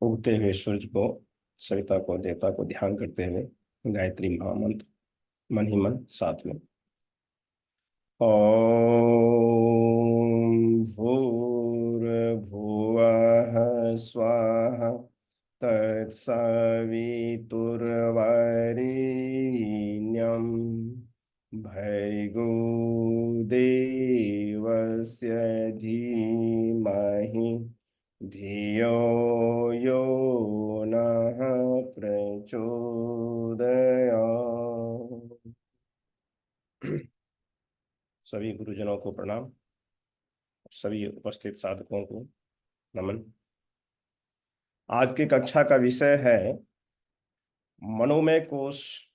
उगते हुए सूरज को, सविता को, देवता को ध्यान करते हुए गायत्री महामंत्र मन ही मन साथ में। ओम भूर्भुवः स्वाहा तत्सवितुर्वरेण्यं भर्गो देवस्य धीमहि धियो यो नः प्रचोदयात्। सभी गुरुजनों को प्रणाम, सभी उपस्थित साधकों को नमन। आज की कक्षा का विषय है मनोमय कोश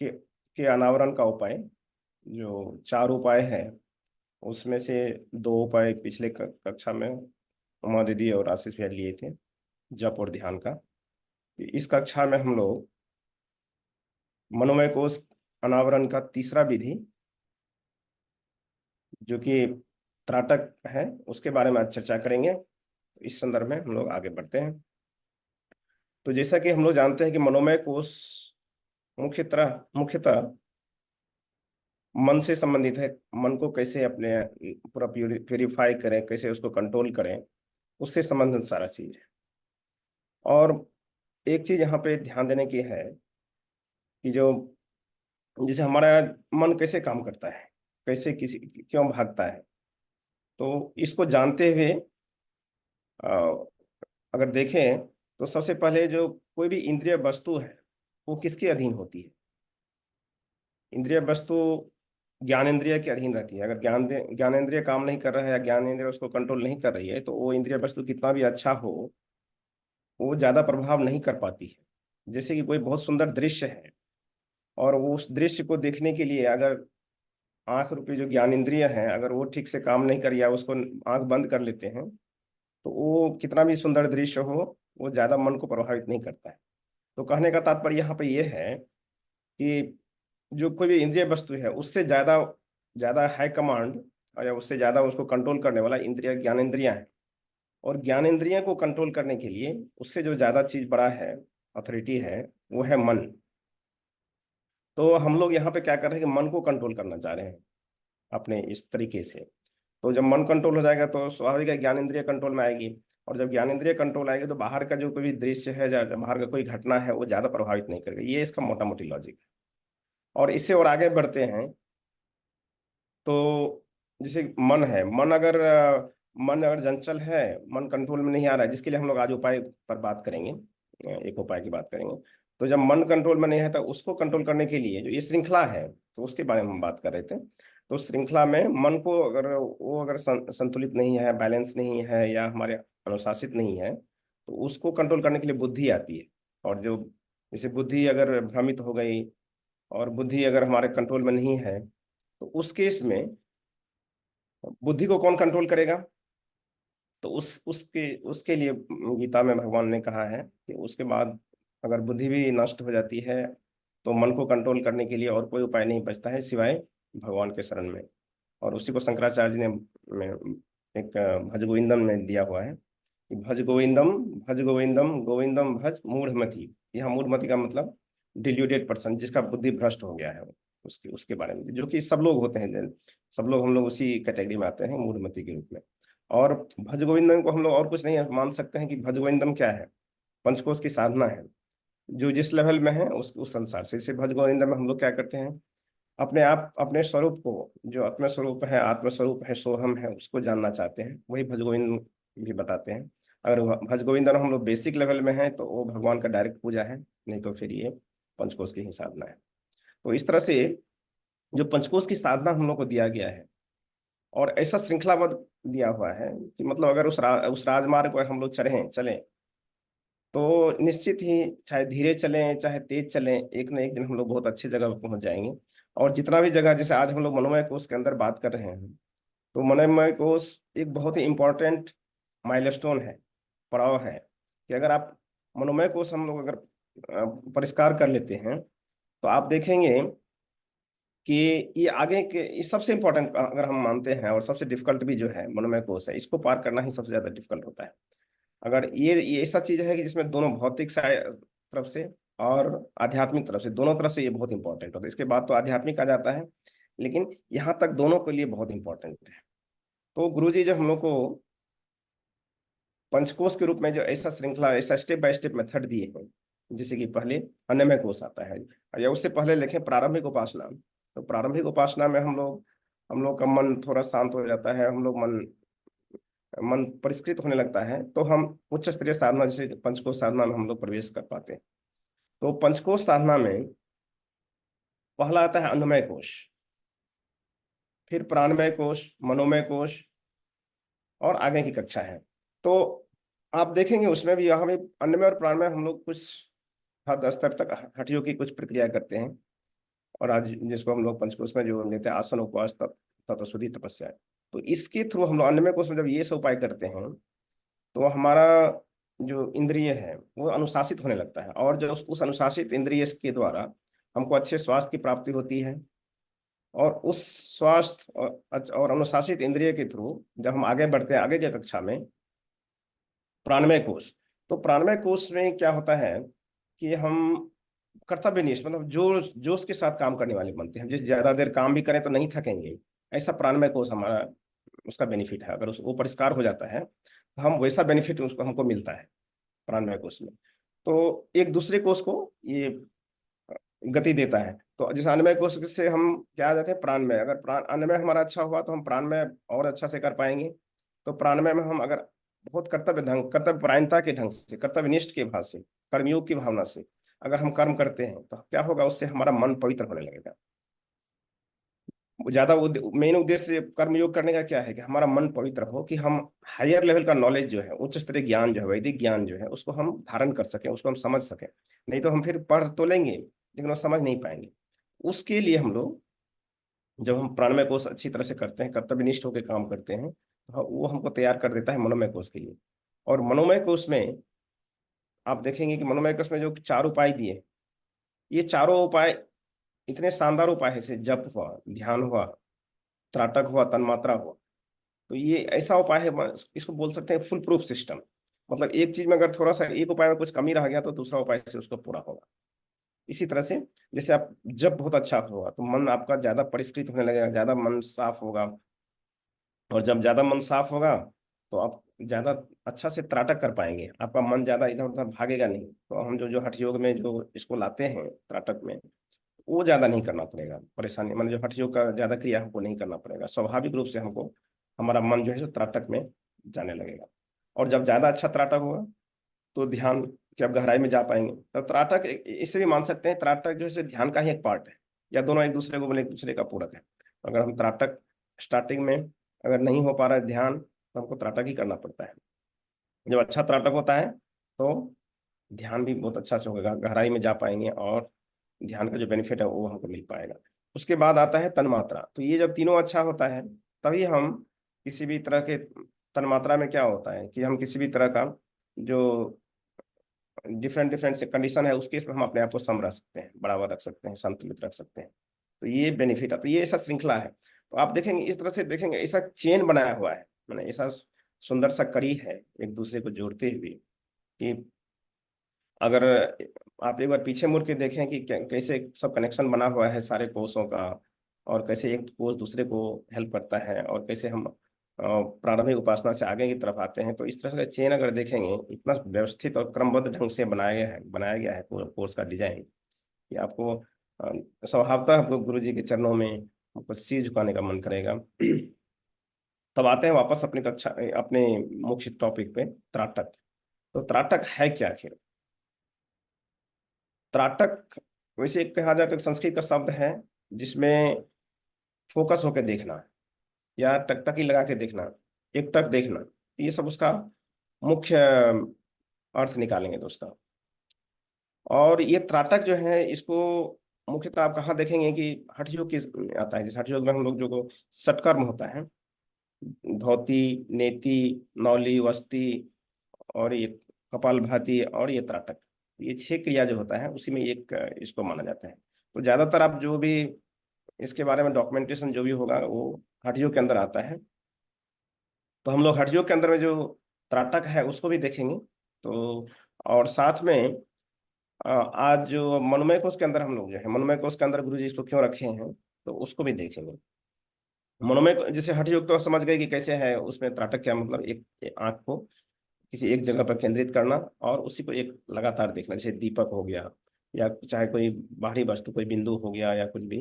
के अनावरण का उपाय। जो 4 उपाय हैं उसमें से 2 उपाय पिछले कक्षा में उमा दीदी और आशीष भैया लिए थे, जप और ध्यान का। इस कक्षा में हम लोग मनोमय कोश अनावरण का तीसरा विधि, जो कि त्राटक है, उसके बारे में आज चर्चा करेंगे। इस संदर्भ में हम लोग आगे बढ़ते हैं। तो जैसा कि हम लोग जानते हैं कि मनोमय कोश मुख्यतः मन से संबंधित है। मन को कैसे अपने पूरा प्यूरिफाई करें, कैसे उसको कंट्रोल करें, उससे संबंधित सारा चीज है। और एक चीज यहाँ पे ध्यान देने की है कि जो जैसे हमारा मन कैसे काम करता है, कैसे किसी क्यों भागता है, तो इसको जानते हुए अगर देखें तो सबसे पहले जो कोई भी इंद्रिय वस्तु है वो किसके अधीन होती है? इंद्रिय वस्तु ज्ञान इंद्रिय के अधीन रहती है। अगर ज्ञान इंद्रिय काम नहीं कर रहा है या ज्ञान इंद्रिय उसको कंट्रोल नहीं कर रही है, तो वो इंद्रिय वस्तु कितना भी अच्छा हो, वो ज्यादा प्रभाव नहीं कर पाती है। जैसे कि कोई बहुत सुंदर दृश्य है और वो उस दृश्य को देखने के लिए अगर आंख रूपी जो ज्ञान इंद्रिय है, अगर वो ठीक से काम नहीं कर या उसको आंख बंद कर लेते हैं, तो वो कितना भी सुंदर दृश्य हो, वो ज्यादा मन को प्रभावित नहीं करता है। तो कहने का तात्पर्य यहाँ पे ये है कि जो कोई भी इंद्रिय वस्तु है उससे ज्यादा ज्यादा हाई कमांड या उससे ज्यादा उसको कंट्रोल करने वाला इंद्रिय ज्ञान इंद्रियां है। और ज्ञान इंद्रियों को कंट्रोल करने के लिए उससे जो ज्यादा चीज बड़ा है, अथॉरिटी है, वो है मन। तो हम लोग यहाँ पे क्या कर रहे हैं कि मन को कंट्रोल करना चाह रहे हैं अपने इस तरीके से। तो जब मन कंट्रोल हो जाएगा तो स्वाभाविक है ज्ञान इंद्रिय कंट्रोल में आएगी। और जब ज्ञान इंद्रिय कंट्रोल आएगी तो बाहर का जो कोई भी दृश्य है या बाहर का कोई घटना है वो ज्यादा प्रभावित नहीं करेगा। ये इसका मोटा मोटी लॉजिक है। और इससे और आगे बढ़ते हैं तो जैसे मन अगर चंचल है, मन कंट्रोल में नहीं आ रहा है, जिसके लिए हम लोग आज उपाय पर बात करेंगे, एक उपाय की बात करेंगे। तो जब मन कंट्रोल में नहीं है तो उसको कंट्रोल करने के लिए जो ये श्रृंखला है, तो उसके बारे में हम बात कर रहे थे। तो श्रृंखला में मन को अगर संतुलित नहीं है, बैलेंस नहीं है या हमारे अनुशासित नहीं है, तो उसको कंट्रोल करने के लिए बुद्धि आती है। और जो जैसे बुद्धि अगर भ्रमित हो गई और बुद्धि अगर हमारे कंट्रोल में नहीं है, तो उस केस में बुद्धि को कौन कंट्रोल करेगा? तो उसके उसके लिए गीता में भगवान ने कहा है कि उसके बाद अगर बुद्धि भी नष्ट हो जाती है तो मन को कंट्रोल करने के लिए और कोई उपाय नहीं बचता है सिवाय भगवान के शरण में। और उसी को शंकराचार्य जी ने एक भज गोविंदम में दिया हुआ है कि भज गोविंदम गोविंदम भज मूढ़मति। यहाँ मूढ़मति का मतलब डिल्यूटेड पर्सन, जिसका बुद्धि भ्रष्ट हो गया है, उसके उसके बारे में, जो कि सब लोग होते हैं। सब लोग हम लोग उसी कैटेगरी में आते हैं, मूढ़मति के रूप में। और भज गोविंदम को हम लोग और कुछ नहीं मान सकते हैं कि भज गोविंदम क्या है? पंचकोश की साधना है। जो जिस लेवल में है उस अनुसार से इसे भज गोविंदम में हम लोग क्या करते हैं, अपने आप अपने स्वरूप को, जो आत्म स्वरूप है, आत्म स्वरूप है, सोहम है, उसको जानना चाहते हैं। वही भज गोविंद भी बताते हैं। अगर भज गोविंदम हम लोग बेसिक लेवल में है तो वो भगवान का डायरेक्ट पूजा है, नहीं तो फिर ये पंचकोश की ही साधना है। तो इस तरह से जो पंचकोश की साधना हम लोग को दिया गया है और ऐसा श्रृंखलाबद्ध दिया हुआ है कि मतलब अगर उस राजमार्ग पर हम लोग चलें तो निश्चित ही, चाहे धीरे चलें चाहे तेज चलें, एक न एक दिन हम लोग बहुत अच्छी जगह पर पहुंच जाएंगे। और जितना भी जगह, जैसे आज हम लोग मनोमय कोश के अंदर बात कर रहे हैं, तो मनोमय कोश एक बहुत ही इंपॉर्टेंट माइलस्टोन है, पड़ाव है। कि अगर आप मनोमय कोश हम लोग अगर परिष्कार कर लेते हैं तो आप देखेंगे कि ये आगे के ये सबसे इंपॉर्टेंट अगर हम मानते हैं, और सबसे डिफिकल्ट भी जो है मनोमय कोश है, इसको पार करना ही सबसे ज्यादा डिफिकल्ट होता है। अगर ये ऐसा चीज है कि जिसमें दोनों भौतिक तरफ से और आध्यात्मिक तरफ से, दोनों तरफ से ये बहुत इंपॉर्टेंट होता है। इसके बाद तो आध्यात्मिक आ जाता है, लेकिन यहाँ तक दोनों के लिए बहुत इंपॉर्टेंट है। तो गुरुजी जो हम लोग को पंचकोश के रूप में जो ऐसा श्रृंखला, ऐसा स्टेप बाय स्टेप मेथड दिए हैं, जैसे कि पहले अन्नमय कोश आता है, या उससे पहले लिखें प्रारंभिक उपासना। तो प्रारंभिक उपासना में हम लोग का मन थोड़ा शांत हो जाता है, हम लोग मन मन परिष्कृत होने लगता है, तो हम उच्च स्तरीय साधना जैसे पंचकोश साधना में हम लोग प्रवेश कर पाते हैं। तो पंचकोश साधना में पहला आता है अन्नमय कोश, फिर प्राणमय कोश, मनोमय कोश, और आगे की कक्षा है। तो आप देखेंगे उसमें भी, यहाँ भी अन्नमय और प्राणमय हम लोग कुछ हद स्तर तक हठियों की कुछ प्रक्रिया करते हैं, और आज जिसको हम लोग पंचकोश में जो लेते हैं आसन, उपवास, तप, शुद्धि, तपस्या। तो इसके थ्रू हम लोग अन्नमय कोश में जब ये सब उपाय करते हैं, तो हमारा जो इंद्रिय है वो अनुशासित होने लगता है, और जो उस अनुशासित इंद्रिय के द्वारा हमको अच्छे स्वास्थ्य की प्राप्ति होती है। और उस स्वास्थ्य और अनुशासित इंद्रिय के थ्रू जब हम आगे बढ़ते हैं आगे की कक्षा में, प्राणमय कोश। तो प्राणमय कोश में क्या होता है कि हम कर्तव्यनिष्ठ, मतलब जोश जोश के साथ काम करने वाले बनते हैं। जिस ज्यादा देर काम भी करें तो नहीं थकेंगे, ऐसा प्राणमय कोश हमारा, उसका बेनिफिट है। अगर वो परिष्कार हो जाता है तो हम वैसा बेनिफिट उसको हमको मिलता है प्राणमय कोश में। तो एक दूसरे कोश को ये गति देता है। तो जिस अन्नमय कोश से हम क्या आ जाते हैं प्राणमय। अगर अन्नमय हमारा अच्छा हुआ तो हम प्राणमय और अच्छा से कर पाएंगे। तो प्राणमय में हम अगर बहुत कर्तव्य परायणता के ढंग से, कर्तव्यनिष्ठ के भाव से, कर्मयोग की भावना से अगर हम कर्म करते हैं, तो क्या होगा, उससे हमारा मन पवित्र होने लगेगा। ज्यादा मेन उद्देश्य कर्मयोग करने का क्या है कि हमारा मन पवित्र हो, कि हम हायर लेवल का नॉलेज जो है, उच्च स्तरीय ज्ञान जो है, वैदिक ज्ञान जो है, उसको हम धारण कर सकें, उसको हम समझ सकें। नहीं तो हम फिर पढ़ तो लेंगे लेकिन वो समझ नहीं पाएंगे। उसके लिए हम लोग जब हम प्राणमय कोश अच्छी तरह से करते हैं, कर्तव्यनिष्ठ होकर काम करते हैं, तो वो हमको तैयार कर देता है मनोमय कोश के लिए। और मनोमय कोश में आप देखेंगे कि मनोमय कोश में जो 4 उपाय दिए, ये चारों उपाय इतने शानदार उपाय है, जैसे जप हुआ, ध्यान हुआ, त्राटक हुआ, तन्मात्रा हुआ। तो ये ऐसा उपाय है, इसको बोल सकते हैं फुल प्रूफ सिस्टम। मतलब एक चीज में अगर थोड़ा सा एक उपाय में कुछ कमी रह गया तो दूसरा उपाय से उसको पूरा होगा। इसी तरह से जैसे आप जब बहुत अच्छा होगा तो मन आपका ज्यादा परिष्कृत होने लगेगा, ज्यादा मन साफ होगा। और जब ज्यादा मन साफ होगा तो आप ज्यादा अच्छा से त्राटक कर पाएंगे, आपका मन ज्यादा इधर उधर भागेगा नहीं। तो हम जो जो हठ योग में जो इसको लाते हैं त्राटक में, वो ज्यादा नहीं करना पड़ेगा परेशानी, मतलब जो हठ योग का ज्यादा क्रिया हमको नहीं करना पड़ेगा। स्वाभाविक रूप से हमको हमारा मन जो है सो त्राटक में जाने लगेगा। और जब ज्यादा अच्छा त्राटक होगा तो ध्यान की आप गहराई में जा पाएंगे। तब त्राटक इसे भी मान सकते हैं, त्राटक जो है सो ध्यान का ही एक पार्ट है, या दोनों एक दूसरे को बोले एक दूसरे का पूरक है। अगर हम त्राटक स्टार्टिंग में अगर नहीं हो पा रहा है ध्यान, तो हमको त्राटक ही करना पड़ता है। जब अच्छा त्राटक होता है तो ध्यान भी बहुत अच्छा से होगा, गहराई में जा पाएंगे, और ध्यान का जो बेनिफिट है वो हमको मिल पाएगा। उसके बाद आता है तन्मात्रा। तो ये जब तीनों अच्छा होता है तभी हम किसी भी तरह के, तन्मात्रा में क्या होता है कि हम किसी भी तरह का जो डिफरेंट डिफरेंट से कंडीशन है उसके इसमें हम अपने आप को सम रख सकते हैं, बराबर रख सकते हैं, संतुलित रख सकते हैं। तो ये बेनिफिट है। तो ये ऐसा श्रृंखला है। तो आप देखेंगे इस तरह से, देखेंगे ऐसा चेन बनाया हुआ है, मैंने ऐसा सुंदर सा कड़ी है एक दूसरे को जोड़ते हुए, कि अगर आप एक बार पीछे मुड़ के देखें कि कैसे सब कनेक्शन बना हुआ है सारे कोषों का, और कैसे एक कोष दूसरे को हेल्प करता है, और कैसे हम प्रारंभिक उपासना से आगे की तरफ आते हैं। तो इस तरह का चेन अगर देखेंगे, इतना व्यवस्थित और क्रमबद्ध ढंग से बनाया गया है पूरा कोर्स का डिजाइन, कि आपको स्वभावतः आपको गुरु जी के चरणों में आपको सिर झुकाने का मन करेगा। तब आते हैं वापस अपनी कक्षा, अपने मुख्य टॉपिक पे, त्राटक। तो त्राटक है क्या आखिर? त्राटक वैसे एक कहा जाए तो एक संस्कृत का शब्द है जिसमें फोकस होकर देखना, या टकटकी लगा के देखना, एक टक देखना, ये सब उसका मुख्य अर्थ निकालेंगे तो उसका। और ये त्राटक जो है इसको मुख्यतः आप कहाँ देखेंगे कि हठ योग की आता है। जैसे हठ योग में हम लोग जो को सटकर्म होता है, धोती, नेति, नौली, वस्ती, और ये कपालभाति, और ये त्राटक, ये 6 क्रिया जो होता है उसी में एक इसको माना जाता है। तो ज्यादातर आप जो भी इसके बारे में डॉक्यूमेंटेशन जो भी होगा वो हठ योग के अंदर आता है। तो हम लोग हठ योग के अंदर में जो त्राटक है उसको भी देखेंगे। तो और साथ में आज जो मनोमय कोश के अंदर हम लोग जो है मनोमय कोश के अंदर गुरु जी इसको क्यों रखे हैं तो उसको भी देखेंगे। मनोमय जैसे हठ योग तो समझ गए कि कैसे है, उसमें त्राटक क्या मतलब एक आंख को किसी एक जगह पर केंद्रित करना और उसी को एक लगातार देखना, जैसे दीपक हो गया या चाहे कोई बाहरी वस्तु कोई बिंदु हो गया या कुछ भी,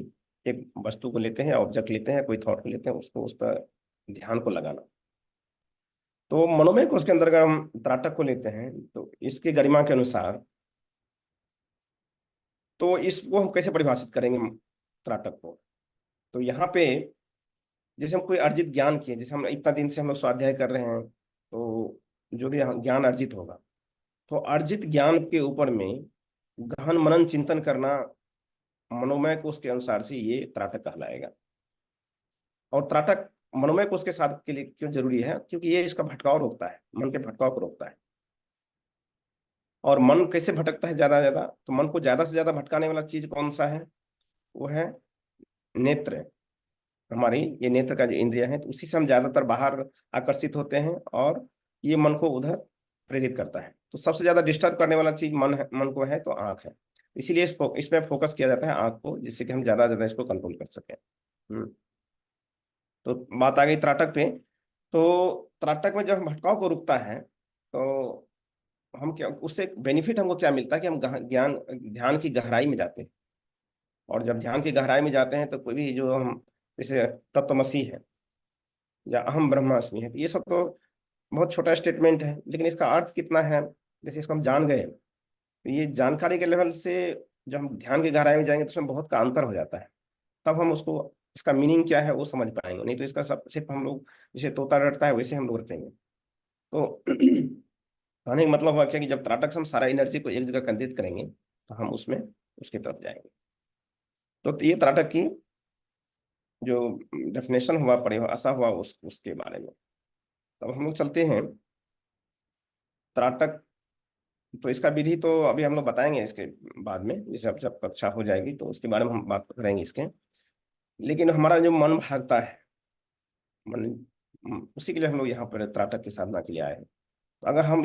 एक वस्तु को लेते हैं, ऑब्जेक्ट लेते हैं, कोई थॉट को लेते हैं, उसको उस पर ध्यान को लगाना। तो मनोमय कोश के अंदर अगर हम त्राटक को लेते हैं तो इसकी गरिमा के अनुसार, तो इसको हम कैसे परिभाषित करेंगे त्राटक को। तो यहाँ पे जैसे हम कोई अर्जित ज्ञान किए, जैसे हम इतना दिन से हम लोग स्वाध्याय कर रहे हैं, तो जो भी ज्ञान अर्जित होगा, तो अर्जित ज्ञान के ऊपर में गहन मनन चिंतन करना मनोमय कोश के अनुसार से ये त्राटक कहलाएगा। और त्राटक मनोमय कोश के साथ के लिए क्यों जरूरी है, क्योंकि ये इसका भटकाव रोकता है, मन के भटकाव को रोकता है। और मन कैसे भटकता है ज्यादा ज्यादा, तो मन को ज्यादा से ज्यादा भटकाने वाला चीज कौन सा है, वो है नेत्र। हमारी ये नेत्र का जो इंद्रिय है, तो उसी से हम ज्यादातर बाहर आकर्षित होते हैं और ये मन को उधर प्रेरित करता है। तो सबसे ज्यादा डिस्टर्ब करने वाला चीज मन है, मन को है तो आंख है। इसीलिए इसमें फोकस किया जाता है आंख को, जिससे कि हम ज्यादा ज्यादा इसको कंट्रोल कर सकें। तो बात आ गई त्राटक पे। तो त्राटक में जब हम भटकाव को रुकता है तो हम क्या, उससे बेनिफिट हमको क्या मिलता है कि हम ज्ञान ध्यान की गहराई में जाते हैं। और जब ध्यान की गहराई में जाते हैं तो कोई भी जो हम जैसे तत्वमसी है या अहम ब्रह्मास्मि है, तो ये सब तो बहुत छोटा स्टेटमेंट है, लेकिन इसका अर्थ कितना है, जैसे इसको हम जान गए, तो ये जानकारी के लेवल से जब हम ध्यान की गहराई में जाएंगे तो उसमें बहुत का अंतर हो जाता है। तब हम उसको इसका मीनिंग क्या है वो समझ पाएंगे, नहीं तो इसका सब सिर्फ हम लोग जैसे तोता रटता है वैसे हम लोग रटेंगे। तो कहने का मतलब हुआ क्या कि जब त्राटक से हम सारा एनर्जी को एक जगह केंद्रित करेंगे तो हम उसमें उसकी तरफ जाएंगे। तो ये त्राटक की जो डेफिनेशन हुआ, परिभाषा हुआ उसके बारे में। तब हम लोग चलते हैं त्राटक। तो इसका विधि तो अभी हम लोग बताएंगे इसके बाद में, जैसे अब जब कक्षा हो जाएगी तो उसके बारे में हम बात करेंगे इसके। लेकिन हमारा जो मन भागता है, मन उसी के लिए हम लोग यहाँ पर त्राटक की साधना के लिए आए हैं। तो अगर हम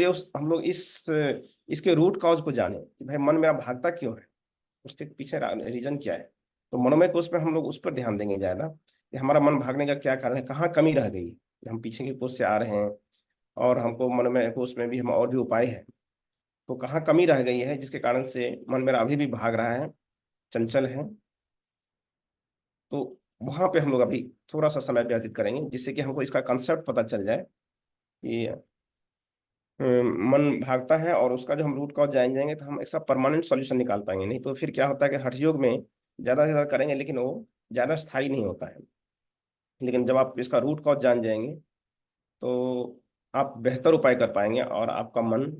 लोग इसके रूट कॉज को जाने कि भाई मन मेरा भागता क्यों है, उसके पीछे रीजन क्या है, तो मनोमय कोश में हम लोग उस पर ध्यान देंगे ज्यादा कि हमारा मन भागने का क्या कारण है, कहाँ कमी रह गई है। हम पीछे के कोश से आ रहे हैं और हमको मनोमय कोश में भी हम और भी उपाय है, तो कहाँ कमी रह गई है जिसके कारण से मन मेरा अभी भी भाग रहा है, चंचल है। तो वहां पे हम लोग अभी थोड़ा सा समय व्यतीत करेंगे, जिससे कि हमको इसका कंसेप्ट पता चल जाए कि मन भागता है और उसका जो हम रूट कॉज जान जाएंगे तो हम इसका परमानेंट सॉल्यूशन निकाल पाएंगे। नहीं तो फिर क्या होता है कि हठ योग में ज्यादा से ज्यादा करेंगे लेकिन वो ज्यादा स्थायी नहीं होता है। लेकिन जब आप इसका रूट कॉज जान जाएंगे तो आप बेहतर उपाय कर पाएंगे और आपका मन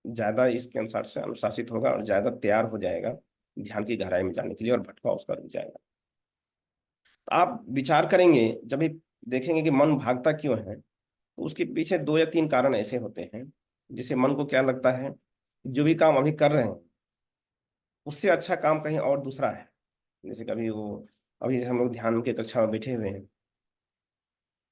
ज्यादा इसके अनुसार से अनुशासित होगा और ज्यादा तैयार हो जाएगा ध्यान की गहराई में जाने के लिए, और भटकाव उसका रुक जाएगा। तो आप विचार करेंगे जब भी देखेंगे कि मन भागता क्यों है, तो उसके पीछे दो या तीन कारण ऐसे होते हैं जिससे मन को क्या लगता है, जो भी काम अभी कर रहे हैं उससे अच्छा काम कहीं और दूसरा है। जैसे कभी वो अभी जैसे हम लोग ध्यान की कक्षा में बैठे हुए हैं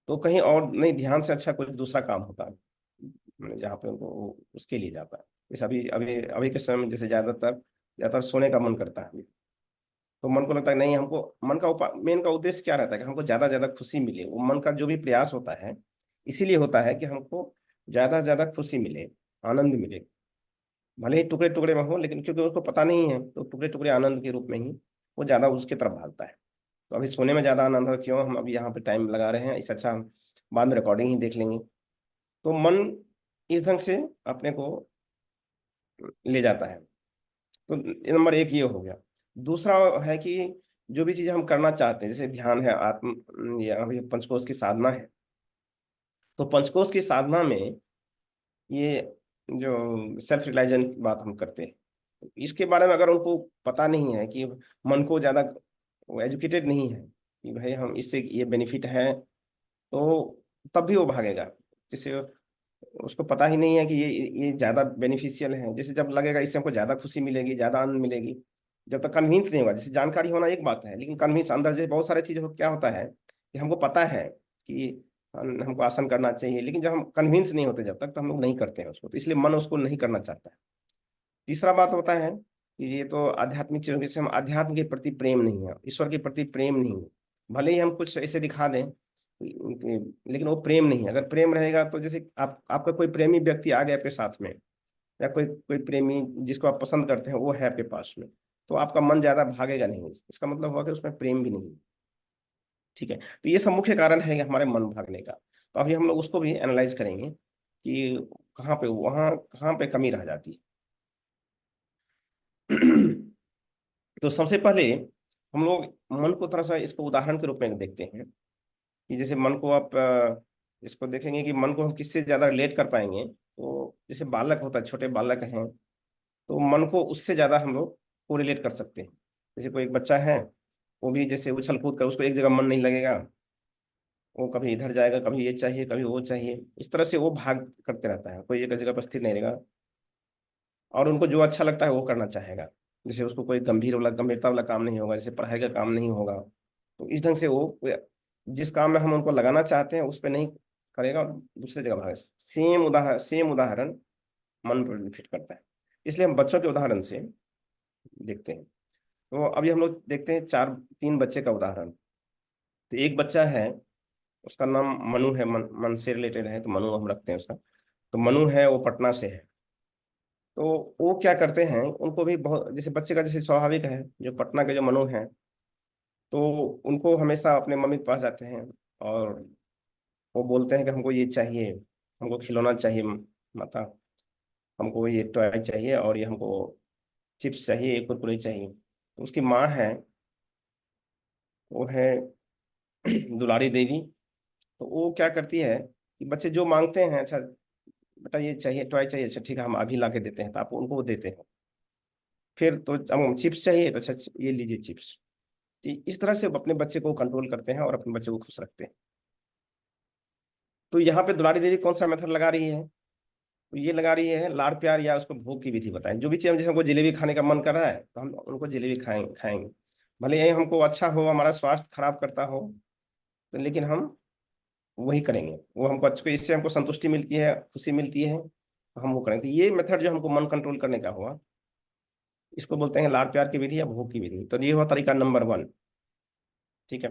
तो कहीं और नहीं, ध्यान से अच्छा कोई दूसरा काम होता है जहाँ पे उनको उसके लिए जाता है। जैसे अभी अभी अभी के समय में जैसे ज्यादातर सोने का मन करता है, तो मन को लगता है नहीं, हमको मन का मेन का उद्देश्य क्या रहता है कि हमको ज्यादा से ज्यादा खुशी मिले। वो मन का जो भी प्रयास होता है इसीलिए होता है कि हमको ज्यादा से ज्यादा खुशी मिले, आनंद मिले, भले ही टुकड़े टुकड़े में हो, लेकिन क्योंकि उसको पता नहीं है तो टुकड़े टुकड़े आनंद के रूप में ही वो ज्यादा उसके तरफ भागता है। तो अभी सोने में ज्यादा आनंद है, क्यों हम अभी यहाँ पे टाइम लगा रहे हैं, इससे अच्छा हम बाद में रिकॉर्डिंग ही देख लेंगे। तो मन इस ढंग से अपने को ले जाता है। तो नंबर एक ये हो गया। दूसरा है कि जो भी चीजें हम करना चाहते हैं, जैसे ध्यान है, आत्म या अभी पंचकोश की साधना है, तो पंचकोश की साधना में ये जो सेल्फ रियलाइजेशन की बात हम करते हैं, तो इसके बारे में अगर उनको पता नहीं है कि मन को ज्यादा एजुकेटेड नहीं है कि भाई हम इससे ये बेनिफिट है, तो तब भी वो भागेगा। जैसे उसको पता ही नहीं है कि ये ज्यादा बेनिफिशियल है, जैसे जब लगेगा इससे हमको ज्यादा खुशी मिलेगी, ज्यादा आनंद मिलेगी, जब तक कन्विंस नहीं होगा। जैसे जानकारी होना एक बात है, लेकिन कन्विंस अंदर जैसे बहुत सारी चीजों को क्या होता है कि हमको पता है कि हमको आसन करना चाहिए, लेकिन जब हम कन्विंस नहीं होते जब तक, तो हम लोग नहीं करते हैं उसको, तो इसलिए मन उसको नहीं करना चाहता है। तीसरा बात होता है कि ये तो आध्यात्मिक चीजों के, जैसे हम अध्यात्म के प्रति प्रेम नहीं है, ईश्वर के प्रति प्रेम नहीं है, भले ही हम कुछ ऐसे दिखा दें लेकिन वो प्रेम नहीं है। अगर प्रेम रहेगा तो जैसे आपका कोई प्रेमी व्यक्ति आ गया आपके साथ में, या कोई कोई प्रेमी जिसको आप पसंद करते हैं वो है आपके पास में, तो आपका मन ज्यादा भागेगा नहीं, इसका मतलब हुआ कि उसमें प्रेम भी नहीं है। ठीक है, तो ये सब मुख्य कारण है कि हमारे मन भागने का। तो अभी हम लोग उसको भी एनालाइज करेंगे कि कहाँ पे वहाँ कहाँ पे कमी रह जाती है। तो सबसे पहले हम लोग मन को थोड़ा सा इसको उदाहरण के रूप में देखते हैं, कि जैसे मन को आप इसको देखेंगे कि मन को हम किससे ज्यादा रिलेट कर पाएंगे, तो जैसे बालक होता है, छोटे बालक हैं, तो मन को उससे ज्यादा हम लोग को रिलेट कर सकते हैं। जैसे कोई एक बच्चा है, वो भी जैसे उछल कूद कर, उसको एक जगह मन नहीं लगेगा, वो कभी इधर जाएगा, कभी ये चाहिए, कभी वो चाहिए, इस तरह से वो भाग करते रहता है, कोई एक जगह पर स्थिर नहीं रहेगा, और उनको जो अच्छा लगता है वो करना चाहेगा। जैसे उसको कोई गंभीरता वाला काम नहीं होगा, जैसे पढ़ाई का काम नहीं होगा, तो इस ढंग से वो जिस काम में हम उनको लगाना चाहते हैं उस पर नहीं करेगा, और दूसरी जगह भागेगा। सेम उदाहरण मन पर भी फिट करता है, इसलिए हम बच्चों के उदाहरण से देखते हैं। तो अभी हम लोग देखते हैं तीन बच्चे का उदाहरण। तो एक बच्चा है, उसका नाम मनु है, मन से रिलेटेड है तो मनु हम रखते हैं उसका। तो मनु है, वो पटना से है। तो वो क्या करते हैं, उनको भी बहुत, जैसे बच्चे का जैसे स्वाभाविक है, जो पटना के जो मनु हैं, तो उनको हमेशा अपने मम्मी के पास जाते हैं, और वो बोलते हैं कि हमको ये चाहिए, हमको खिलौना चाहिए माता, हमको ये टॉय चाहिए, और ये हमको चिप्स चाहिए, ये कुरकुरे चाहिए। तो उसकी माँ है, वो है दुलारी देवी। तो वो क्या करती है कि बच्चे जो मांगते हैं, अच्छा बेटा ये चाहिए, टॉय चाहिए, अच्छा ठीक है हम अभी ला के देते हैं, तो आप उनको वो देते हैं। फिर तो अब चिप्स चाहिए, तो अच्छा ये लीजिए चिप्स। तो इस तरह से वो अपने बच्चे को कंट्रोल करते हैं और अपने बच्चे को खुश रखते हैं। तो यहाँ पे दुलारी देवी कौन सा मेथड लगा रही है, तो ये लगा रही है लाड़ प्यार, या उसको भोग की विधि बताएं। जो भी चीज, जैसे हमको जलेबी खाने का मन कर रहा है, तो हम उनको जलेबी खाएंगे, भले ये हमको अच्छा हो, हमारा स्वास्थ्य खराब करता हो, तो लेकिन हम वही करेंगे, वो हमको अच्छे, इससे हमको संतुष्टि मिलती है, खुशी मिलती है, तो हम वो करेंगे। तो ये मेथड जो हमको मन कंट्रोल करने का हुआ, इसको बोलते हैं लाड़ प्यार की विधि या भोग की विधि। तो ये हुआ तरीका नंबर 1। ठीक है,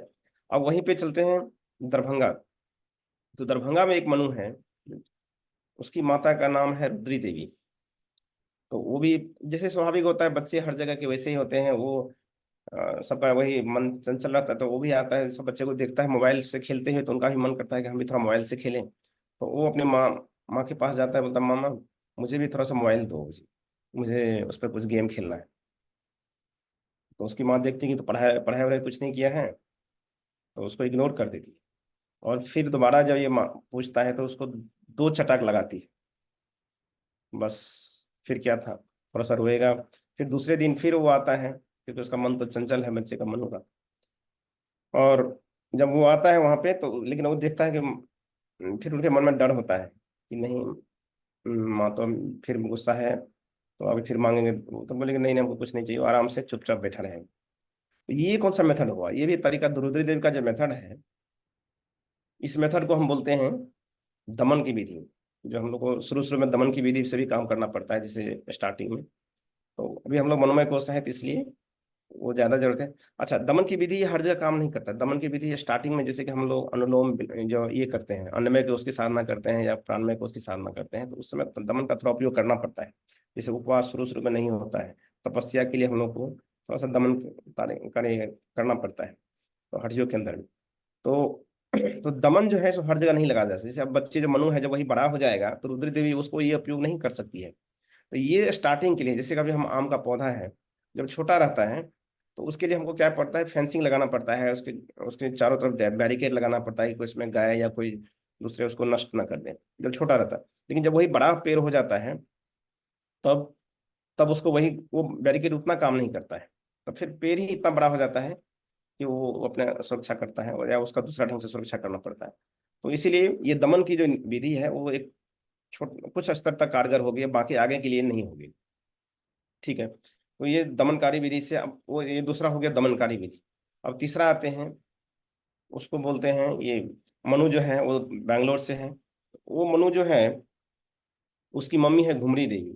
अब वहीं पे चलते हैं दरभंगा। तो दरभंगा में एक मनु है, उसकी माता का नाम है रुद्री देवी। तो वो भी जैसे स्वाभाविक होता है, बच्चे हर जगह के वैसे ही होते हैं, वो सबका वही मन चंचल रहता है, तो वो भी आता है, सब बच्चे को देखता है मोबाइल से खेलते हुए, तो उनका भी मन करता है कि हम भी थोड़ा मोबाइल से खेलें। तो वो अपने माँ माँ के पास जाता है, बोलता है मामा मुझे भी थोड़ा सा मोबाइल दो, मुझे उस पर कुछ गेम खेलना है। तो उसकी माँ देखती है कि तो पढ़ाई पढ़ाई वढ़ाई कुछ नहीं किया है, तो उसको इग्नोर कर देती है। और फिर दोबारा जब ये माँ पूछता है, तो उसको 2 चटाक लगाती है, बस। फिर क्या था, थोड़ा सा रोएगा। फिर दूसरे दिन फिर वो आता है, क्योंकि उसका मन तो चंचल है, बच्चे का मन होगा। और जब वो आता है वहां पे, तो लेकिन वो देखता है कि फिर उनके मन में डर होता है कि नहीं, माँ तो फिर गुस्सा है, तो अभी फिर मांगेंगे, तो बोलेंगे नहीं नहीं हमको कुछ नहीं चाहिए, वो आराम से चुपचाप बैठा रहेगा। तो ये कौन सा मेथड हुआ, ये भी तरीका रुद्री देव का जो मेथड है, इस मेथड को हम बोलते हैं दमन की विधि। जो हम लोग को शुरू शुरू में दमन की विधि से भी काम करना पड़ता है, जैसे स्टार्टिंग में। तो अभी हम लोग मनोमय कोश हैं, तो इसलिए वो ज्यादा जरूरत है। अच्छा, दमन की विधि हर जगह काम नहीं करता। दमन की विधि स्टार्टिंग में, जैसे कि हम लोग अनुलोम जो ये करते हैं, अन्नमय कोश की साधना करते हैं या प्राणमय कोश की साधना करते हैं, तो उस समय दमन का थोड़ा उपयोग करना पड़ता है। जैसे उपवास शुरू शुरू में नहीं होता है, तपस्या के लिए हम लोग को थोड़ा सा दमन करना पड़ता है, तो हठियों के अंदर भी। तो तो दमन जो है सो हर जगह नहीं लगा जा सकता। जैसे अब बच्चे जो मनु है, जब वही बड़ा हो जाएगा, तो रुद्र देवी उसको ये उपयोग नहीं कर सकती है। तो ये स्टार्टिंग के लिए, जैसे कभी हम आम का पौधा है, जब छोटा रहता है, तो उसके लिए हमको क्या पड़ता है, फेंसिंग लगाना पड़ता है, उसके उसके चारों तरफ बैरिकेड लगाना पड़ता है कि कोई इसमें गाय या कोई दूसरे उसको नष्ट ना कर दे, जब छोटा रहता है। लेकिन जब वही बड़ा पेड़ हो जाता है, तब तब उसको वही वो बैरिकेड उतना काम नहीं करता है। तो फिर पेड़ ही इतना बड़ा हो जाता है कि वो अपने सुरक्षा करता है, और या उसका दूसरा ढंग से सुरक्षा करना पड़ता है। तो इसीलिए ये दमन की जो विधि है, वो एक कुछ स्तर तक कारगर होगी, बाकी आगे के लिए नहीं होगी। ठीक है, तो ये दमनकारी विधि से, अब वो ये दूसरा हो गया दमनकारी विधि। अब तीसरा आते हैं, उसको बोलते हैं ये मनु जो है वो बैंगलोर से है। वो मनु जो है उसकी मम्मी है घुमरी देवी।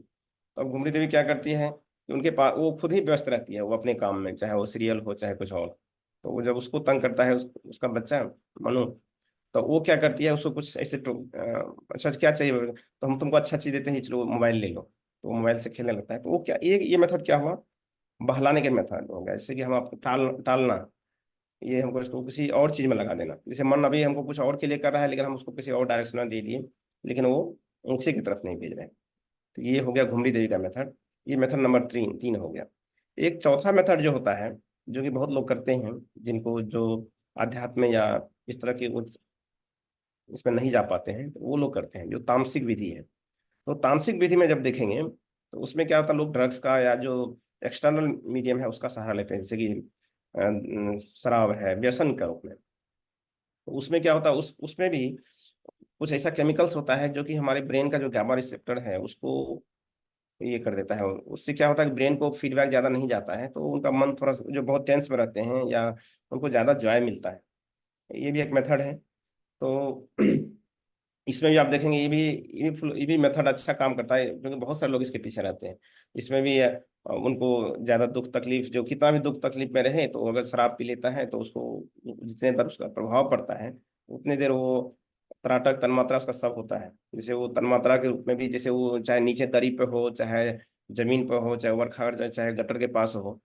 तो अब घुमरी देवी क्या करती है कि उनके पास वो खुद ही व्यस्त रहती है, वो अपने काम में, चाहे वो सीरियल हो चाहे कुछ और। तो वो जब उसको तंग करता है उसका बच्चा मनु, तो वो क्या करती है, उसको कुछ ऐसे अच्छा क्या चाहिए, तो हम तुमको अच्छा चीज देते हैं, चलो मोबाइल ले लो। तो वो मोबाइल से खेलने लगता है। तो वो क्या, ये मेथड क्या हुआ, बहलाने के मेथड हो गया। जैसे कि हम आपको टालना, ये हमको इसको किसी और चीज में लगा देना। जैसे मन अभी हमको कुछ और के लिए कर रहा है, लेकिन हम उसको किसी और डायरेक्शन में दे दिए, लेकिन वो ऊंचे की तरफ नहीं भेज रहे हैं। तो ये हो गया घुमरी देवी का मेथड। ये मेथड नंबर 3 हो गया। एक चौथा मेथड जो होता है, जो कि बहुत लोग करते हैं, जिनको जो अध्यात्म या इस तरह के इसमें नहीं जा पाते हैं, तो वो लोग करते हैं जो तामसिक विधि है। तो तामसिक विधि में जब देखेंगे तो उसमें क्या होता है, लोग ड्रग्स का या जो एक्सटर्नल मीडियम है उसका सहारा लेते हैं, जैसे कि शराब है, व्यसन का रूप में। तो उसमें क्या होता है, उसमें भी कुछ ऐसा केमिकल्स होता है जो कि हमारे ब्रेन का जो गामा रिसेप्टर है उसको ये कर देता है। उससे क्या होता है कि ब्रेन को फीडबैक ज्यादा नहीं जाता है, तो उनका मन थोड़ा जो बहुत टेंस में रहते हैं, या उनको ज्यादा जॉय मिलता है। ये भी एक मेथड है। तो इसमें भी आप देखेंगे, ये भी मेथड अच्छा काम करता है, क्योंकि बहुत सारे लोग इसके पीछे रहते हैं। इसमें भी उनको ज्यादा दुख तकलीफ, जो कितना भी दुख तकलीफ में रहे, तो अगर शराब पी लेता है तो उसको जितने देर उसका प्रभाव पड़ता है उतने देर वो त्राटक तन्मात्रा उसका सब होता है। जैसे वो तन्मात्रा के रूप में भी, जैसे वो चाहे नीचे दरी पे हो, चाहे जमीन पे हो, चाहे वर्खार, चाहे गटर के पास हो,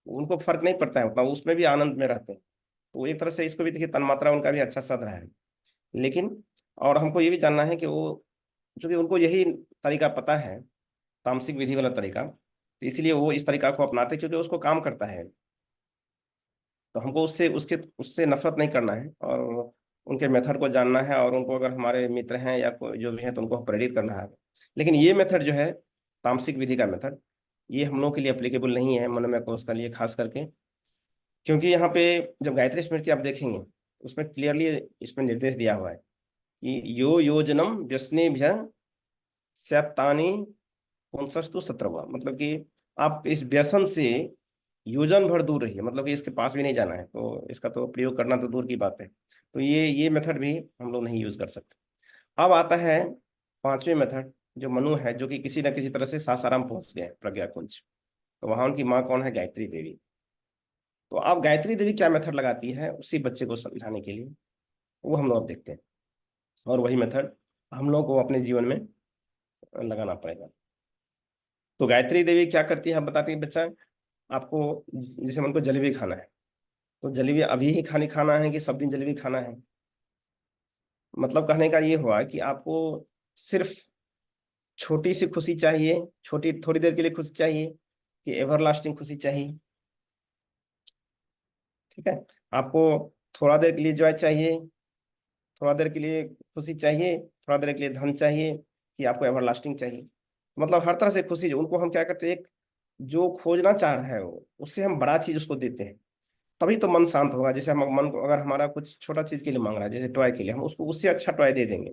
उनको फर्क नहीं पड़ता है उतना, वो उसमें भी आनंद में रहते हैं। तो एक तरह से इसको भी देखिए, तन्मात्रा उनका भी अच्छा सद रहा है। लेकिन और हमको ये भी जानना है कि वो, चूंकि उनको यही तरीका पता है, तामसिक विधि वाला तरीका, तो इसलिए वो इस तरीका को अपनाते हैं, क्योंकि उसको काम करता है। तो हमको उससे उसके उससे नफरत नहीं करना है, और उनके मेथड को जानना है, और उनको अगर हमारे मित्र हैं या कोई जो भी है तो उनको प्रेरित करना है। लेकिन ये मेथड जो है, तामसिक विधि का मेथड, ये हम लोग के लिए अप्लीकेबल नहीं है, मनोमय कोर्स के लिए खास करके। क्योंकि यहाँ पे जब गायत्री स्मृति आप देखेंगे, उसमें क्लियरली इसमें निर्देश दिया हुआ है कि यो योजनम व्यसनेभ्य स्यात्तानि पुंसस्तु सत्रवा, मतलब कि आप इस व्यसन से योजन भर दूर रहिए, मतलब कि इसके पास भी नहीं जाना है, तो इसका तो प्रयोग करना तो दूर की बात है। तो ये मेथड भी हम लोग नहीं यूज कर सकते। अब आता है पांचवें मेथड, जो मनु है, जो कि किसी न किसी तरह से सासाराम पहुंच गए प्रज्ञा कुंज। तो वहां उनकी माँ कौन है, गायत्री देवी। तो अब गायत्री देवी क्या मेथड लगाती है उसी बच्चे को समझाने के लिए, वो हम लोग अब देखते हैं। और वही मेथड हम लोग को अपने जीवन में लगाना पड़ेगा। तो गायत्री देवी क्या करती है, आप बताती है, बच्चा आपको जैसे मन को जलेबी खाना है, तो जलेबी अभी ही खाना है कि सब दिन जलेबी खाना है। मतलब कहने का ये हुआ कि आपको सिर्फ छोटी सी खुशी चाहिए, छोटी थोड़ी देर के लिए खुशी चाहिए, कि एवरलास्टिंग खुशी चाहिए। ठीक है, आपको थोड़ा देर के लिए जॉय चाहिए, थोड़ा देर के लिए खुशी चाहिए, थोड़ा देर के लिए धन चाहिए, कि आपको एवरलास्टिंग चाहिए। मतलब हर तरह से खुशी, उनको हम क्या करते हैं, एक जो खोजना चाह रहा है वो, उससे हम बड़ा चीज उसको देते हैं, तभी तो मन शांत होगा। जैसे हम मन को अगर हमारा कुछ छोटा चीज के लिए मांग रहा है, जैसे टॉय के लिए, हम उसको उससे अच्छा टॉय दे देंगे,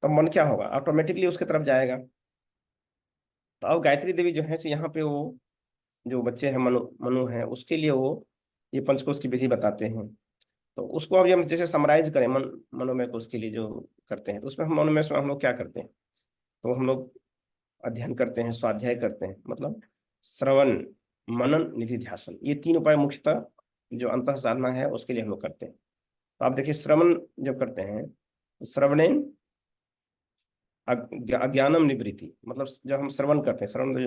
तब मन क्या होगा, ऑटोमेटिकली उसके तरफ जाएगा। तो अब गायत्री देवी जो है, सो यहाँ पे वो जो बच्चे हैं, मनु मनु हैं, उसके लिए वो ये पंचकोश की विधि बताते हैं। तो उसको अभी हम जैसे समराइज करें, मनोमय कोश के लिए जो करते हैं, तो उसमें हम मनोमय में हम लोग क्या करते हैं, तो हम लोग अध्ययन करते हैं, स्वाध्याय करते हैं, मतलब श्रवण, मनन, निधि, ध्यासन, ये 3 उपाय मुख्यतः जो अंतः साधना है उसके लिए हम लोग करते हैं। तो आप देखिए, श्रवण जब करते हैं तो श्रवणेन अज्ञानम निवृत्ति, मतलब जब हम श्रवण करते हैं, श्रवण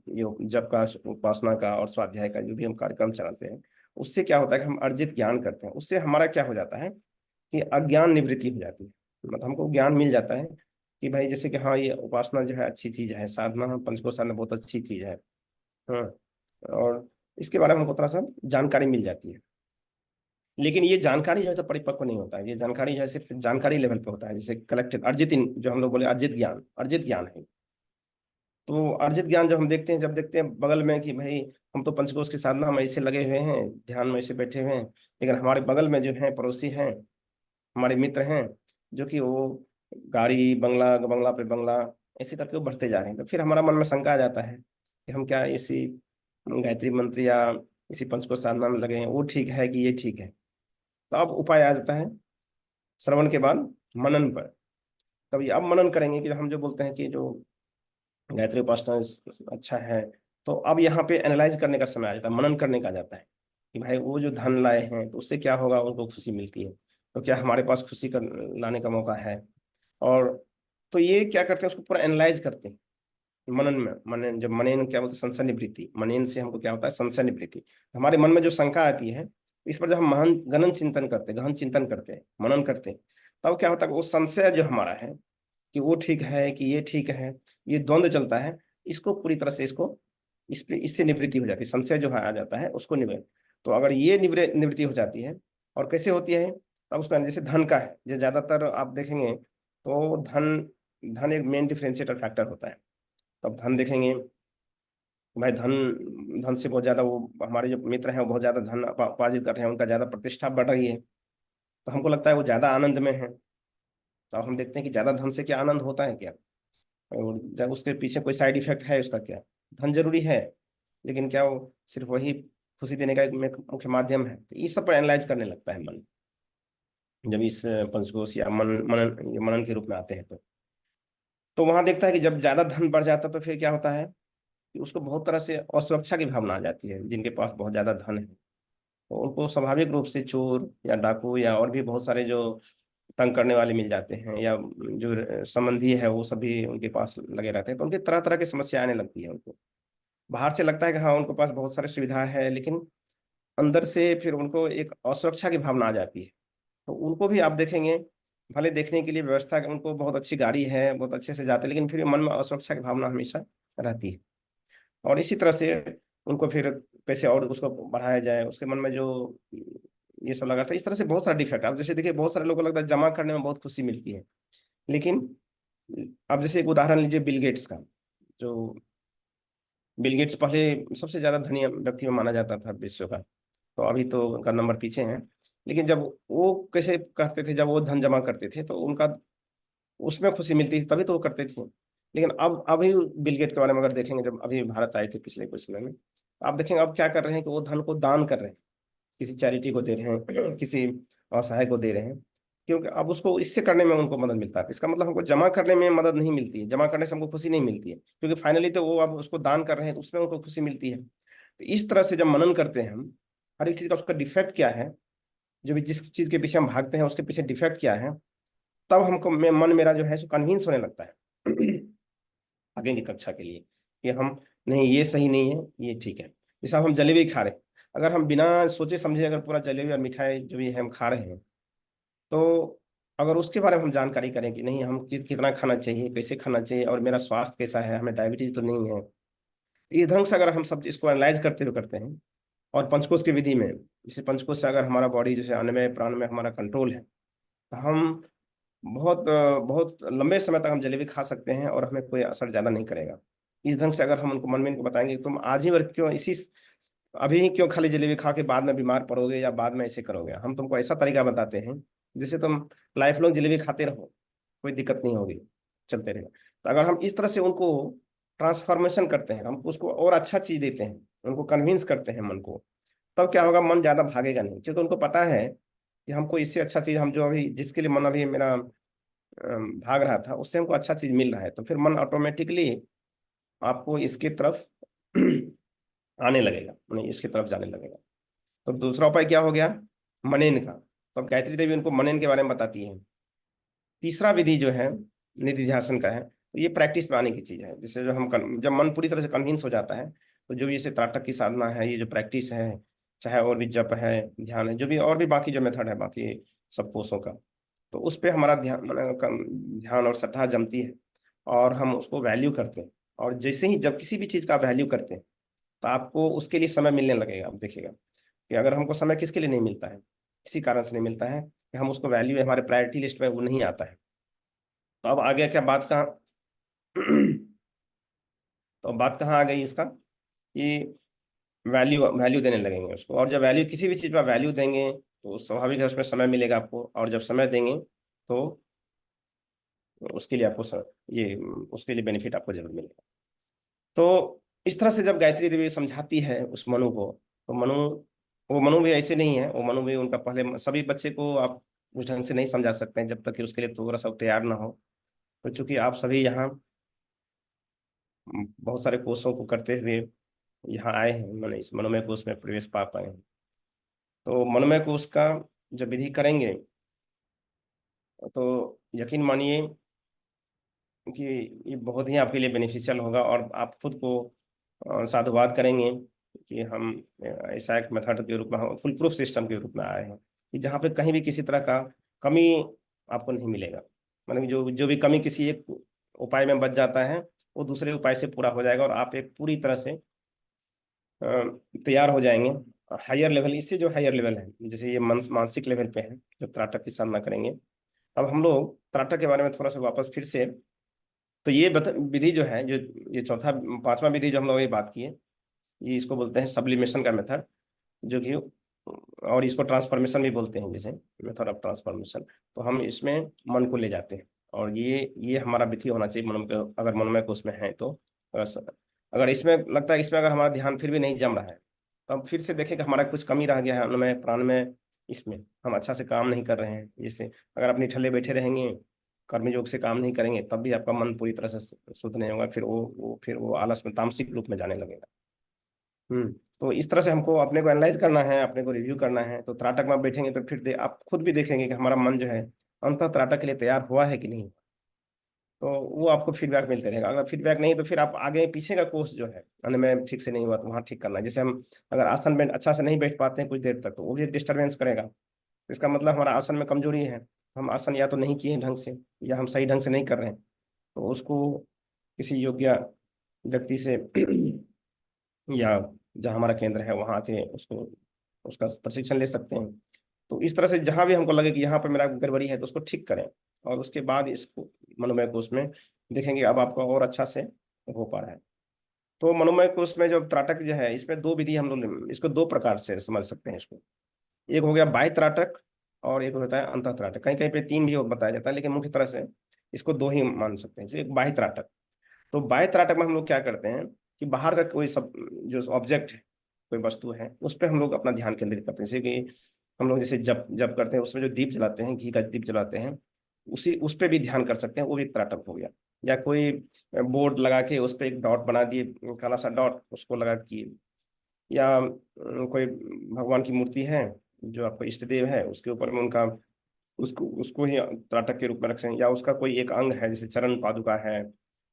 ये जप का, उपासना का और स्वाध्याय का जो भी हम कार्यक्रम चलाते हैं, उससे क्या होता है कि हम अर्जित ज्ञान करते हैं, उससे हमारा क्या हो जाता है कि अज्ञान निवृत्ति हो जाती है। मतलब हमको ज्ञान मिल जाता है कि भाई, जैसे कि हाँ, ये उपासना जो है अच्छी चीज है, साधना, पंचकोश साधना बहुत अच्छी चीज है। हाँ, और इसके बारे में हमको थोड़ा सा जानकारी मिल जाती है। लेकिन ये जानकारी जो है तो परिपक्व नहीं होता है, ये जानकारी जो है सिर्फ जानकारी लेवल पे होता है, जैसे कलेक्टेड अर्जित जो हम लोग बोले अर्जित ज्ञान है। तो अर्जित ज्ञान जब हम देखते हैं, जब देखते हैं बगल में कि भाई, हम तो पंचकोश की साधना में ऐसे लगे हुए हैं, ध्यान में ऐसे बैठे हुए हैं, लेकिन हमारे बगल में जो है पड़ोसी हैं, हमारे मित्र हैं, जो कि वो गाड़ी, बंगला बंगला पे बंगला ऐसे करके वो बढ़ते जा रहे हैं, तो फिर हमारा मन में शंका आ जाता है कि हम क्या इसी गायत्री मंत्र या इसी पंचकोश साधना में लगे हैं, वो ठीक है कि ये ठीक है। तो अब उपाय आ जाता है श्रवण के बाद मनन पर। तब अब मनन करेंगे कि हम जो बोलते हैं कि जो गायत्री उपासना अच्छा है, तो अब यहाँ पे एनालाइज करने का समय आ जाता है, मनन करने का आ जाता है कि भाई वो जो धन लाए हैं तो उससे क्या होगा, उनको खुशी मिलती है, तो क्या हमारे पास खुशी कर लाने का मौका है। और तो ये क्या करते हैं, उसको पूरा एनालाइज करते हैं मनन में। मनन, जब मनन क्या बोलते हैं, संशय निवृत्ति। मनन से हमको क्या होता है, संशय निवृत्ति। हमारे मन में जो शंका आती है, इस पर जब हम महान गहन चिंतन करते हैं, गहन चिंतन करते हैं, मनन करते हैं, तब क्या होता है, वो संशय जो हमारा है कि वो ठीक है कि ये ठीक है, ये द्वंद्व चलता है, इसको पूरी तरह से इससे निवृत्ति हो जाती है। संशय जो है आ जाता है उसको निवृत्ति। तो अगर ये निवृत्ति हो जाती है, और कैसे होती है, तब उसका जैसे धन का है, जो ज्यादातर आप देखेंगे तो धन धन एक मेन डिफरेंशिएटर फैक्टर होता है। तब धन देखेंगे, भाई धन धन से बहुत ज्यादा वो हमारे जो मित्र हैं वो बहुत ज्यादा धन उपार्जित कर रहे हैं, उनका ज्यादा प्रतिष्ठा बढ़ रही है, तो हमको लगता है वो ज्यादा आनंद में है। तो हम देखते हैं कि ज्यादा धन से क्या आनंद होता है क्या, और जब उसके पीछे कोई साइड इफेक्ट है उसका क्या। धन जरूरी है, लेकिन क्या वो सिर्फ वही खुशी देने का एक मुख्य माध्यम है। तो इस सब पर एनालाइज करने लगता है मन, जब इस पंचकोश या मनन के रूप में आते हैं। तो वहां देखता है कि जब ज्यादा धन बढ़ जाता है तो फिर क्या होता है कि उसको बहुत तरह से असुरक्षा की भावना आ जाती है। जिनके पास बहुत ज्यादा धन है तो उनको स्वाभाविक रूप से चोर या डाकू या और भी बहुत सारे जो तंग करने वाले मिल जाते हैं, या जो संबंधी है वो सभी उनके पास लगे रहते हैं, तो उनकी तरह तरह की समस्या आने लगती है उनको। बाहर से लगता है कि हाँ उनके पास बहुत सारी सुविधा है, लेकिन अंदर से फिर उनको एक असुरक्षा की भावना आ जाती है। तो उनको भी आप देखेंगे, भले देखने के लिए व्यवस्था उनको बहुत अच्छी गाड़ी है, बहुत अच्छे से जाते हैं, लेकिन फिर मन में असुरक्षा की भावना हमेशा रहती है। और इसी तरह से उनको फिर कैसे और उसको बढ़ाया जाए, उसके मन में जो ये सब लगा था, इस तरह से बहुत सारा डिफेक्ट। आप जैसे देखिए, बहुत सारे लोगों को लगता है जमा करने में बहुत खुशी मिलती है, लेकिन अब जैसे एक उदाहरण लीजिए बिल गेट्स का। जो बिल गेट्स पहले सबसे ज्यादा धनी व्यक्ति में माना जाता था विश्व का, तो अभी तो उनका नंबर पीछे है। लेकिन जब वो कैसे करते थे, जब वो धन जमा करते थे तो उनका उसमें खुशी मिलती थी, तभी तो वो करते थे। लेकिन अब अभी बिल गेट के बारे में अगर देखेंगे, जब अभी भारत आए थे पिछले कुछ समय में, आप देखेंगे अब क्या कर रहे हैं कि वो धन को दान कर रहे हैं, किसी चैरिटी को दे रहे हैं, किसी असहाय को दे रहे हैं, क्योंकि अब उसको इससे करने में उनको मदद मिलता है। इसका मतलब हमको जमा करने में मदद नहीं मिलती है, जमा करने से हमको खुशी नहीं मिलती है, क्योंकि फाइनली तो वो अब उसको दान कर रहे हैं तो उसमें उनको खुशी मिलती है। तो इस तरह से जब मनन करते हैं हम, हर एक चीज का उसका डिफेक्ट क्या है, जो भी जिस चीज के पीछे हम भागते हैं उसके पीछे डिफेक्ट क्या है, तब हमको मन मेरा जो है सो कन्विंस होने लगता है आगे की कक्षा के लिए, कि हम नहीं ये सही नहीं है, ये ठीक है। जैसे अब हम जलेबी खा रहे हैं, अगर हम बिना सोचे समझे अगर पूरा जलेबी और मिठाई जो भी है हम खा रहे हैं, तो अगर उसके बारे में हम जानकारी करें कि नहीं हम कितना खाना चाहिए, कैसे खाना चाहिए, और मेरा स्वास्थ्य कैसा है, हमें डायबिटीज तो नहीं है, इस ढंग से अगर हम सब इसको एनालाइज करते हुए करते हैं, और पंचकोश की विधि में, जैसे पंचकोश से अगर हमारा बॉडी जैसे अन्नमय प्राण में हमारा कंट्रोल है, तो हम बहुत लंबे समय तक हम जलेबी खा सकते हैं और हमें कोई असर ज्यादा नहीं करेगा। इस ढंग से अगर हम उनको मन में इनको बताएंगे कि तुम आज ही वर्ग क्यों इसी अभी ही क्यों खाली जलेबी खा के बाद में बीमार पड़ोगे या बाद में ऐसे करोगे, हम तुमको ऐसा तरीका बताते हैं जिससे तुम लाइफ लॉन्ग जलेबी खाते रहो, कोई दिक्कत नहीं होगी, चलते रहेगा। तो अगर हम इस तरह से उनको ट्रांसफॉर्मेशन करते हैं, हम उसको और अच्छा चीज देते हैं, उनको कन्विंस करते हैं मन को, तब क्या होगा, मन ज्यादा भागेगा नहीं, क्योंकि उनको पता है कि हमको इससे अच्छा चीज, हम जो अभी जिसके लिए मन अभी मेरा भाग रहा था उससे हमको अच्छा चीज मिल रहा है, तो फिर मन ऑटोमेटिकली आपको इसके तरफ आने लगेगा, नहीं इसकी तरफ जाने लगेगा। तो दूसरा उपाय क्या हो गया, मनन का। तो अब गायत्री देवी उनको मनन के बारे में बताती है। तीसरा विधि जो है निधि ध्यासन का है, तो ये प्रैक्टिस में आने की चीज है। जैसे जो जब मन पूरी तरह से कन्विंस हो जाता है, तो जो ये त्राटक की साधना है, ये जो प्रैक्टिस है, चाहे और भी जप है, ध्यान है, जो भी और भी बाकी जो मेथड है बाकी सब कोर्सों का, तो उस पर हमारा ध्यान और श्रद्धा जमती है, और हम उसको वैल्यू करते हैं। और जैसे ही जब किसी भी चीज का वैल्यू करते हैं, तो आपको उसके लिए समय मिलने लगेगा। आप देखिएगा कि अगर हमको समय किसके लिए नहीं मिलता है, इसी कारण से नहीं मिलता है कि हम उसको वैल्यू हमारे प्रायोरिटी लिस्ट में वो नहीं आता है। तो अब आ गया क्या बात कहाँ तो अब बात कहाँ आ गई इसका, कि वैल्यू वैल्यू देने लगेंगे उसको। और जब वैल्यू किसी भी चीज़ पर वैल्यू देंगे तो स्वाभाविक है उसमें समय मिलेगा आपको, और जब समय देंगे तो उसके लिए आपको ये उसके लिए बेनिफिट आपको जरूर मिलेगा। तो इस तरह से जब गायत्री देवी समझाती है उस मनु को, तो मनु, वो मनु भी ऐसे नहीं है, वो मनु भी उनका पहले सभी बच्चे को आप उस ढंग से नहीं समझा सकते हैं जब तक कि उसके लिए थोड़ा सा तैयार ना हो। तो चूंकि आप सभी यहाँ बहुत सारे कोर्सों को करते हुए यहाँ आए हैं, मैंने इस मनोमय कोर्स में प्रवेश पा पाए हैं, तो मनोमय कोर्स का जब विधि करेंगे तो यकीन मानिए कि ये बहुत ही आपके लिए बेनिफिशियल होगा, और आप खुद को साधुवाद करेंगे कि हम ऐसा एक मेथड के रूप में, हम फुल प्रूफ सिस्टम के रूप में आए हैं कि जहाँ पे कहीं भी किसी तरह का कमी आपको नहीं मिलेगा। मतलब जो जो भी कमी किसी एक उपाय में बच जाता है वो दूसरे उपाय से पूरा हो जाएगा, और आप एक पूरी तरह से अ, तैयार हो जाएंगे हायर लेवल। इससे जो हायर लेवल है, जैसे ये मानसिक लेवल पे है, जो त्राटक की सामना करेंगे। अब हम लोग त्राटक के बारे में थोड़ा सा वापस फिर से, तो ये विधि जो है, जो ये चौथा पांचवा विधि जो हम लोग ये बात की है, ये इसको बोलते हैं सब्लिमेशन का मेथड, जो कि, और इसको ट्रांसफॉर्मेशन भी बोलते हैं, जैसे मेथड ऑफ ट्रांसफॉर्मेशन। तो हम इसमें मन को ले जाते हैं, और ये हमारा विधि होना चाहिए मन को, अगर मनोमय को उसमें है तो। अगर अगर इसमें लगता है इसमें अगर हमारा ध्यान फिर भी नहीं जम रहा है, तो हम फिर से देखें कि हमारा कुछ कमी रह गया है अनुमय प्राण में, इसमें हम अच्छा से काम नहीं कर रहे हैं। जैसे अगर अपनी ठल्ले बैठे रहेंगे, कर्म योग से काम नहीं करेंगे, तब भी आपका मन पूरी तरह से शुद्ध नहीं होगा, फिर वो आलस में तामसिक रूप में जाने लगेगा। तो इस तरह से हमको अपने को एनालाइज करना है, अपने को रिव्यू करना है। तो त्राटक में आप बैठेंगे तो फिर आप खुद भी देखेंगे कि हमारा मन जो है अंततः त्राटक के लिए तैयार हुआ है कि नहीं। तो वो आपको फीडबैक मिलते रहेगा। अगर फीडबैक नहीं तो फिर आप आगे पीछे का कोर्स जो है, यानी मैं ठीक से नहीं हुआ तो वहाँ ठीक करना है। जैसे हम अगर आसन में अच्छा से नहीं बैठ पाते हैं कुछ देर तक, तो वो भी डिस्टर्बेंस करेगा। तो इसका मतलब हमारा आसन में कमजोरी है, हम आसन या तो नहीं किए ढंग से, या हम सही ढंग से नहीं कर रहे हैं। तो उसको किसी योग्य व्यक्ति से या जहाँ हमारा केंद्र है वहाँ के उसको उसका प्रशिक्षण ले सकते हैं। तो इस तरह से जहाँ भी हमको लगे कि यहाँ पर मेरा गड़बड़ी है तो उसको ठीक करें, और उसके बाद इसको मनोमय कोष में देखेंगे अब आपका और अच्छा से हो पा रहा है। तो मनोमय कोष में जो त्राटक जो है, इसमें दो विधि हम लोग इसको दो प्रकार से समझ सकते हैं इसको। एक हो गया बाह्य त्राटक, और एक होता है अंतः त्राटक। कहीं कहीं पे तीन भी बताया जाता है, लेकिन मुख्य तरह से इसको दो ही मान सकते हैं। एक बाह्य त्राटक, तो बाह्य त्राटक में हम लोग क्या करते हैं कि बाहर का कोई सब जो ऑब्जेक्ट है, कोई वस्तु है, उस पर हम लोग अपना ध्यान केंद्रित करते हैं। जैसे कि हम लोग जैसे जप जप करते हैं, उसमें जो दीप जलाते हैं, घी का दीप जलाते हैं, उस पर भी ध्यान कर सकते हैं, वो भी एक त्राटक हो गया। या कोई बोर्ड लगा के उस पर एक डॉट बना दिए, काला सा डॉट उसको लगा किए, या कोई भगवान की मूर्ति है जो आपका इष्ट देव है, उसके ऊपर में उनका उसको उसको ही त्राटक के रूप में रखें। या उसका कोई एक अंग है, जैसे चरण पादुका है,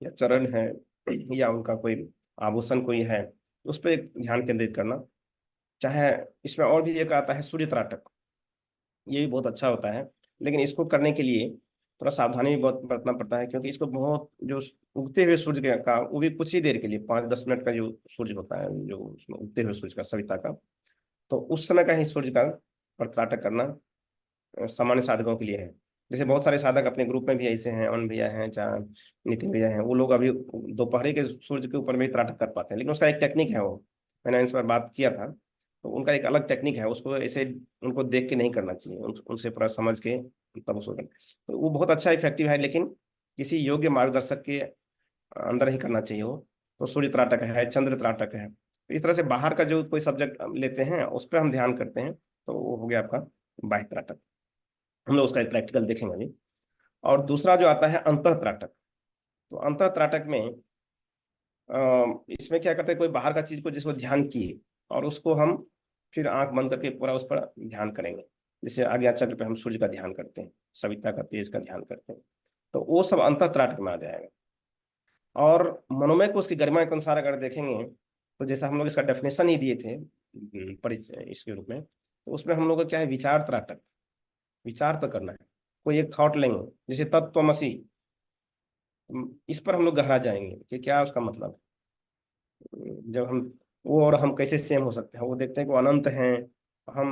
या चरण है, या उनका कोई आभूषण कोई है, उस पर एक ध्यान केंद्रित करना। चाहे इसमें और भी एक आता है सूर्य त्राटक, ये भी बहुत अच्छा होता है, लेकिन इसको करने के लिए थोड़ा सावधानी भी बहुत बरतना पड़ता है, क्योंकि इसको बहुत जो उगते हुए सूर्य का, वो भी कुछ ही देर के लिए 5-10 मिनट का जो सूर्य होता है, जो उसमें उगते हुए सूर्य का, सविता का, तो उस समय का ही सूर्य का पर त्राटक करना सामान्य साधकों के लिए है। जैसे बहुत सारे साधक अपने ग्रुप में भी ऐसे हैं, अन भैया हैं, चाहे नितिन भैया हैं, वो लोग अभी दोपहर के सूर्य के ऊपर में ही त्राटक कर पाते हैं, लेकिन उसका एक टेक्निक है। वो मैंने इस पर बात किया था, तो उनका एक अलग टेक्निक है, उसको ऐसे उनको देख के नहीं करना चाहिए, उनसे पूरा समझ के तब उसको करना। तो वो बहुत अच्छा इफेक्टिव है, लेकिन किसी योग्य मार्गदर्शक के अंदर ही करना चाहिए वो। तो सूर्य त्राटक है, चंद्र त्राटक है। तो इस तरह से बाहर का जो कोई सब्जेक्ट लेते हैं उस पर हम ध्यान करते हैं, तो वो हो गया आपका बाह्य त्राटक। हम लोग उसका एक प्रैक्टिकल देखेंगे अभी। और दूसरा जो आता है अंतः त्राटक। तो अंतः त्राटक में इसमें क्या करते हैं, कोई बाहर का चीज को जिसको ध्यान किए, और उसको हम फिर आंख बंद करके पूरा उस पर ध्यान करेंगे। जैसे आज्ञा चक्र पे हम सूर्य का ध्यान करते हैं, सविता का तेज का ध्यान करते हैं, तो वो सब अंतः त्राटक में आ जाएगा। और मनोमय को उसकी गरिमा के अनुसार अगर देखेंगे, तो जैसा हम लोग इसका डेफिनेशन ही दिए थे परिचय इसके रूप में, तो उसमें हम लोग का क्या है, विचार त्राटक, विचार पर करना है। कोई एक थॉट लेंगे, जैसे तत्वमसी, इस पर हम लोग गहरा जाएंगे कि क्या उसका मतलब है। जब हम वो और हम कैसे सेम हो सकते हैं, वो देखते हैं कि वो अनंत हैं, हम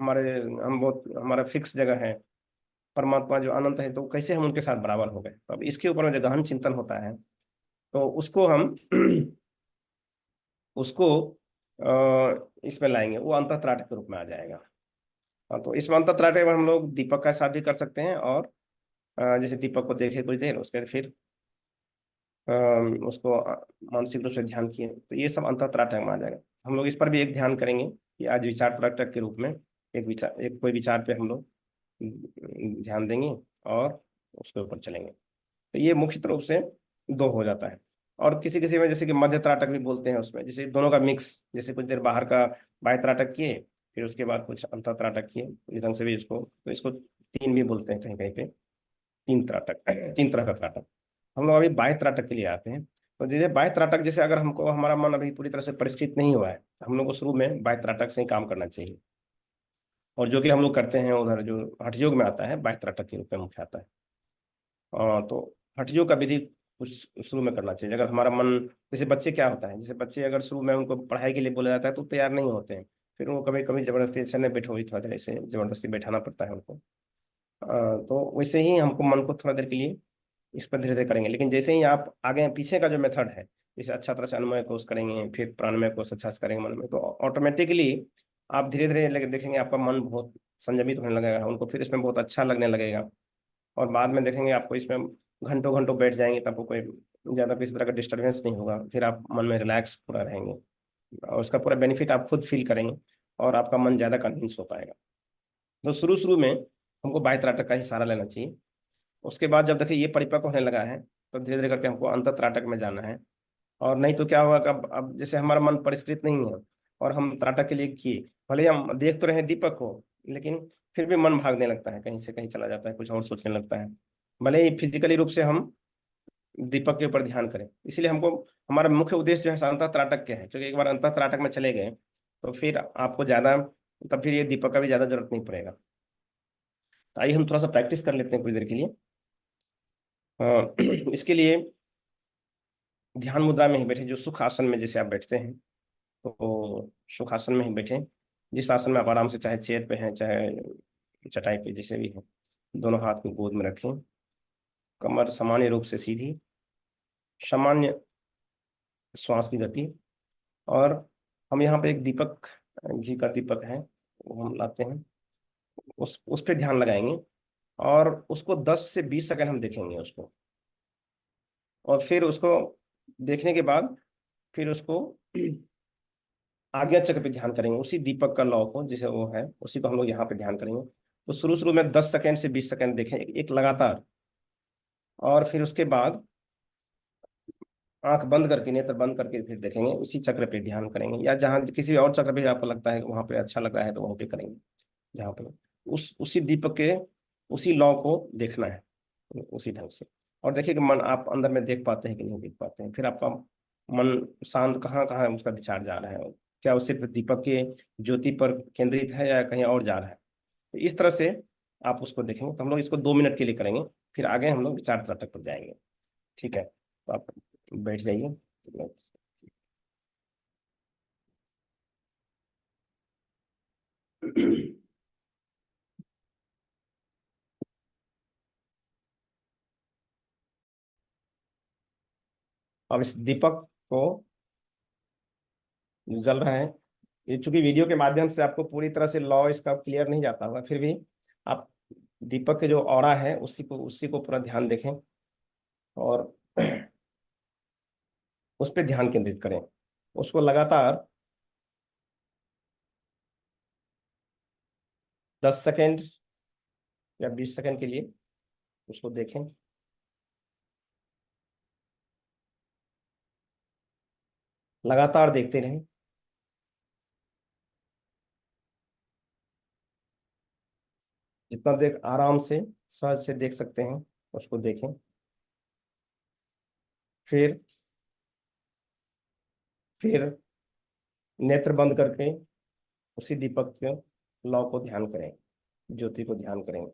हमारे हम बहुत हमारा फिक्स जगह है, परमात्मा जो अनंत है, तो कैसे हम उनके साथ बराबर हो गए। तो अब इसके ऊपर में जो गहन चिंतन होता है, तो उसको हम उसको इसमें लाएंगे, वो अंतः त्राटक के रूप में आ जाएगा। हाँ, तो इसमें अंतः त्राटक में हम लोग दीपक का साथ भी कर सकते हैं, और जैसे दीपक को देखे कुछ देर, उसके बाद फिर उसको मानसिक रूप से ध्यान किए, तो ये सब अंतः त्राटक में आ जाएगा। हम लोग इस पर भी एक ध्यान करेंगे कि आज विचार त्राटक के रूप में एक कोई विचार पे हम लोग ध्यान देंगे और उसके ऊपर चलेंगे। तो ये मुख्य रूप से दो हो जाता है। और किसी किसी में जैसे कि मध्य त्राटक भी बोलते हैं, उसमें जैसे दोनों का मिक्स, जैसे कुछ देर बाहर का बाह्य त्राटक किए, फिर उसके बाद कुछ अंतर त्राटक किए, इस ढंग से भी इसको, तो इसको तीन भी बोलते हैं कहीं कहीं पे, तीन त्राटक, तीन तरह का त्राटक। हम लोग अभी बाह्य त्राटक के लिए आते हैं। तो जैसे बाह्य त्राटक, जैसे अगर हमको हमारा मन अभी पूरी तरह से परिष्कृत नहीं हुआ है, तो हम लोग को शुरू में बाह्य त्राटक से ही काम करना चाहिए। और जो कि हम लोग करते हैं उधर जो हठ योग में आता है, बाह्य त्राटक के रूप में मुख्य आता है। तो हठ योग का विधि कुछ शुरू में करना चाहिए। अगर हमारा मन, जैसे बच्चे क्या होता है, जैसे बच्चे अगर शुरू में उनको पढ़ाई के लिए बोला जाता है तो तैयार नहीं होते हैं, फिर वो कभी कभी जबरदस्ती, अच्छा नहीं बैठो, थोड़ा देर ऐसे जबरदस्ती बैठाना पड़ता है उनको। तो वैसे ही हमको मन को थोड़ा देर के लिए इस पर धीरे धीरे करेंगे। लेकिन जैसे ही आप आगे पीछे का जो मेथड है, जैसे अच्छा तरह से अनुमय कोष करेंगे, फिर प्राणमय कोष अच्छा से करेंगे मन में, तो ऑटोमेटिकली आप धीरे धीरे देखेंगे आपका मन बहुत संयमित होने लगेगा, उनको फिर इसमें बहुत अच्छा लगने लगेगा। और बाद में देखेंगे आपको इसमें घंटों घंटों बैठ जाएंगे, तब आपको कोई ज़्यादा किसी तरह का डिस्टर्बेंस नहीं होगा, फिर आप मन में रिलैक्स पूरा रहेंगे, और उसका पूरा बेनिफिट आप खुद फील करेंगे, और आपका मन ज़्यादा कन्विंस हो पाएगा। तो शुरू शुरू में हमको बाह्य त्राटक का ही सहारा लेना चाहिए। उसके बाद जब देखिए ये परिपक्व होने लगा है, तो धीरे धीरे करके हमको अंतर त्राटक में जाना है। और नहीं तो क्या होगा कि अब जैसे हमारा मन परिष्कृत नहीं है और हम त्राटक के लिए किए, भले ही हम देख तो रहे दीपक को, लेकिन फिर भी मन भागने लगता है, कहीं से कहीं चला जाता है, कुछ और सोचने लगता है, भले ही फिजिकली रूप से हम दीपक के ऊपर ध्यान करें। इसलिए हमको, हमारा मुख्य उद्देश्य जो है अंतर त्राटक के है, क्योंकि एक बार अंतर त्राटक में चले गए तो फिर आपको ज्यादा, तब फिर ये दीपक का भी ज्यादा जरूरत नहीं पड़ेगा। तो आइए हम थोड़ा सा प्रैक्टिस कर लेते हैं कुछ देर के लिए। इसके लिए ध्यान मुद्रा में ही बैठे, जो सुख आसन में जैसे आप बैठते हैं, तो सुख आसन में ही बैठे, जिस आसन में आप आराम से, चाहे चेयर पे हैं चाहे चटाई पे, जैसे भी है, दोनों हाथ को गोद में रखें, कमर सामान्य रूप से सीधी, सामान्य श्वास की गति। और हम यहाँ पे एक दीपक, घी का दीपक है, वो हम लाते हैं, उस पे ध्यान लगाएंगे, और उसको 10 से 20 सेकंड हम देखेंगे उसको। और फिर उसको देखने के बाद फिर उसको आज्ञा चक्र पे ध्यान करेंगे, उसी दीपक का लौ को, जैसे वो है उसी को हम लोग यहाँ पे ध्यान करेंगे। तो शुरू शुरू में 10 सेकंड से 20 सेकंड देखें, एक लगातार। और फिर उसके बाद आंख बंद करके, नेत्र बंद करके फिर देखेंगे, उसी चक्र पे ध्यान करेंगे, या जहाँ किसी और चक्र पे आपको लगता है वहां पे अच्छा लग रहा है तो वहीं पे करेंगे, जहाँ पे उसी दीपक के उसी लौ को देखना है, उसी ढंग से। और देखिए कि मन आप अंदर में देख पाते हैं कि नहीं देख पाते हैं, फिर आपका मन शांत कहाँ कहाँ उसका विचार जा रहा है, क्या वो सिर्फ दीपक के ज्योति पर केंद्रित है या कहीं और जा रहा है। तो इस तरह से आप उसको देखेंगे। तो हम लोग इसको 2 मिनट के लिए करेंगे, फिर आगे हम लोग विचार तक पर जाएंगे। ठीक है, तो आप बैठ जाइए। अब इस दीपक को, जो जल रहा है, ये चूंकि वीडियो के माध्यम से आपको पूरी तरह से लॉ इसका क्लियर नहीं जाता होगा, फिर भी आप दीपक के जो ऑरा है उसी को पूरा ध्यान देखें, और उस पर ध्यान केंद्रित करें। उसको लगातार 10 सेकेंड या 20 सेकेंड के लिए उसको देखें। लगातार देखते रहें, जितना देर आराम से सहज से देख सकते हैं उसको देखें। फिर फिर नेत्र बंद करके उसी दीपक के लौ को ध्यान करें, ज्योति को ध्यान करें।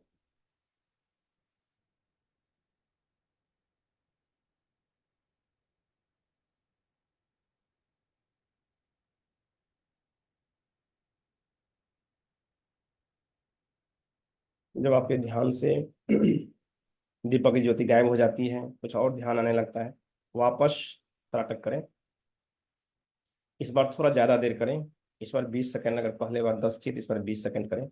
जब आपके ध्यान से दीपक की ज्योति गायब हो जाती है, कुछ और ध्यान आने लगता है, वापस त्राटक करें। इस बार थोड़ा ज्यादा देर करें, इस बार 20 सेकंड, अगर पहले बार 10 की तो इस बार 20 सेकंड करें।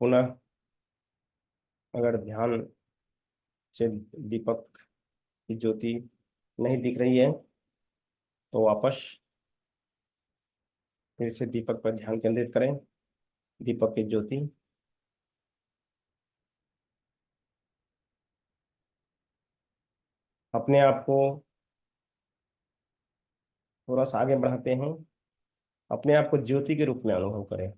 पुनः अगर ध्यान से दीपक की ज्योति नहीं दिख रही है तो वापस फिर से दीपक पर ध्यान केंद्रित करें, दीपक की ज्योति। अपने आप को थोड़ा सा आगे बढ़ाते हैं, अपने आप को ज्योति के रूप में अनुभव करें।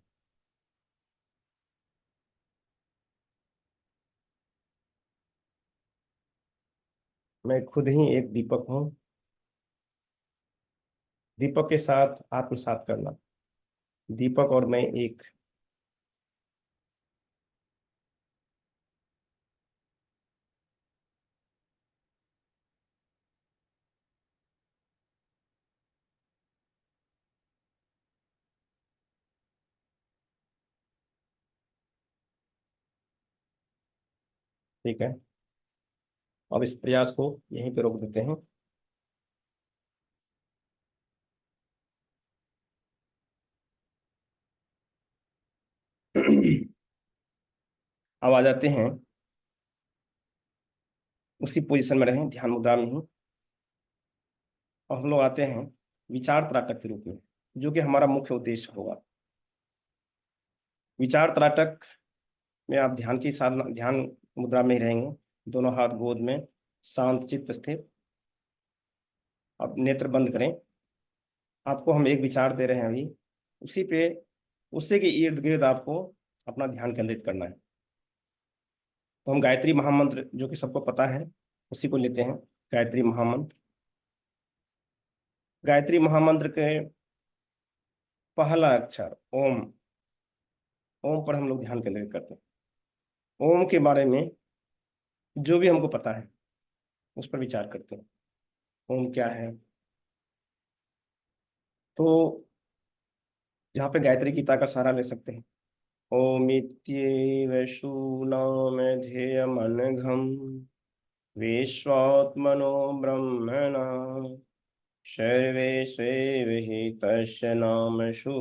मैं खुद ही एक दीपक हूँ, दीपक के साथ आत्मसात करना, दीपक और मैं एक। ठीक है, अब इस प्रयास को यहीं पे रोक देते हैं। अब आ जाते हैं, उसी पोजीशन में रहें, ध्यान मुद्रा में ही। और हम लोग आते हैं विचार त्राटक के रूप में, जो कि हमारा मुख्य उद्देश्य होगा। विचार त्राटक में आप ध्यान की साधना, ध्यान मुद्रा में ही रहेंगे, दोनों हाथ गोद में, शांत चित्त स्थिर। अब नेत्र बंद करें। आपको हम एक विचार दे रहे हैं अभी, उसी पे, उसी के इर्द गिर्द आपको अपना ध्यान केंद्रित करना है। तो हम गायत्री महामंत्र, जो कि सबको पता है, उसी को लेते हैं। गायत्री महामंत्र, गायत्री महामंत्र के पहला अक्षर ओम, ओम पर हम लोग ध्यान केंद्रित करते हैं। ओम के बारे में जो भी हमको पता है उस पर विचार करते हैं। ओम क्या है? तो यहाँ पे गायत्री गीता का सहारा ले सकते हैं। ओमित्येव शूनामध्येयमनघम् विश्वात्मनो ब्रह्मणा सर्वे स्वेविहितस्य नामषु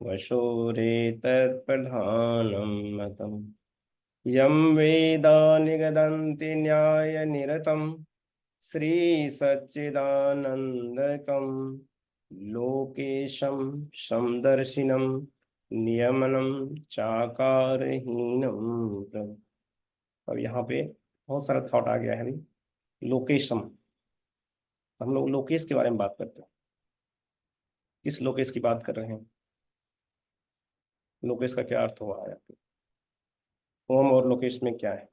वशोरेतत्प्रधानं मतम्। यं वेदा निगदन्ति न्यायनिरतं श्रीसच्चिदानन्दकं लोकेशं समदर्शिनं नियमनं चाकारहीनं प्रभु। अब यहाँ पे बहुत सारा थॉट आ गया है अभी। लोकेशम, हम लोग लोकेश के बारे में बात करते हैं। किस लोकेश की बात कर रहे हैं? लोकेश का क्या अर्थ हुआ है? ओम और लोकेश में क्या है?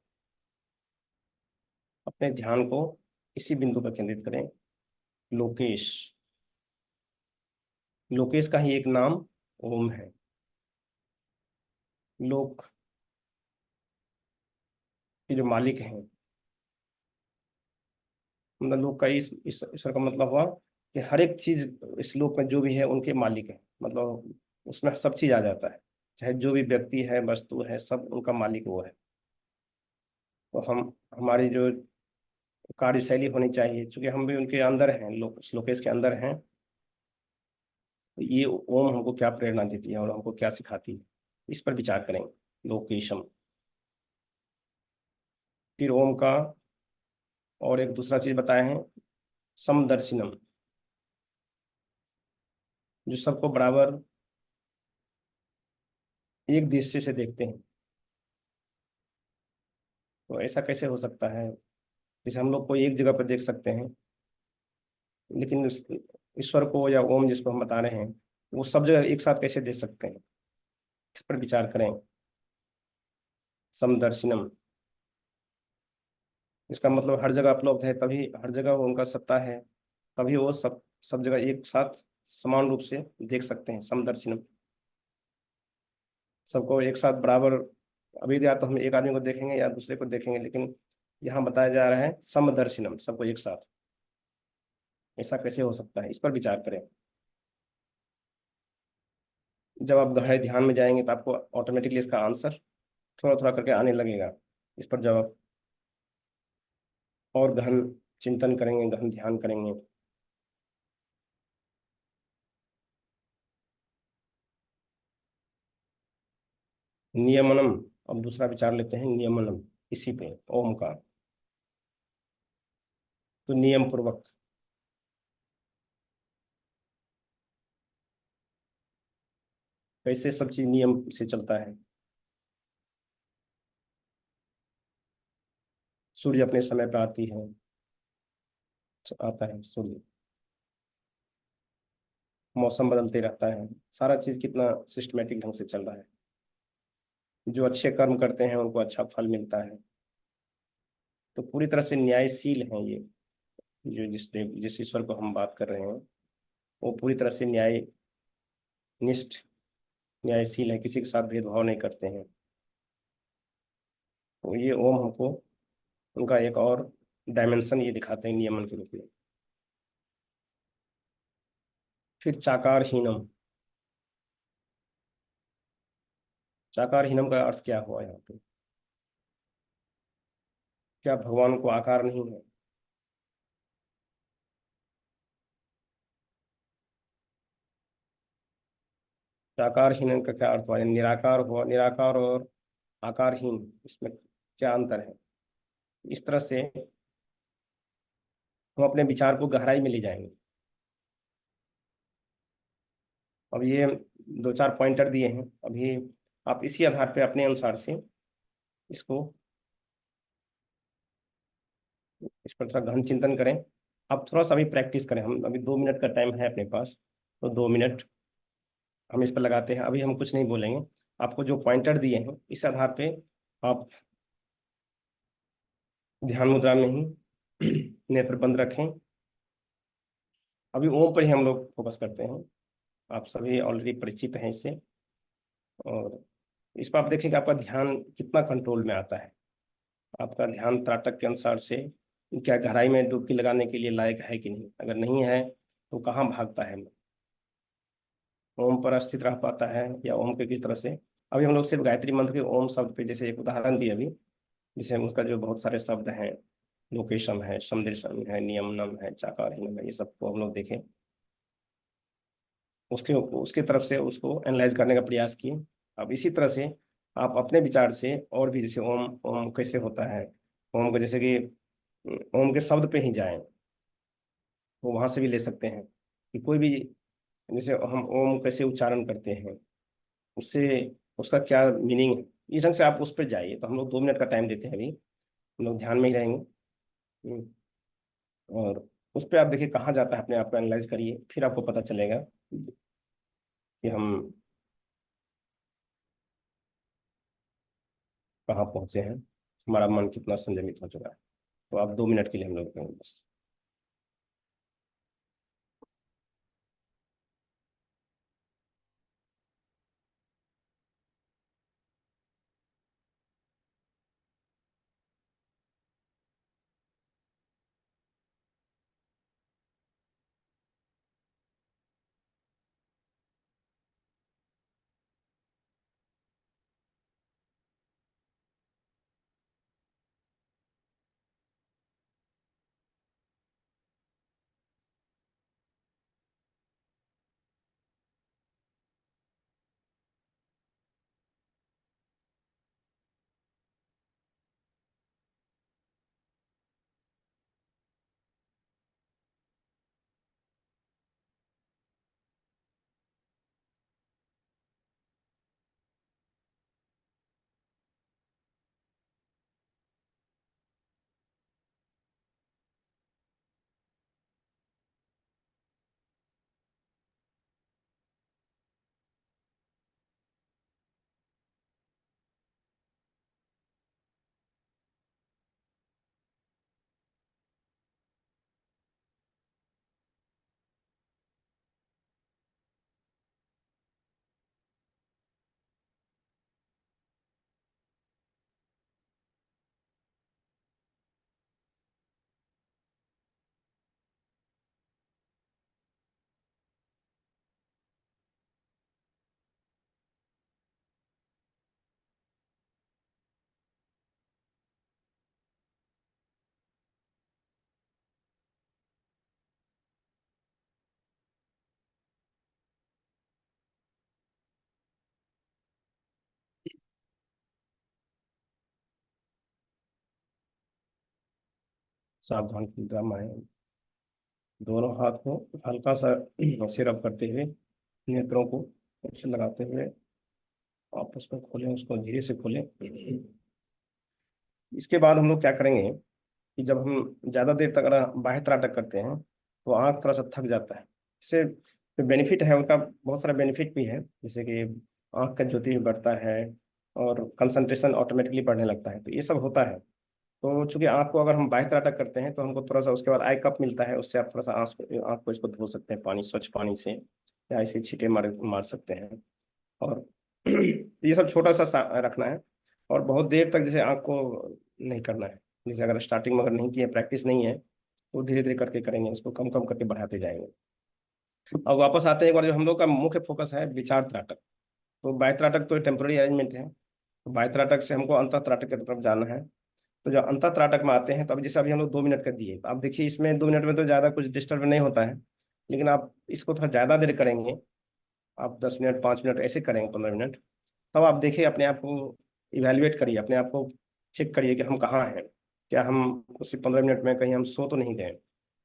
अपने ध्यान को इसी बिंदु पर केंद्रित करें। लोकेश, लोकेश का ही एक नाम ओम है। लोक के जो मालिक हैं, मतलब लोक का इस ईश्वर का मतलब हुआ कि हर एक चीज इस लोक में जो भी है उनके मालिक है, मतलब उसमें सब चीज आ जाता है। चाहे जो भी व्यक्ति है, वस्तु है, सब उनका मालिक वो है। तो हम, हमारी जो कार्यशैली होनी चाहिए, क्योंकि हम भी उनके अंदर हैं, लोक, उस लोकेश के अंदर हैं। तो ये ओम हमको क्या प्रेरणा देती है और हमको क्या सिखाती है, इस पर विचार करेंगे। लोकेशम। फिर ओम का और एक दूसरा चीज बताए हैं, समदर्शिनम, जो सबको बराबर एक दृष्टि से देखते हैं। तो ऐसा कैसे हो सकता है? जैसे हम लोग कोई एक जगह पर देख सकते हैं, लेकिन ईश्वर को या ओम जिसको हम बता रहे हैं, वो सब जगह एक साथ कैसे देख सकते हैं? इस पर विचार करें। समदर्शिनम, इसका मतलब हर जगह उपलब्ध है, तभी हर जगह वो उनका सत्ता है, तभी वो सब जगह एक साथ समान रूप से देख सकते हैं। समदर्शिनम, सबको एक साथ बराबर। अभी या तो हम एक आदमी को देखेंगे या दूसरे को देखेंगे, लेकिन यहाँ बताया जा रहा है समदर्शिनम, सबको एक साथ। ऐसा कैसे हो सकता है? इस पर विचार करें। जब आप गहरे ध्यान में जाएंगे तो आपको ऑटोमेटिकली इसका आंसर थोड़ा थोड़ा करके आने लगेगा। इस पर जब आप और गहन चिंतन करेंगे, गहन ध्यान करेंगे। नियमनम। अब दूसरा विचार लेते हैं नियमनम, इसी पे ओम का। तो नियम पूर्वक कैसे सब चीज नियम से चलता है। सूर्य अपने समय पे आती है, आता है सूर्य, मौसम बदलते रहता है, सारा चीज कितना सिस्टमेटिक ढंग से चल रहा है। जो अच्छे कर्म करते हैं उनको अच्छा फल मिलता है। तो पूरी तरह से न्यायशील है ये। जो जिस ईश्वर को हम बात कर रहे हैं, वो पूरी तरह से निष्ठ, न्यायशील है, किसी के साथ भेदभाव नहीं करते हैं। तो ये ओम हमको उनका एक और डायमेंशन ये दिखाते हैं नियमन के रूप में। फिर चाकारहीनम। चाकारहीनम का अर्थ क्या हुआ यहाँ पे? क्या भगवान को आकार नहीं है? साकारहीन का क्या अर्थ हुआ? यानी निराकार हुआ। निराकार और आकारहीन, इसमें क्या अंतर है? इस तरह से हम अपने विचार को गहराई में ले जाएंगे। अब ये दो चार पॉइंटर दिए हैं अभी, आप इसी आधार पे अपने अनुसार से इसको, इस पर थोड़ा गहन चिंतन करें। अब थोड़ा सा अभी प्रैक्टिस करें। हम अभी 2 मिनट का टाइम है अपने पास, तो 2 मिनट हम इस पर लगाते हैं। अभी हम कुछ नहीं बोलेंगे। आपको जो पॉइंटर दिए हैं इस आधार पे आप ध्यान मुद्रा में ही नेत्र बंद रखें। अभी ओम पर ही हम लोग फोकस करते हैं। आप सभी ऑलरेडी परिचित हैं इससे। और इस पर आप देखें कि आपका ध्यान कितना कंट्रोल में आता है। आपका ध्यान त्राटक के अनुसार से क्या गहराई में डुबकी लगाने के लिए लायक है कि नहीं। अगर नहीं है तो कहाँ भागता है, ओम पर स्थित रह पाता है या ओम के किस तरह से। अभी हम लोग सिर्फ गायत्री मंत्र के ओम शब्द पे जैसे एक उदाहरण दिए अभी, जिसे उसका जो बहुत सारे शब्द हैं, लोकेशम है, समदेशम है, नियमनम है, चाकारहीनम है, ये सबको हम लोग देखें। उसके उसके तरफ से उसको एनालाइज करने का प्रयास किए। अब इसी तरह से आप अपने विचार से और भी, जैसे ओम, ओम कैसे होता है, ओम को जैसे कि ओम के शब्द पे ही जाएं, वो वहां से भी ले सकते हैं कि कोई भी, जैसे हम ओम कैसे उच्चारण करते हैं, उससे उसका क्या मीनिंग है, इस ढंग से आप उस पर जाइए। तो हम लोग 2 मिनट का टाइम देते हैं अभी, हम लोग ध्यान में ही रहेंगे। हम्म, और उस पर आप देखिए कहाँ जाता है, अपने आप को एनालाइज करिए, फिर आपको पता चलेगा कि हम कहाँ पहुंचे हैं, हमारा मन कितना संयमित हो चुका है। तो आप 2 मिनट के लिए हम लोग करेंगे बस। सावधान मुद्रा है। दोनों हाथ को हल्का सा सिरप करते हुए नेत्रों को ऐसे लगाते हुए आपस में खोलें, उसको धीरे से खोलें। इसके बाद हम लोग क्या करेंगे कि जब हम ज़्यादा देर तक अगर बाह्य त्राटक करते हैं तो आँख थोड़ा सा थक जाता है। इससे जो बेनिफिट है उनका बहुत सारा बेनिफिट भी है, जैसे कि आँख का ज्योति भी बढ़ता है और कंसंट्रेशन ऑटोमेटिकली बढ़ने लगता है, तो ये सब होता है। तो चूंकि आँख को अगर हम बाह्य त्राटक करते हैं तो हमको थोड़ा सा उसके बाद आई कप मिलता है, उससे आप थोड़ा सा आँख को इसको धो सकते हैं पानी, स्वच्छ पानी से, या ऐसे छींटे मार मार सकते हैं। और ये सब छोटा सा रखना है। और बहुत देर तक जैसे आँख को नहीं करना है, जैसे अगर स्टार्टिंग में अगर नहीं किए, प्रैक्टिस नहीं है, तो धीरे धीरे करके करेंगे, उसको कम कम करके बढ़ाते जाएंगे। और वापस आते हैं एक बार, जो हम लोग का मुख्य फोकस है विचार त्राटक। तो बाह्य त्राटक तो टेम्पोररी अरेंजमेंट है, तो बाह्य त्राटक से हमको अंतः त्राटक की तरफ जाना है। तो जब अंतः त्राटक में आते हैं तो अभी जैसे अभी हम लोग 2 मिनट का दिए, तो आप देखिए इसमें 2 मिनट में तो ज़्यादा कुछ डिस्टर्ब नहीं होता है, लेकिन आप इसको थोड़ा ज़्यादा देर करेंगे, आप 10 मिनट 5 मिनट ऐसे करेंगे, 15 मिनट, तब आप देखिए अपने आप को इवेल्युएट करिए, अपने आप को चेक करिए कि हम कहाँ हैं। क्या हम उसी 15 मिनट में कहीं हम सो तो नहीं गए?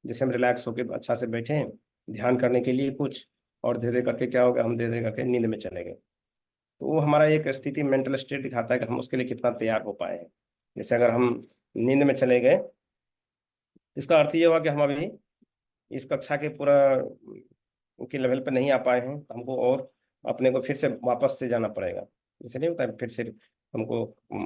जैसे हम रिलैक्स होकर अच्छा से बैठे हैं ध्यान करने के लिए कुछ, और धीरे धीरे करके क्या होगा, हम धीरे धीरे करके नींद में चले गए। तो वो हमारा एक स्थिति, मेंटल स्टेट दिखाता है कि हम उसके लिए कितना तैयार हो पाए हैं। जैसे अगर हम नींद में चले गए, इसका अर्थ ये हुआ कि हम अभी इस कक्षा के पूरा के लेवल पे नहीं आ पाए हैं, तो हमको और अपने को फिर से वापस से जाना पड़ेगा। जैसे नहीं होता है, फिर से हमको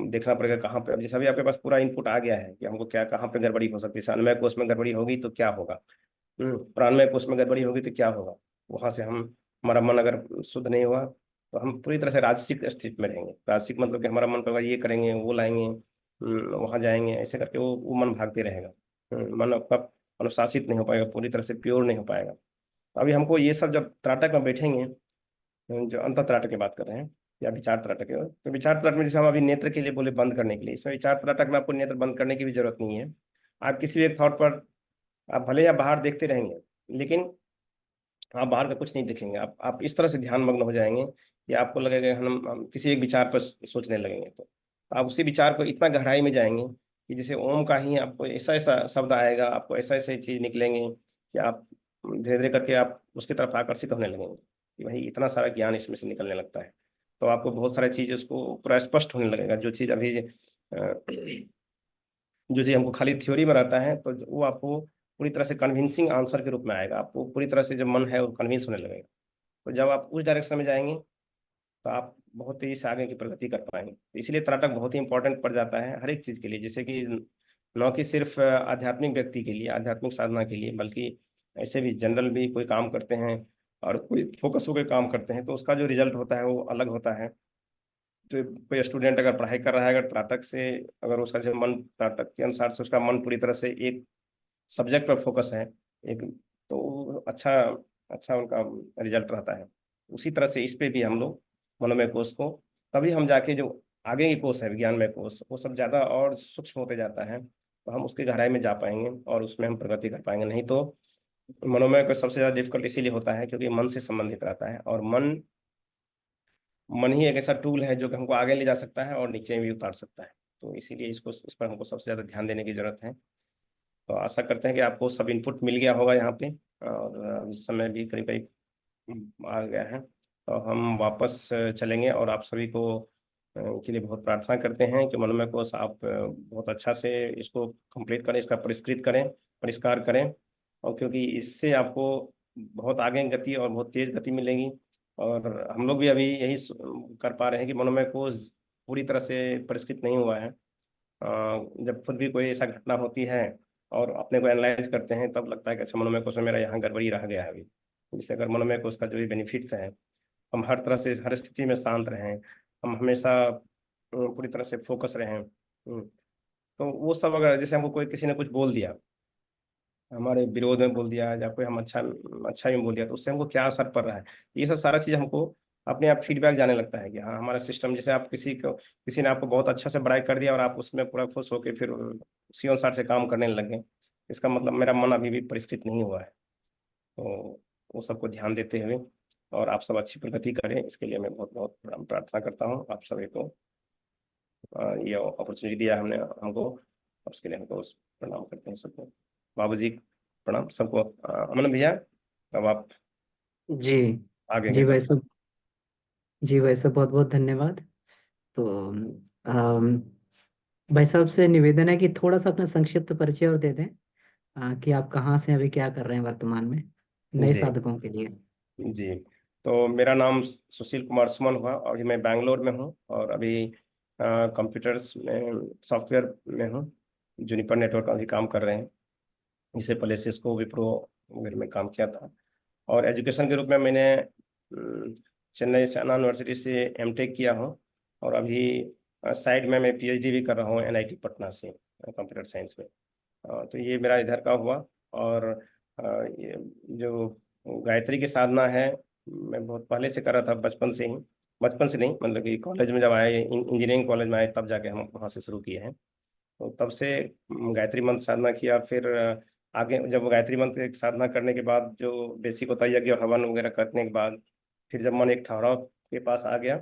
देखना पड़ेगा कहाँ पे। अब जैसे अभी आपके पास पूरा इनपुट आ गया है कि हमको क्या कहाँ पे गड़बड़ी हो सकती है, अन्वय कोश में गड़बड़ी होगी तो क्या होगा, प्राणमय कोश में गड़बड़ी होगी तो क्या होगा, वहां से हम, हमारा मन अगर शुद्ध नहीं हुआ तो हम पूरी तरह से राजसिक स्थिति में रहेंगे। राजसिक मतलब कि हमारा मन पर ये करेंगे वो लाएंगे, वहां जाएंगे, ऐसे करके वो मन भागते रहेगा। मन आपका अनुशासित नहीं हो पाएगा, पूरी तरह से प्योर नहीं हो पाएगा। अभी हमको ये सब जब त्राटक में बैठेंगे, जो अंतर त्राटक की बात कर रहे हैं या विचार त्राटक है, तो विचार त्राटक में जैसे हम अभी नेत्र के लिए बोले बंद करने के लिए, इसमें विचार त्राटक में आपको नेत्र बंद करने की भी जरूरत नहीं है। आप किसी भी एक थॉट पर, आप भले या बाहर देखते रहेंगे, लेकिन आप बाहर का कुछ नहीं देखेंगे, आप इस तरह से ध्यान मग्न हो जाएंगे कि आपको लगेगा हम किसी एक विचार पर सोचने लगेंगे। तो आप उसी विचार को इतना गहराई में जाएंगे कि जैसे ओम का ही आपको ऐसा ऐसा शब्द आएगा, आपको ऐसा ऐसे चीज निकलेंगे कि आप धीरे धीरे करके आप उसकी तरफ आकर्षित होने लगेंगे कि भाई इतना सारा ज्ञान इसमें से निकलने लगता है। तो आपको बहुत सारी चीज़ उसको पूरा स्पष्ट होने लगेगा। जो चीज़ अभी जो चीज़ हमको खाली थ्योरी में रहता है, तो वो आपको पूरी तरह से कन्विंसिंग आंसर के रूप में आएगा। आपको पूरी तरह से जो मन है वो कन्विंस होने लगेगा। तो जब आप उस डायरेक्शन में जाएंगे तो आप बहुत तेजी से आगे की प्रगति कर पाएंगे। तो इसलिए त्राटक बहुत ही इंपॉर्टेंट पड़ जाता है हर एक चीज़ के लिए, जैसे कि न कि सिर्फ आध्यात्मिक व्यक्ति के लिए, आध्यात्मिक साधना के लिए, बल्कि ऐसे भी जनरल भी कोई काम करते हैं और कोई फोकस होकर काम करते हैं तो उसका जो रिजल्ट होता है वो अलग होता है। तो कोई स्टूडेंट अगर पढ़ाई कर रहा है, अगर त्राटक से, अगर उसका जो मन त्राटक के अनुसार से उसका मन पूरी तरह से एक सब्जेक्ट पर फोकस है एक, तो अच्छा अच्छा उनका रिजल्ट रहता है। उसी तरह से इस पे भी हम लोग मनोमय कोश को, तभी हम जाके जो आगे की कोर्स है विज्ञानमय कोर्स, वो सब ज़्यादा और सूक्ष्म होते जाता है, तो हम उसके गहराई में जा पाएंगे और उसमें हम प्रगति कर पाएंगे। नहीं तो मनोमय को सबसे ज़्यादा डिफिकल्ट इसीलिए होता है क्योंकि मन से संबंधित रहता है, और मन मन ही एक ऐसा टूल है जो कि हमको आगे ले जा सकता है और नीचे भी उतार सकता है। तो इसीलिए इस पर हमको सबसे ज़्यादा ध्यान देने की जरूरत है। तो आशा करते हैं कि आपको सब इनपुट मिल गया होगा यहाँ पे, और इस समय भी करीब करीब आ गया है। तो हम वापस चलेंगे, और आप सभी को के लिए बहुत प्रार्थना करते हैं कि मनोमय कोश आप बहुत अच्छा से इसको कंप्लीट करें, इसका परिष्कृत करें, परिष्कार करें। और क्योंकि इससे आपको बहुत आगे गति और बहुत तेज गति मिलेगी। और हम लोग भी अभी यही कर पा रहे हैं कि मनोमय कोश पूरी तरह से परिष्कृत नहीं हुआ है। जब खुद भी कोई ऐसा घटना होती है और अपने को एनालाइज करते हैं, तब लगता है कि अच्छा मनोमय कोश में मेरा यहाँ गड़बड़ी रह गया है अभी। जैसे अगर मनोमय कोश का जो भी बेनिफिट्स हैं, हम हर तरह से हर स्थिति में शांत रहें, हम हमेशा पूरी तरह से फोकस रहें। तो वो सब, अगर जैसे हमको कोई किसी ने कुछ बोल दिया, हमारे विरोध में बोल दिया, या कोई हम अच्छा अच्छा ही बोल दिया, तो उससे हमको क्या असर पड़ रहा है, ये सब सारा चीज़ हमको अपने आप फीडबैक जाने लगता है कि हाँ हमारा सिस्टम, जैसे आप किसी ने आपको बहुत अच्छा से बड़ाई कर दिया और आप उसमें पूरा खुश होकर फिर उसी अनुसार से काम करने लगे, इसका मतलब मेरा मन अभी भी परिष्कृत नहीं हुआ है। तो वो सबको ध्यान देते हुए और आप सब अच्छी प्रगति करें, इसके लिए मैं बहुत बहुत प्रार्थना करता हूँ आप सभी को। ये अपॉर्चुनिटी दिया हमने हमको, उसके लिए हमको प्रणाम करते हैं सबको। बाबूजी प्रणाम सबको। अमन भैया, अब आप जी। आगे के जी भाई कर। साहब। जी भाई साहब, बहुत बहुत धन्यवाद। तो अम, भाई साहब से निवेदन है कि थोड़ा सा अपना संक्षिप्त परिचय और दे दें, कि आप कहाँ से अभी क्या कर रहे हैं वर्तमान में, नए जी साधकों के लिए। जी। तो मेरा नाम सुशील कुमार सुमन हुआ, अभी मैं बैंगलोर में हूँ और अभी कंप्यूटर्स में सॉफ्टवेयर में हूँ। जूनिपर नेटवर्क अभी काम कर रहे हैं। इससे पहले सिस्को विप्रो वगैरह में काम किया था। और एजुकेशन के रूप में मैंने चेन्नई से अन्ना यूनिवर्सिटी से एमटेक किया हूँ। और अभी साइड में मैं पीएचडी भी कर रहा हूँ एनआईटी पटना से, कंप्यूटर साइंस में। तो ये मेरा इधर का हुआ। और ये जो गायत्री की साधना है, मैं बहुत पहले से कर रहा था, बचपन से ही। बचपन से नहीं, मतलब कि कॉलेज में जब आए, इंजीनियरिंग कॉलेज में आए, तब जाके हम वहाँ से शुरू किए हैं। तो तब से गायत्री मंत्र साधना किया। फिर आगे जब वो गायत्री मंत्र की साधना करने के बाद, जो बेसिक होता है यज्ञ हवन वगैरह करने के बाद, फिर जब मन एक ठहराव के पास आ गया,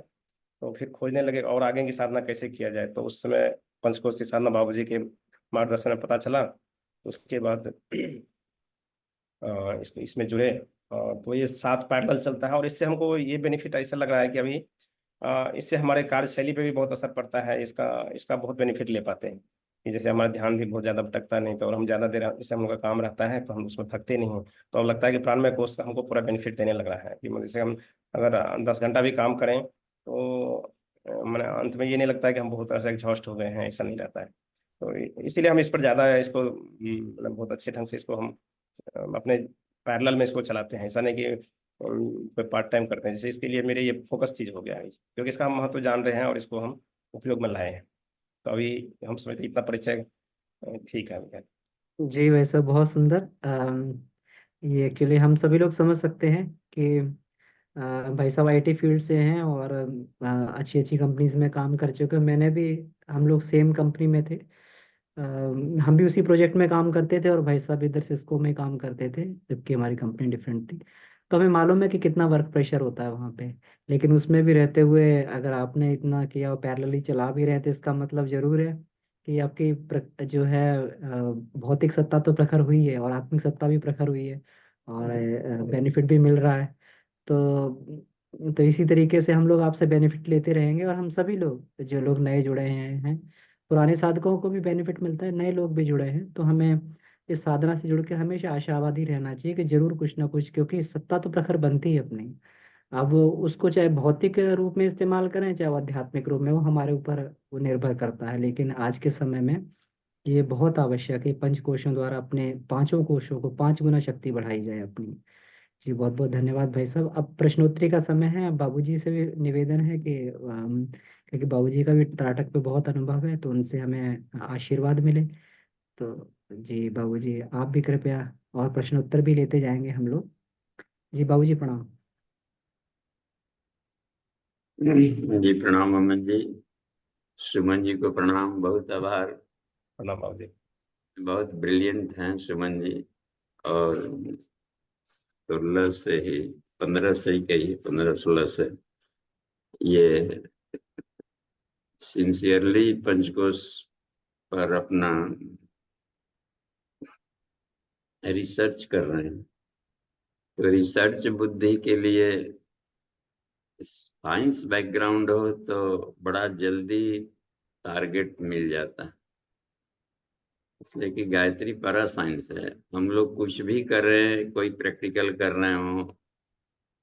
तो फिर खोजने लगे और आगे की साधना कैसे किया जाए। तो उस समय पंचकोश की साधना बाबूजी के मार्गदर्शन में पता चला। तो उसके बाद इसमें जुड़े। तो ये साथ पैरेलल चलता है, और इससे हमको ये बेनिफिट ऐसा लग रहा है कि अभी इससे हमारे कार्यशैली पे भी बहुत असर पड़ता है। इसका इसका बहुत बेनिफिट ले पाते हैं कि जैसे हमारा ध्यान भी बहुत ज़्यादा भटकता नहीं, तो और हम ज़्यादा देर जैसे हम लोग का काम रहता है तो हम उसमें थकते नहीं हैं। तो अब लगता है कि प्राणमय कोश का हमको पूरा बेनिफिट देने लग रहा है कि जैसे हम अगर 10 घंटा भी काम करें तो मैंने अंत में ये नहीं लगता है कि हम बहुत तरह से एग्जॉस्ट हो गए हैं, ऐसा नहीं रहता है। तो इसीलिए हम इस पर ज़्यादा इसको मतलब बहुत अच्छे ढंग से इसको हम अपने पैरेलल में इसको चलाते हैं। ऐसा नहीं कि कोई पार्ट टाइम करते हैं, जैसे इसके लिए मेरे ये फोकस चीज हो गया है, क्योंकि इसका हम महत्व जान रहे हैं और इसको हम उपयोग में लाए हैं। तो अभी हम समझते हैं इतना परिचय ठीक है भैया। जी भाई साहब, बहुत सुंदर। ये एक्चुअली हम सभी लोग समझ सकते हैं कि भाई साहब आईटी फील्ड से हैं और अच्छी अच्छी कंपनीज में काम कर चुके हैं। मैंने भी, हम लोग सेम कंपनी में थे। हम भी उसी प्रोजेक्ट में काम करते थे और भाई साहब इधर सिस्को में काम करते थे, जबकि हमारी कंपनी डिफरेंट थी। तो हमें मालूम है कि कितना वर्क प्रेशर होता है वहाँ पे। लेकिन उसमें भी रहते हुए अगर आपने इतना किया और पैरेलली चला भी रहे, तो इसका मतलब जरूर है कि आपकी जो है भौतिक सत्ता तो प्रखर हुई है और आत्मिक सत्ता भी प्रखर हुई है, और जी बेनिफिट भी मिल रहा है। तो इसी तरीके से हम लोग आपसे बेनिफिट लेते रहेंगे, और हम सभी लोग जो लोग नए जुड़े हैं, पुराने साधकों को भी बेनिफिट मिलता है, नए लोग भी जुड़े हैं। तो हमें इस साधना से जुड़ के हमेशा आशावादी रहना चाहिए कि जरूर कुछ ना कुछ, क्योंकि सत्ता तो प्रखर बनती है अपनी। अब उसको चाहे भौतिक रूप में इस्तेमाल करें चाहे वो आध्यात्मिक रूप में, वो हमारे ऊपर वो निर्भर करता है। लेकिन आज के समय में ये बहुत आवश्यक है, पंच कोशों द्वारा अपने पांचों कोशों को 5 गुना शक्ति बढ़ाई जाए अपनी। जी बहुत बहुत धन्यवाद भाई साहब। अब प्रश्नोत्तरी का समय है। अब बाबूजी से भी निवेदन है कि क्योंकि बाबूजी का भी त्राटक पे बहुत अनुभव है, तो उनसे हमें आशीर्वाद मिले। तो जी बाबूजी, आप भी कृपया, और प्रश्नोत्तर भी लेते जाएंगे हम लोग। जी बाबूजी प्रणाम। जी प्रणाम अमन जी। सुमन जी को प्रणाम, बहुत आभार। प्रणाम बाबूजी। बहुत ब्रिलियंट हैं सुमन जी। और 16 से ही, 15 से ही कहिए, 15-16 से ये सिंसियरली पंचकोश पर अपना रिसर्च कर रहे हैं। तो रिसर्च बुद्धि के लिए साइंस बैकग्राउंड हो तो बड़ा जल्दी टारगेट मिल जाता है। इसलिए कि गायत्री पारा साइंस है। हम लोग कुछ भी कर रहे हैं, कोई प्रैक्टिकल कर रहे हो,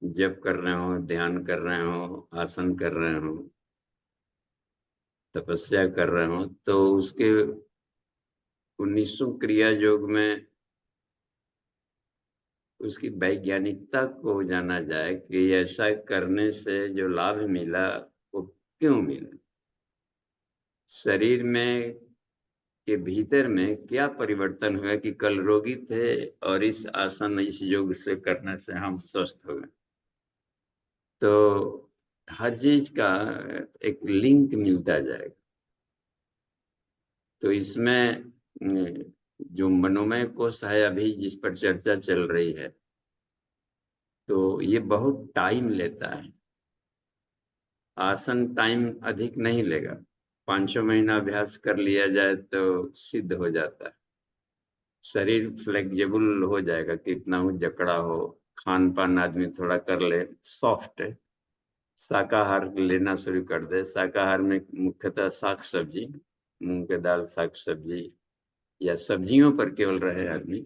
जप कर रहे हो, ध्यान कर रहे हो, आसन कर रहे हो, तपस्या कर रहे हो, तो उसके 1900 क्रिया योग में उसकी वैज्ञानिकता को जाना जाए कि ऐसा करने से जो लाभ मिला वो क्यों मिला, शरीर में के भीतर में क्या परिवर्तन हुआ कि कल रोगी थे और इस आसन इस योग से करने से हम स्वस्थ हो गए। तो हर चीज का एक लिंक मिलता जाएगा। तो इसमें जो मनोमय कोश है अभी जिस पर चर्चा चल रही है, तो ये बहुत टाइम लेता है। आसन टाइम अधिक नहीं लेगा, 5-6 महीना अभ्यास कर लिया जाए तो सिद्ध हो जाता है। शरीर फ्लेक्सिबल हो जाएगा, कितना हो जकड़ा हो, खान पान आदमी थोड़ा कर ले सॉफ्ट, शाकाहार लेना शुरू कर दे। शाकाहार में मुख्यतः साग सब्जी, मूंग के दाल, साग सब्जी, या सब्जियों पर केवल रहे आदमी,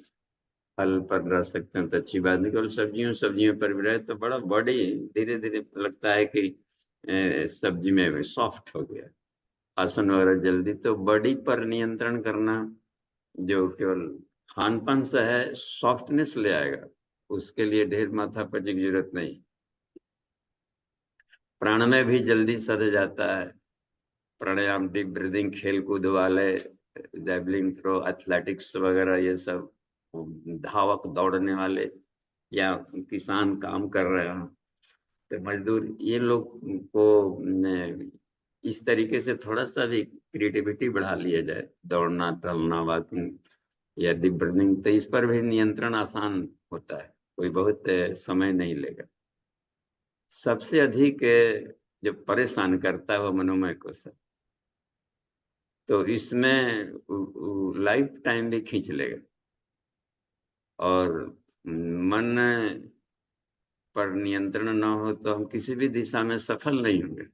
फल पर रह सकते हैं तो अच्छी बात नहीं, केवल सब्जियों पर भी रहे तो बड़ा बॉडी धीरे धीरे लगता है कि सब्जी में सॉफ्ट हो गया, आसन वगैरह जल्दी। तो बॉडी पर नियंत्रण करना जो केवल खान पान से है, सॉफ्टनेस ले आएगा, उसके लिए ढेर माथापच्ची की जरूरत नहीं। प्राणमय भी जल्दी सध जाता है, प्राणायाम, डीप ब्रीदिंग, खेल कूद वाले, जैवलिन थ्रो, एथलेटिक्स वगैरह, ये सब धावक दौड़ने वाले, या किसान काम कर रहे हो तो मजदूर, ये लोग को इस तरीके से थोड़ा सा भी क्रिएटिविटी बढ़ा लिया जाए, दौड़ना, टहलना, वॉकिंग या डीप ब्रीदिंग, तो इस पर भी नियंत्रण आसान होता है, कोई बहुत समय नहीं लेगा। सबसे अधिक जो परेशान करता है वो मनोमय कोश है, तो इसमें लाइफ टाइम भी खींच लेगा, और मन पर नियंत्रण न हो तो हम किसी भी दिशा में सफल नहीं होंगे।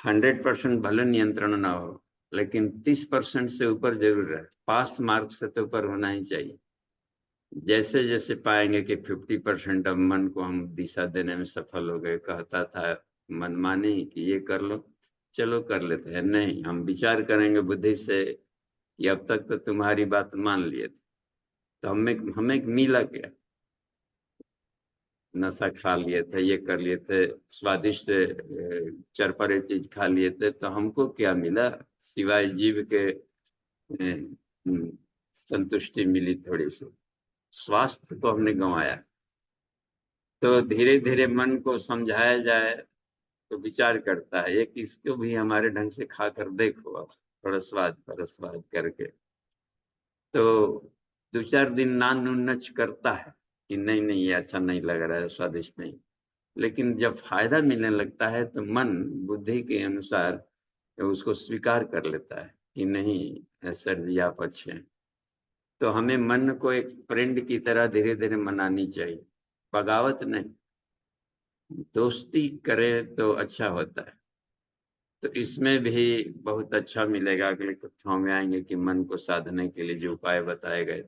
100% भले नियंत्रण ना हो, लेकिन 30% से ऊपर जरूर है, पास मार्क से तो ऊपर होना ही चाहिए। जैसे जैसे पाएंगे कि 50% अब मन को हम दिशा देने में सफल हो गए, कहता था मनमानी कि ये कर लो, चलो कर लेते हैं, नहीं, हम विचार करेंगे बुद्धि से कि अब तक तो तुम्हारी बात मान लिए थे, तो हमें मिला क्या, नशा खा लिए थे, ये कर लिए थे, स्वादिष्ट चरपरे चीज खा लिए थे, तो हमको क्या मिला सिवाय जीव के संतुष्टि मिली थोड़ी सी, स्वास्थ्य को हमने गंवाया। तो धीरे धीरे मन को समझाया जाए तो विचार करता है, एक इसको भी हमारे ढंग से खा कर देखो आप, थोड़ा स्वाद करके, तो 2-4 दिन नान नून नच करता है कि नहीं नहीं ये अच्छा नहीं लग रहा है, स्वादिष्ट नहीं, लेकिन जब फायदा मिलने लगता है तो मन बुद्धि के अनुसार उसको स्वीकार कर लेता है कि नहीं सर जी आप अच्छे हैं। तो हमें मन को एक फ्रेंड की तरह धीरे धीरे मनानी चाहिए, बगावत नहीं, दोस्ती करे तो अच्छा होता है। तो इसमें भी बहुत अच्छा मिलेगा, अगले कक्षाओं में आएंगे कि मन को साधने के लिए जो उपाय बताए गए।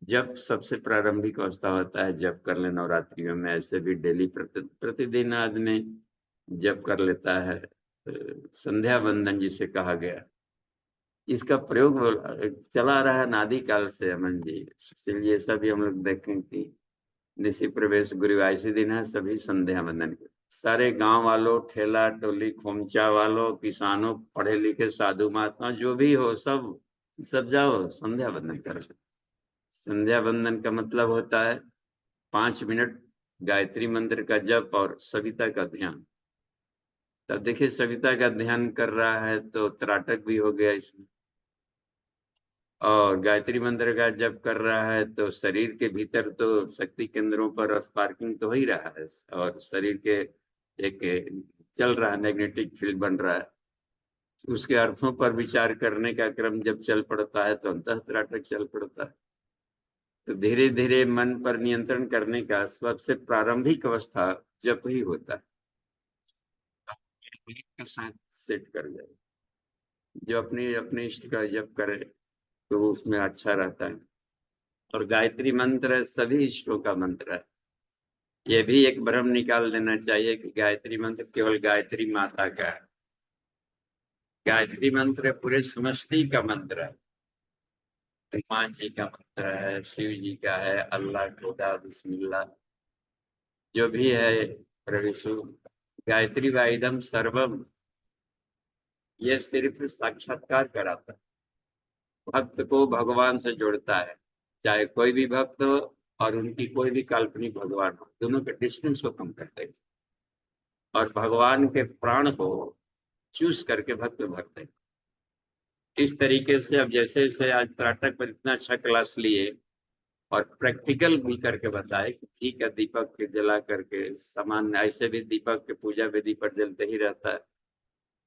जब सबसे प्रारंभिक अवस्था होता है, जब कर ले नवरात्रियों में, ऐसे भी डेली प्रतिदिन आदमी जब कर लेता है, संध्या बंदन जिसे कहा गया, इसका प्रयोग चला रहा है नादि काल से अमन जी, इसलिए सभी हम लोग देखें कि निशि प्रवेश गुरुवायुसी दिन है, सभी संध्या बंदन के, सारे गांव वालों, ठेला टोली खोमचा वालों, किसानों, पढ़े लिखे साधु महात्मा जो भी हो, सब जाओ संध्या बंदन करो। संध्या बंदन का मतलब होता है 5 मिनट गायत्री मंत्र का जप और सविता का ध्यान। तब देखिए सविता का ध्यान कर रहा है तो त्राटक भी हो गया इसमें, और गायत्री मंत्र का जप कर रहा है तो शरीर के भीतर तो शक्ति केंद्रों पर स्पार्किंग तो हो ही रहा है, और शरीर के एक चल रहा है, मैग्नेटिक फील्ड बन रहा है। उसके अर्थों पर विचार करने का क्रम जब चल पड़ता है तो अंतः त्राटक चल पड़ता है। तो धीरे धीरे मन पर नियंत्रण करने का सबसे प्रारंभिक अवस्था जप ही होता है, के साथ सेट कर जाए, जो अपने इष्ट का जप करे तो उसमें अच्छा रहता है। और गायत्री मंत्र सभी इष्टों का मंत्र है, ये भी एक भ्रम निकाल देना चाहिए कि गायत्री मंत्र केवल गायत्री माता का है। गायत्री मंत्र पूरे समष्टि का मंत्र है, हनुमान जी का मंत्र है, शिव जी का है, अल्लाह खुदा, बिस्मिल्लाह, जो भी है प्रभु, गायत्री वाइदम सर्वम, ये सिर्फ साक्षात्कार कराता है, भक्त को भगवान से जोड़ता है, चाहे कोई भी भक्त हो और उनकी कोई भी काल्पनिक भगवान हो, दोनों के डिस्टेंस को कम करते हैं और भगवान के प्राण को चूज करके भक्त भरते हैं। इस तरीके से अब जैसे जैसे आज त्राटक पर इतना अच्छा क्लास लिए और प्रैक्टिकल भी करके बताए कि ठीक है, दीपक के जला करके समान, ऐसे भी दीपक के पूजा वेदी पर जलते ही रहता है,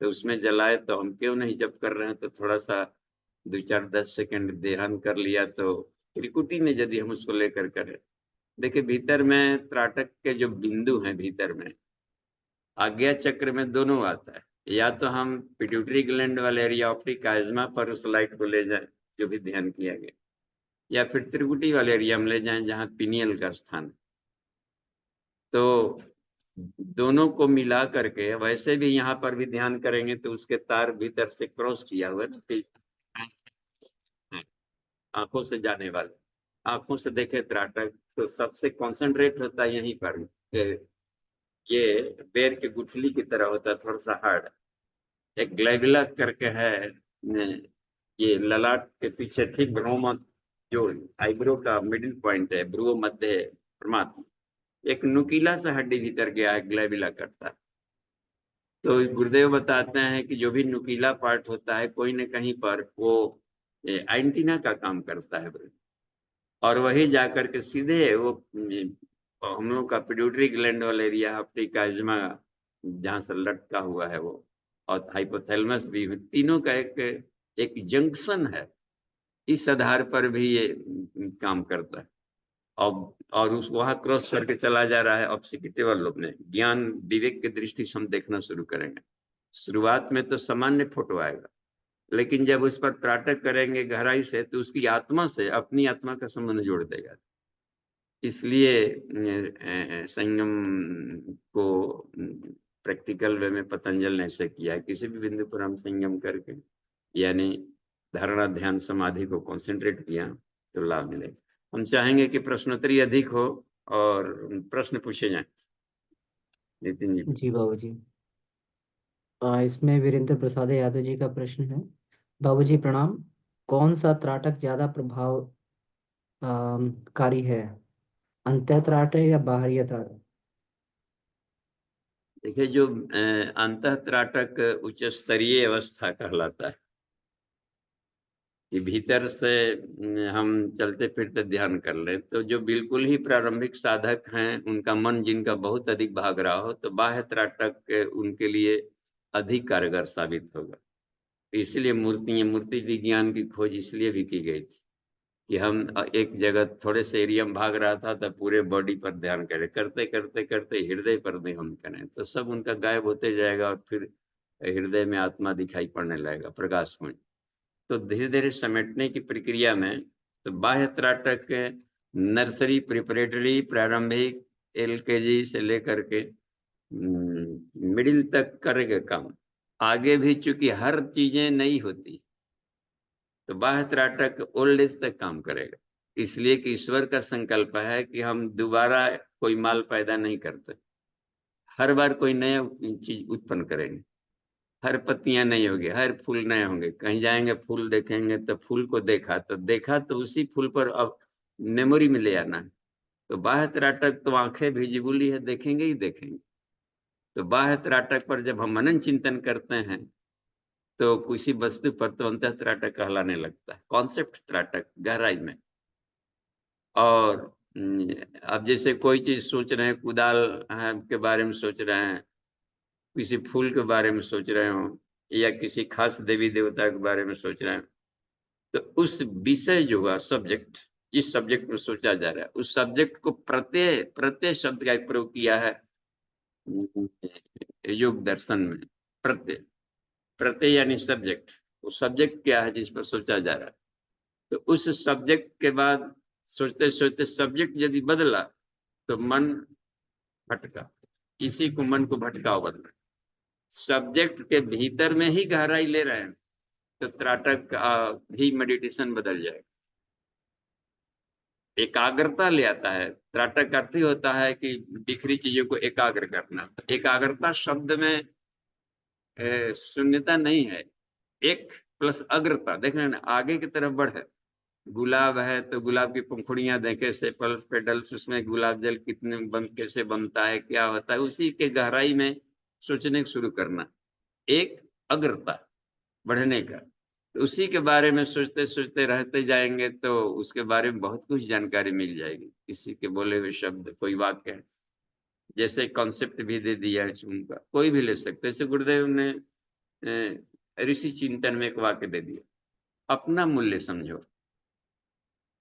तो उसमें जलाए तो हम क्यों नहीं, जब कर रहे हैं तो थोड़ा सा दो चार 10 सेकंड ध्यान कर लिया तो त्रिकुटी में यदि हम उसको लेकर करें, देखिए भीतर में त्राटक के जो बिंदु हैं भीतर में आज्ञा चक्र में दोनों आता है, या तो हम पिट्यूटरी ग्लैंड वाले एरिया ऑप्टिक काइज्मा पर उस लाइट को ले जाएं जो भी ध्यान किया गया, या फिर त्रिकुटी वाले एरिया में ले जाएं जहां पिनियल का स्थान है। तो दोनों को मिला करके वैसे भी यहाँ पर भी ध्यान करेंगे तो उसके तार भीतर से क्रॉस किया हुआ है ना, आंखों से जाने वाले, आंखों से देखे त्राटक तो सबसे कॉन्सेंट्रेट होता है यहीं पर। ये बेर के गुठली की तरह होता है, थोड़ा सा हार्ड। एक ग्लैबुला करके है, ये ललाट के पीछे ठीक भ्रू मध्य जो आईब्रो का मिडिल पॉइंट है, भ्रू मध्य परमात्मा, एक नुकीला सा हड्डी भीतर गया है, ग्लैबुला करता है। तो गुरुदेव बताते हैं कि जो भी नुकीला पार्ट होता है कोई न कहीं पर वो एंटीना का काम करता है, और वही जाकर के सीधे वो हम लोग का पिट्यूटरी ग्लैंड वाला एरिया ऑप्टिक काइज्मा जहाँ से लटका हुआ है वो, और हाइपोथैलेमस भी, तीनों का एक जंक्शन है। इस आधार पर भी ये काम करता है। और उस वहां क्रॉस करके चला जा रहा है ऑब्सिक्यूटिवल लोब में। ज्ञान विवेक की दृष्टि से हम देखना शुरू करेंगे। शुरुआत में तो सामान्य फोटो आएगा, लेकिन जब उस पर त्राटक करेंगे गहराई से तो उसकी आत्मा से अपनी आत्मा का संबंध जोड़ देगा। इसलिए संयम को प्रैक्टिकल वे में पतंजल ने ऐसे किया है। किसी भी बिंदु पर हम संयम करके यानी धारणा ध्यान समाधि को कंसंट्रेट किया तो लाभ मिलेगा। हम चाहेंगे कि प्रश्नोत्तरी अधिक हो और प्रश्न पूछे जाएं। नितिन जी। जी बाबूजी। इसमें वीरेंद्र प्रसाद यादव जी का प्रश्न है। बाबूजी प्रणाम। कौन सा त्राटक ज्यादा कारी है, अंतः त्राटक या बाहरी त्राटक? देखिए जो अंतः त्राटक उच्च स्तरीय अवस्था कहलाता है कि भीतर से हम चलते फिरते ध्यान कर लें। तो जो बिल्कुल ही प्रारंभिक साधक हैं उनका मन जिनका बहुत अधिक भाग रहा हो तो बाह्य त्राटक उनके लिए अधिक कारगर साबित होगा। इसलिए मूर्ति विज्ञान की खोज इसलिए भी की गई थी कि हम एक जगह थोड़े से एरिया में भाग रहा था तो पूरे बॉडी पर ध्यान करें, करते करते करते हृदय पर ध्यान करें तो सब उनका गायब होते जाएगा और फिर हृदय में आत्मा दिखाई पड़ने लगेगा, प्रकाशमय। तो धीरे धीरे समेटने की प्रक्रिया में तो बाह्य त्राटक नर्सरी प्रिपरेटरी प्रारंभिक LKG से लेकर के मिडिल तक करेगा काम। आगे भी चूंकि हर चीजें नई होती तो बाह्य त्राटक ओल्ड एज तक काम करेगा। इसलिए कि ईश्वर का संकल्प है कि हम दोबारा कोई माल पैदा नहीं करते, हर बार कोई नया चीज उत्पन्न करेंगे। हर पत्तियां नहीं होगी, हर फूल नए होंगे। कहीं जाएंगे फूल देखेंगे तो फूल को देखा तो उसी फूल पर अब मेमोरी में ले आना है। तो बाह्य त्राटक तो आंखें विजिबुल ही है, देखेंगे ही देखेंगे। तो बाह्य त्राटक पर जब हम मनन चिंतन करते हैं तो किसी वस्तु पर तो अंतः त्राटक कहलाने लगता है, कॉन्सेप्ट त्राटक गहराई में। और अब जैसे कोई चीज सोच रहे हैं, कुदाल के बारे में सोच रहे हैं, किसी फूल के बारे में सोच रहे हो, या किसी खास देवी देवता के बारे में सोच रहे हैं, तो उस विषय जो है सब्जेक्ट, जिस सब्जेक्ट में सोचा जा रहा है उस सब्जेक्ट को प्रत्यय प्रत्यय शब्द का प्रयोग किया है योग दर्शन में। प्रत्यय प्रत्यय यानी सब्जेक्ट, वो सब्जेक्ट क्या है जिस पर सोचा जा रहा है। तो उस सब्जेक्ट के बाद सोचते सोचते सब्जेक्ट यदि बदला तो मन भटका, इसी को मन को भटकाव बदला। सब्जेक्ट के भीतर में ही गहराई ले रहे हैं तो त्राटक भी मेडिटेशन बदल जाएगा, एकाग्रता ले आता है। त्राटक अर्थ ही होता है कि बिखरी चीजों को एकाग्र करना। एकाग्रता शब्द में शून्यता नहीं है, एक प्लस अग्रता। देख रहे हैं ना, आगे की तरफ बढ़े। गुलाब है तो गुलाब की पंखुड़ियां देखे, सेपल्स पेडल्स, उसमें गुलाब जल कितने कैसे बनता है, क्या होता है, उसी के गहराई में सोचने शुरू करना। एक अग्रता बढ़ने का, तो उसी के बारे में सोचते सोचते रहते जाएंगे तो उसके बारे में बहुत कुछ जानकारी मिल जाएगी। किसी के बोले हुए शब्द, कोई वाक्य है, जैसे कॉन्सेप्ट भी दे दिया है उनका, कोई भी ले सकते। जैसे गुरुदेव ने ऋषि चिंतन में एक वाक्य दे दिया, अपना मूल्य समझो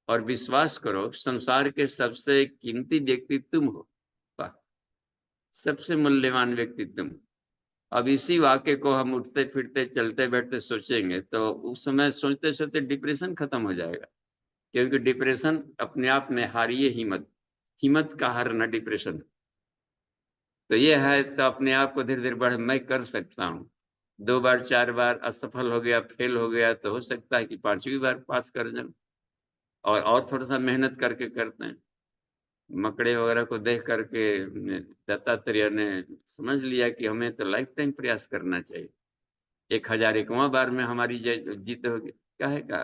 और विश्वास करो संसार के सबसे कीमती व्यक्ति तुम हो। वाह, सबसे मूल्यवान व्यक्ति तुम। अब इसी वाक्य को हम उठते फिरते चलते बैठते सोचेंगे तो उस समय सोचते सोचते डिप्रेशन खत्म हो जाएगा, क्योंकि डिप्रेशन अपने आप में हारिए हिम्मत, हिम्मत का हारना डिप्रेशन। तो ये है, तो अपने आप को धीरे धीरे बढ़, मैं कर सकता हूँ। 2 बार 4 बार असफल हो गया, फेल हो गया, तो हो सकता है कि 5वीं बार पास कर जाऊं। और थोड़ा सा मेहनत करके करते हैं। मकड़े वगैरह को देख करके दत्तात्रेय ने समझ लिया कि हमें तो लाइफ टाइम प्रयास करना चाहिए। 1001वां बार में हमारी जीत होगी, काहे का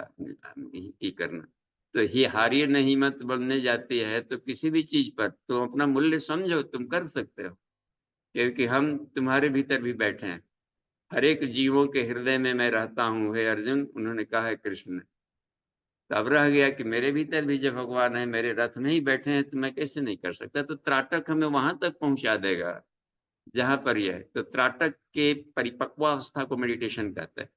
ही करना। तो ही हारिए नहीं हिम्मत बनने जाती है। तो किसी भी चीज पर तुम अपना मूल्य समझो, तुम कर सकते हो, क्योंकि हम तुम्हारे भीतर भी बैठे हैं। हर एक जीवों के हृदय में मैं रहता हूँ हे अर्जुन, उन्होंने कहा है कृष्ण ने। तब रह गया कि मेरे भीतर भी जब भगवान है, मेरे रथ में ही बैठे हैं, तो मैं कैसे नहीं कर सकता। तो त्राटक हमें वहां तक पहुंचा देगा जहां पर यह। तो त्राटक के परिपक्वावस्था को मेडिटेशन कहते हैं।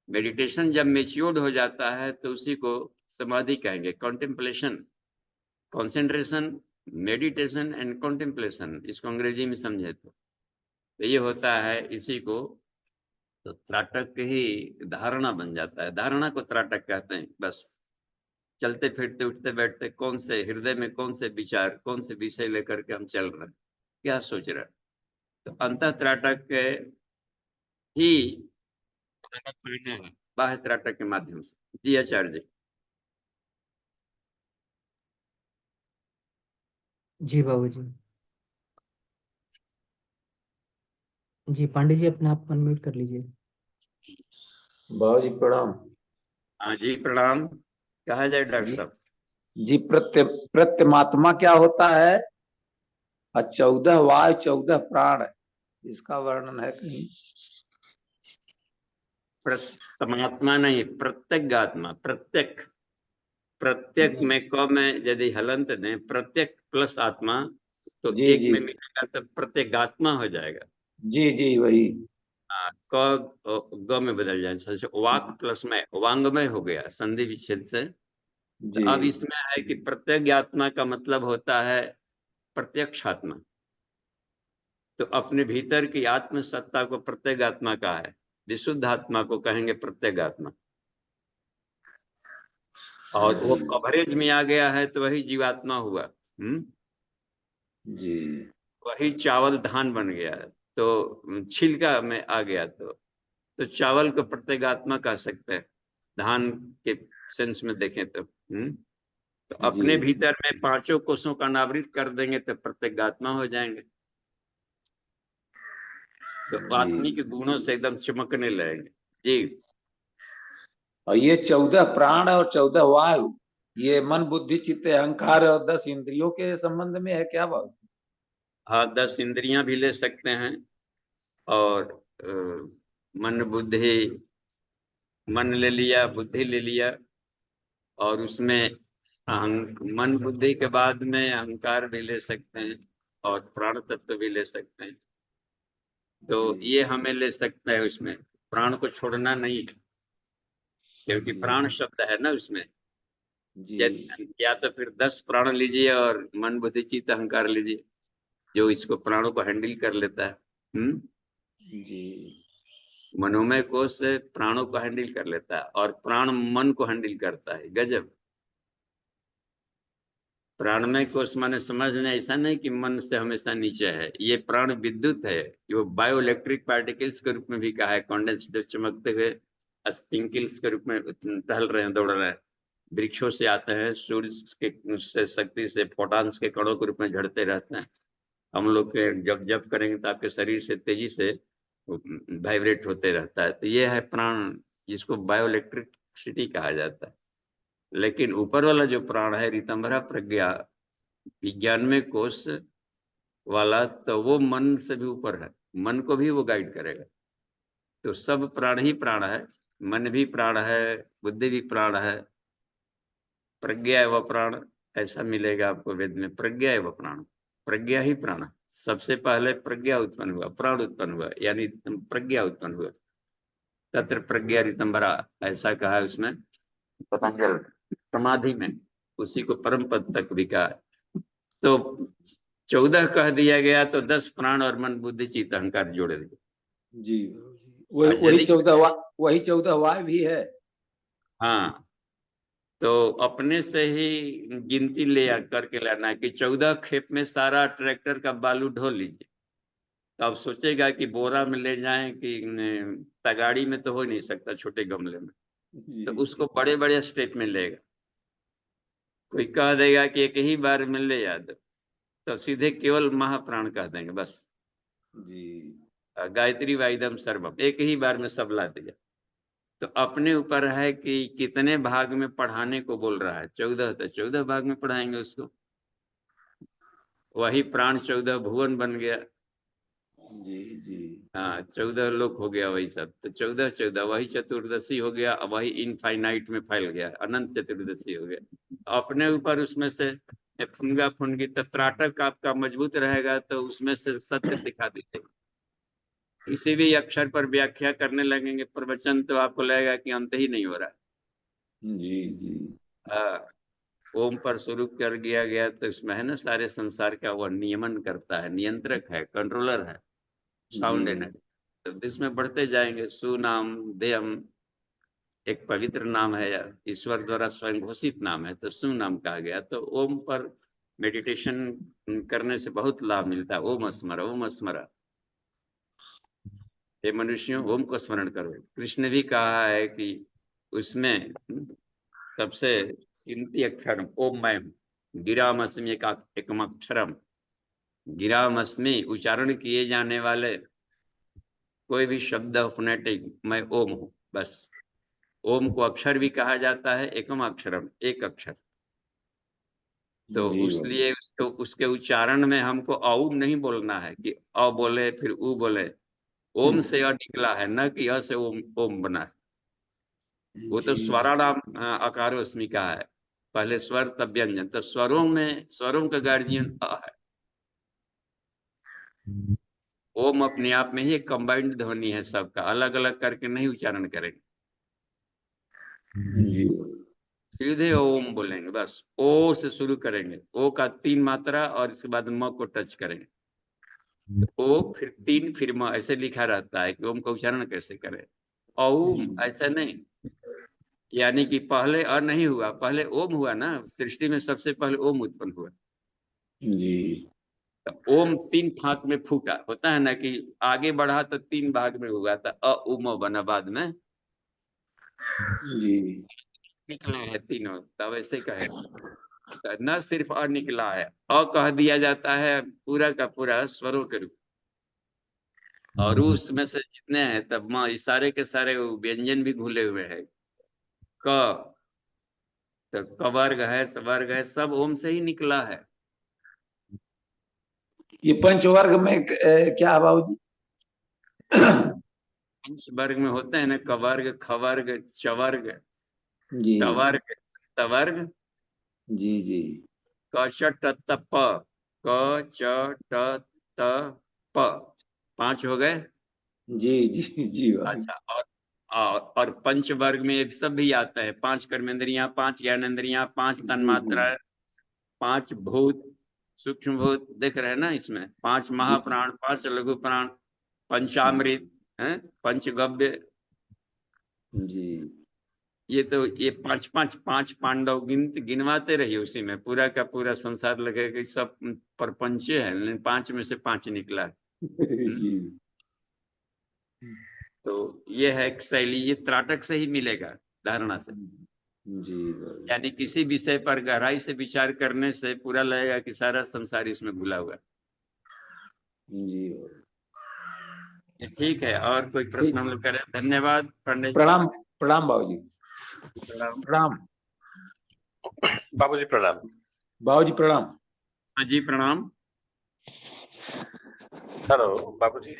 मेडिटेशन जब मेच्योर्ड हो जाता है तो उसी को समाधि कहेंगे। Contemplation, concentration, meditation and contemplation, इसको अंग्रेजी में समझे तो ये होता है इसी को। तो त्राटक ही धारणा बन जाता है। धारणा को त्राटक कहते हैं। बस चलते फिरते उठते बैठते कौन से हृदय में कौन से विचार, कौन से विषय लेकर के हम चल रहे हैं, क्या सोच रहे हैं। तो अंतः त्राटक ही बाह्य त्राटक के माध्यम से। जी आचार्य जी। जी बाबू जी। जी पांडे जी, अपने आप अनम्यूट कर लीजिए। बाबू जी प्रणाम। हाँ जी प्रणाम। कहा जाए डॉक्टर जी, साहब। जी प्रत्यमात्मा क्या होता है? और 14 वायु 14 प्राण है, इसका वर्णन है कहीं? परमात्मा नहीं, प्रत्यगात्मा। प्रत्यक, प्रत्यक जी में क में यदि हलंत दें प्रत्यक प्लस आत्मा, तो जी एक जी में मिलेगा तो प्रत्यगात्मा हो जाएगा। जी जी वही। हाँ, क ग में बदल जाए। जैसे वाक प्लस में वांगमय हो गया संधि विच्छेद से। तो जी अब इसमें है कि प्रत्यगात्मा का मतलब होता है प्रत्यक्ष आत्मा। तो अपने भीतर की आत्म सत्ता को प्रत्यगात्मा कहा है। विशुद्ध आत्मा को कहेंगे प्रत्यगात्मा। और वो जी कवरेज में आ गया है तो वही जीवात्मा हुआ। जी वही चावल धान बन गया, तो छिलका में आ गया। तो चावल को प्रत्यगात्मा कह सकते हैं धान के सेंस में देखें तो। तो जी अपने भीतर में 5 कोषों का अनावृत कर देंगे तो प्रत्यगात्मा हो जाएंगे। तो जी। आत्मिक गुणों से एकदम चमकने लगेंगे। जी और ये 14 प्राण और 14 वायु, ये मन बुद्धि चित्त अहंकार और 10 इंद्रियों के संबंध में है क्या बाबू? हाँ, 10 इंद्रियां भी ले सकते हैं। और मन बुद्धि, मन ले लिया, बुद्धि ले लिया, और उसमें मन बुद्धि के बाद में अहंकार भी ले सकते हैं और प्राण तत्व भी ले सकते हैं। तो जी ये हमें ले सकता है उसमें। प्राण को छोड़ना नहीं है, क्योंकि जी प्राण शब्द है ना उसमें। जी या तो फिर 10 प्राण लीजिए और मन बुद्धि चित्त अहंकार लीजिए, जो इसको प्राणों को हैंडल कर लेता है। जी मनोमय कोष से प्राणों को हैंडल कर लेता है और प्राण मन को हैंडल करता है। गजब। प्राणमय कोष माने समझना ऐसा नहीं कि मन से हमेशा नीचे है। ये प्राण विद्युत है, जो बायो इलेक्ट्रिक पार्टिकल्स के रूप में भी कहा है। कॉन्डेंस जब चमकते हुए स्पिंकल्स के रूप में टहल रहे हैं, दौड़ रहे हैं, वृक्षों से आते हैं, सूर्य के से शक्ति से फोटॉन्स के कणों के रूप में झड़ते रहते हैं। हम लोग के जब जब करेंगे तो आपके शरीर से तेजी से वाइब्रेट होते रहता है। तो ये है प्राण, जिसको बायो इलेक्ट्रिसिटी कहा जाता है। लेकिन ऊपर वाला जो प्राण है ऋतंभरा प्रज्ञा, विज्ञान में कोष वाला, तो वो मन से भी ऊपर है। मन को भी वो गाइड करेगा। तो सब प्राण ही प्राण है। मन भी प्राण है, बुद्धि भी प्राण है, प्रज्ञा है वह प्राण। ऐसा मिलेगा आपको वेद में, प्रज्ञा है वह प्राण। प्रज्ञा ही प्राण है। सबसे पहले प्रज्ञा उत्पन्न हुआ, प्राण उत्पन्न हुआ, यानी प्रज्ञा उत्पन्न हुआ। तत्र प्रज्ञा ऋतंबरा, ऐसा कहा है उसमें पतंजल समाधि में, उसी को परम पद तक भी कहा। तो 14 कह दिया गया तो 10 प्राण और मन बुद्धि चित्त अहंकार जोड़ दिया जी वही 14 वाय भी है। हाँ, तो अपने से ही गिनती ले करके लाना है कि 14 खेप में सारा ट्रैक्टर का बालू ढो लीजिए, तो अब सोचेगा कि बोरा में ले जाएं कि तगाड़ी में, तो हो नहीं सकता छोटे गमले में, जी तो उसको बड़े बड़े स्टेप में लेगा। कोई कह देगा कि एक ही बार में ले याद, तो सीधे केवल महाप्राण कह देंगे बस। जी गायत्री वाइदम सर्वम, एक ही बार में सब ला दिया। तो अपने ऊपर है कि कितने भाग में पढ़ाने को बोल रहा है। 14 तो 14 भाग में पढ़ाएंगे उसको। वही प्राण 14 भुवन बन गया। जी जी हाँ, 14 लोक हो गया वही सब। तो 14 14 वही चतुर्दशी हो गया, वही इनफाइनाइट में फैल गया, अनंत चतुर्दशी हो गया। अपने ऊपर उसमें से फुनगा फुनगी, तो त्राटक आपका मजबूत रहेगा तो उसमें से सत्य दिखा दीजिए। किसी भी अक्षर पर व्याख्या करने लगेंगे प्रवचन, तो आपको लगेगा कि अंत ही नहीं हो रहा। जी जी हाँ, ओम पर शुरू कर दिया गया तो इसमें है ना, सारे संसार का वह नियमन करता है, नियंत्रक है, कंट्रोलर है, साउंड एनर्जी। तो इसमें बढ़ते जाएंगे। सुनाम देयम एक पवित्र नाम है, यार ईश्वर द्वारा स्वयं घोषित नाम है, तो सुनाम कहा गया। तो ओम पर मेडिटेशन करने से बहुत लाभ मिलता है। ओम स्मरा, ओम स्मरा, हे मनुष्यों ओम को स्मरण करो। कृष्ण भी कहा है कि उसमें सबसे कीमती अक्षर ओम मैं गिरामस्मि एकम अक्षरम। गिरामस्मि उच्चारण किए जाने वाले कोई भी शब्द फोनेटिक मैं ओम हूं, बस। ओम को अक्षर भी कहा जाता है, एकम अक्षरम, एक अक्षर। तो जी उसलिए उसको उसके उच्चारण में हमको औम नहीं बोलना है कि अ बोले फिर उ बोले। ओम से अ निकला है, न कि अ से ओम ओम बना है। वो तो जी स्वराणाम अकारोस्मि का है, पहले स्वर तब व्यंजन। तो स्वरों में स्वरों का गार्जियन अ है। ओम अपने आप में ही एक कंबाइंड ध्वनि है, सबका अलग अलग करके नहीं उच्चारण करेंगे, जी सीधे ओम बोलेंगे बस। ओ से शुरू करेंगे, ओ का 3 मात्रा और इसके बाद म को टच करेंगे। तो ओ फिर 3 फिर म, ऐसे लिखा रहता है कि ओम का उच्चारण कैसे करें। ओम ऐसा नहीं, यानी कि पहले अ नहीं हुआ, पहले ओम हुआ ना। सृष्टि में सबसे पहले ओम उत्पन्न हुआ। जी तो ओम 3 फाक में फूटा, होता है ना कि आगे बढ़ा तो 3 भाग में हुआ था, अ उम बना बाद में जी निकला है तीनों, तब ऐसे कहे। तो न सिर्फ अ निकला है, अ कह दिया जाता है पूरा का पूरा स्वरों के रूप, और उसमें से जितने हैं तब माँ इशारे के सारे व्यंजन भी घुले हुए हैं। क, तो कवर्ग है, सवर्ग है, सब ओम से ही निकला है। ये पंचवर्ग में क्या है बाबूजी? पंच वर्ग में होते हैं ना, कवर्ग, खवर्ग, चवर्ग, जी टवर्ग, तवर्ग, जी जी क च ट त प, क च ट त प, 5 हो गए। जी जी जी बाबूजी। अच्छा, और पंच वर्ग में एक सब भी आता है, 5 कर्मेंद्रियां, 5 ज्ञानेंद्रियां, 5 जी जी तन्मात्रा, 5 भूत, सूक्ष्म भूत देख रहे हैं ना इसमें, 5 जी महाप्राण, 5 लघु प्राण, पंचामृत है, पंचगव्य। जी ये तो ये 5 5 5 पांडव गिनवाते रहिए, उसी में पूरा का पूरा संसार लगेगा कि सब परपंचे हैं, लेकिन 5 में से 5 निकला है। जी तो ये है एक शैली, ये त्राटक से ही मिलेगा, धारणा से। जी बाबूजी। यानी किसी विषय पर गहराई से विचार करने से पूरा लगेगा कि सारा संसार इसमें घुला हुआ जी है। ठीक है, और कोई प्रश्न ठीक। हम लोग करें? धन्यवाद पंडित जी। प्रणाम प्रणाम बाबूजी। प्रणाम। प्रणाम बाबूजी प्रणाम। बाबूजी प्रणाम। हाँ जी प्रणाम। हेलो बाबूजी।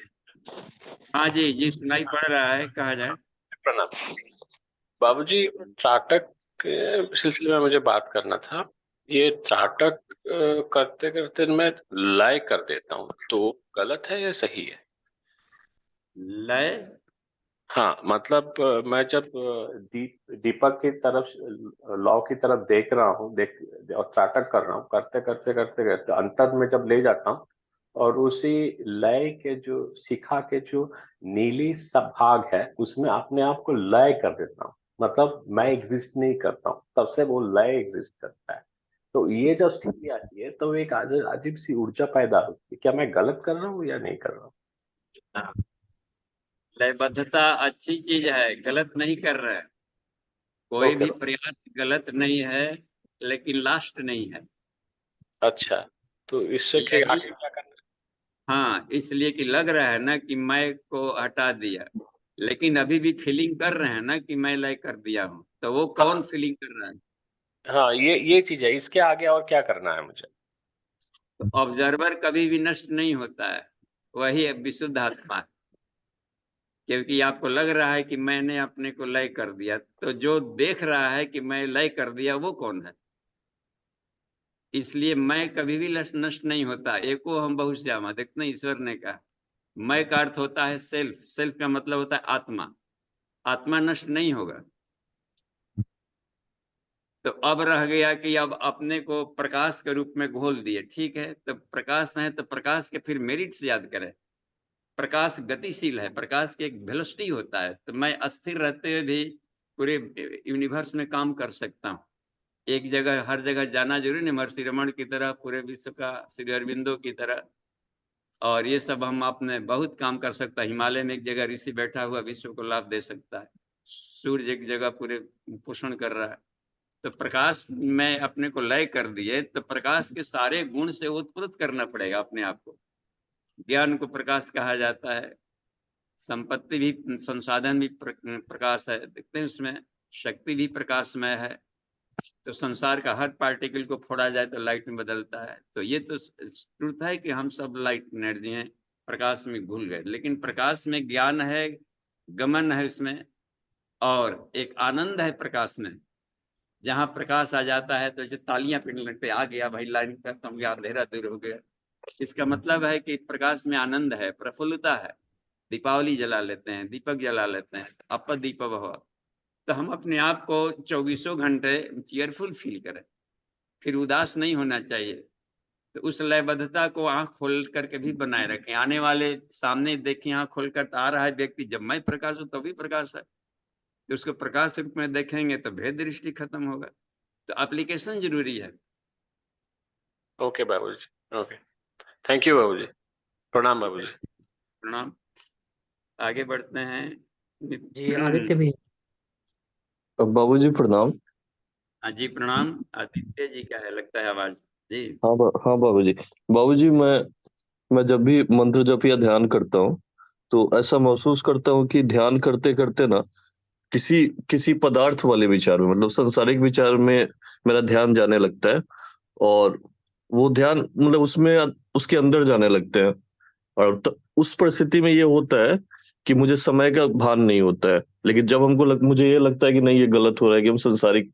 हाँ जी जी, सुनाई पड़ रहा है, कहा जाए। प्रणाम बाबूजी। त्राटक के सिलसिले में मुझे बात करना था। ये त्राटक करते करते मैं लय कर देता हूँ, तो गलत है या सही है? लय? हाँ मतलब मैं जब दीपक की तरफ लॉ की तरफ देख रहा हूँ, देख और त्राटक कर रहा हूँ, करते करते करते करते अंतर में जब ले जाता हूँ और उसी लय के जो शिखा के जो नीली सा भाग है उसमें अपने आप को लय कर देता हूँ। मतलब मैं एग्जिस्ट नहीं करता हूँ, तब से वो लय एग्जिस्ट करता है। तो ये जब स्थिति आती है तो एक अजीब सी ऊर्जा पैदा होती है। क्या मैं गलत कर रहा हूँ या नहीं कर रहा हूँ? लयबद्धता अच्छी चीज है, गलत नहीं कर रहा है, कोई ओके। भी प्रयास गलत नहीं है, लेकिन लास्ट नहीं है। अच्छा, तो इससे के यही, आगे क्या करना हाँ, इसलिए कि लग रहा है ना कि मैं को हटा दिया, लेकिन अभी भी फीलिंग कर रहे हैं ना कि मैं लय कर दिया हूँ, तो वो है? कौन फीलिंग कर रहा है? हाँ, ये चीज है। इसके आगे और क्या करना है मुझे? तो ऑब्जर्वर कभी भी नष्ट नहीं होता है, वही विशुद्ध आत्मा है। क्योंकि आपको लग रहा है कि मैंने अपने को लय कर दिया, तो जो देख रहा है कि मैं लय कर दिया वो कौन है? इसलिए मैं कभी भी नष्ट नहीं होता। एको हम बहुश्यामा, देखते ईश्वर ने कहा, मैं का अर्थ होता है सेल्फ, सेल्फ का मतलब होता है आत्मा, आत्मा नष्ट नहीं होगा। तो अब रह गया कि अब अपने को प्रकाश के रूप में घोल दिए, ठीक है, तो प्रकाश है तो प्रकाश के फिर मेरिट्स याद करें। प्रकाश गतिशील है, प्रकाश के एक वेलोसिटी होता है, तो मैं अस्थिर रहते हुए भी पूरे यूनिवर्स में काम कर सकता हूँ। एक जगह हर जगह जाना जरूरी नहीं, महर्षि रमण की तरह, पूरे विश्व का श्री अरविंदो की तरह। और ये सब हम अपने बहुत काम कर सकता है। हिमालय में एक जगह ऋषि बैठा हुआ विश्व को लाभ दे सकता है, सूर्य एक जगह पूरे पोषण कर रहा है। तो प्रकाश में अपने को लय कर दिए तो प्रकाश के सारे गुण से उत्प्रोत करना पड़ेगा अपने आप को। ज्ञान को प्रकाश कहा जाता है, संपत्ति भी, संसाधन भी प्रकाश है, देखते हैं उसमें शक्ति भी प्रकाशमय है। तो संसार का हर पार्टिकल को फोड़ा जाए तो लाइट में बदलता है। तो ये तो ट्रूथ है कि हम सब लाइट एनर्जी हैं, प्रकाश में घुल गए। लेकिन प्रकाश में ज्ञान है, गमन है उसमें, और एक आनंद है प्रकाश में। जहां प्रकाश आ जाता है तो जैसे तालियां पीटने लगते, आ गया भाई, लाइन खत्म हो गया, अंधेरा दूर हो गया। इसका मतलब है कि प्रकाश में आनंद है, प्रफुल्लता है। दीपावली जला लेते हैं, दीपक जला लेते हैं, अप दीप भव। तो हम अपने आप को 24 घंटे चीयरफुल फील करें, फिर उदास नहीं होना चाहिए। तो उस लयबद्धता को आंख खोल करके भी बनाए रखें। आने वाले सामने देखें, आंख खोल कर आ रहा है व्यक्ति, जब मैं प्रकाश हूं तभी प्रकाश है, तो उसको प्रकाश रूप में देखेंगे तो भेद दृष्टि खत्म होगा। तो एप्लीकेशन जरूरी है। ओके बाबूजी, ओके, थैंक यू बाबूजी, प्रणाम बाबूजी। प्रणाम। आगे बढ़ते हैं। जी आदित्य भी। बाबूजी प्रणाम। हाँ जी प्रणाम। आदित्य जी का है लगता है आवाज जी। हाँ हाँ बाबूजी। बाबूजी मैं जब भी मंत्र जप या ध्यान करता हूँ तो ऐसा महसूस करता हूँ कि ध्यान करते करते ना किसी किसी पदार्थ वाले विचार में, मतलब सांसारिक विचार में मेरा ध्यान जाने लगता है। और वो ध्यान मतलब उसमें उसके अंदर जाने लगते हैं। और उस परिस्थिति में ये होता है कि मुझे समय का भान नहीं होता है। लेकिन जब मुझे ये लगता है कि नहीं, ये गलत हो रहा है, कि हम सांसारिक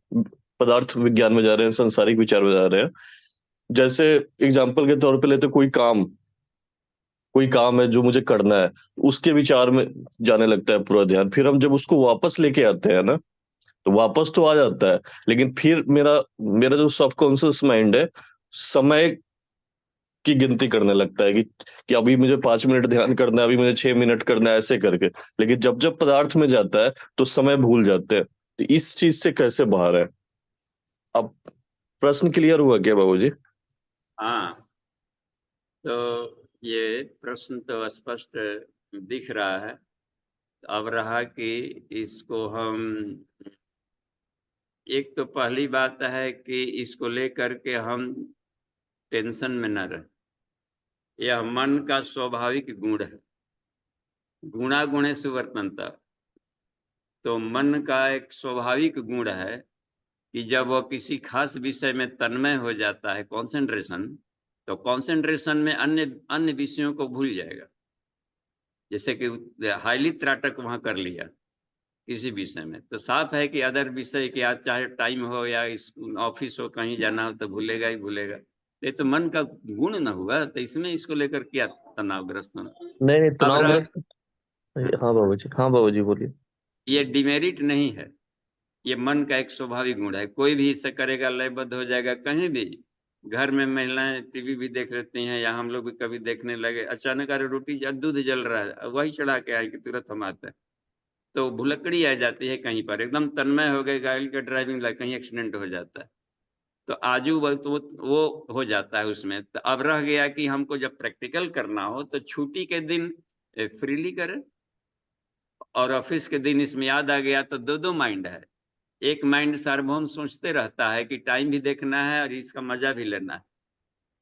पदार्थ विज्ञान में जा रहे हैं, सांसारिक विचार में जा रहे हैं। जैसे एग्जाम्पल के तौर पे लेते, कोई काम है जो मुझे करना है, उसके विचार में जाने लगता है पूरा ध्यान। फिर हम जब उसको वापस लेके आते हैं ना, तो वापस तो आ जाता है, लेकिन फिर मेरा मेरा जो सबकॉन्शियस माइंड है समय की गिनती करने लगता है कि अभी मुझे 5 मिनट ध्यान करना है, अभी मुझे 6 मिनट करना है, ऐसे करके। लेकिन जब जब पदार्थ में जाता है तो समय भूल जाते हैं। तो इस चीज से कैसे बाहर है? अब प्रश्न क्लियर हुआ क्या बाबूजी? हाँ, तो ये प्रश्न तो स्पष्ट दिख रहा है। अब रहा कि इसको हम, एक तो पहली बात है कि इसको लेकर के हम टेंशन में न रहे। यह मन का स्वाभाविक गुण है, गुणा गुणेषु वर्तन्ते। तो मन का एक स्वाभाविक गुण है कि जब वह किसी खास विषय में तन्मय हो जाता है, कंसंट्रेशन, तो कंसंट्रेशन में अन्य अन्य विषयों को भूल जाएगा। जैसे कि हाईली त्राटक वहां कर लिया किसी विषय में, तो साफ है कि अदर विषय के आज चाहे टाइम हो या ऑफिस हो, कहीं जाना हो, तो भूलेगा ही भूलेगा। ये तो मन का गुण न हुआ, तो इसमें इसको लेकर क्या तनावग्रस्त होना। नहीं अब रह तनावग्रस्त हाँ बाबा जी बोलिए। ये डिमेरिट नहीं है, ये मन का एक स्वाभाविक गुण है। कोई भी इसे करेगा लयबद्ध हो जाएगा। कहीं भी घर में महिलाएं टीवी भी देख लेती हैं, या हम लोग भी कभी देखने लगे, अचानक अरे रोटी दूध जल रहा है, वही चढ़ा के आए कि तुरंत हम आते हैं, तो भुलक्कड़ी आ जाती है कहीं पर, एकदम तन्मय हो गए, गाड़ी का ड्राइविंग लाइक कहीं एक्सीडेंट हो जाता है, तो आजू बाजू वो हो जाता है उसमें। तो अब रह गया कि हमको जब प्रैक्टिकल करना हो तो छुट्टी के दिन फ्रीली करें, और ऑफिस के दिन इसमें याद आ गया तो दो माइंड है। एक माइंड सार्वभौम सोचते रहता है कि टाइम भी देखना है और इसका मजा भी लेना है,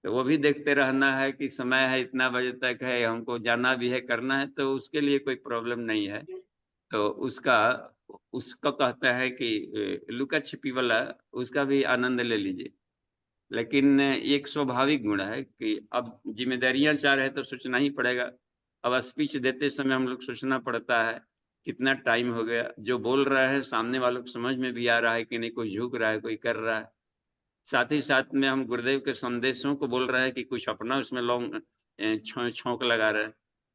तो वो भी देखते रहना है कि समय है, इतना बजे तक है, हमको जाना भी है, करना है, तो उसके लिए कोई प्रॉब्लम नहीं है। तो उसका कहते हैं कि लुका छिपी वाला, उसका भी आनंद ले लीजिए। लेकिन एक स्वाभाविक गुण है कि अब जिम्मेदारियां चाह रहे तो सोचना ही पड़ेगा। अब स्पीच देते समय हम लोग सोचना पड़ता है कितना टाइम हो गया, जो बोल रहा है सामने वालों को समझ में भी आ रहा है कि नहीं, कोई झुक रहा है, कोई कर रहा है। साथ ही साथ में हम गुरुदेव के संदेशों को बोल रहे हैं कि कुछ अपना उसमें लॉन्ग छौंक लगा रहे हैं।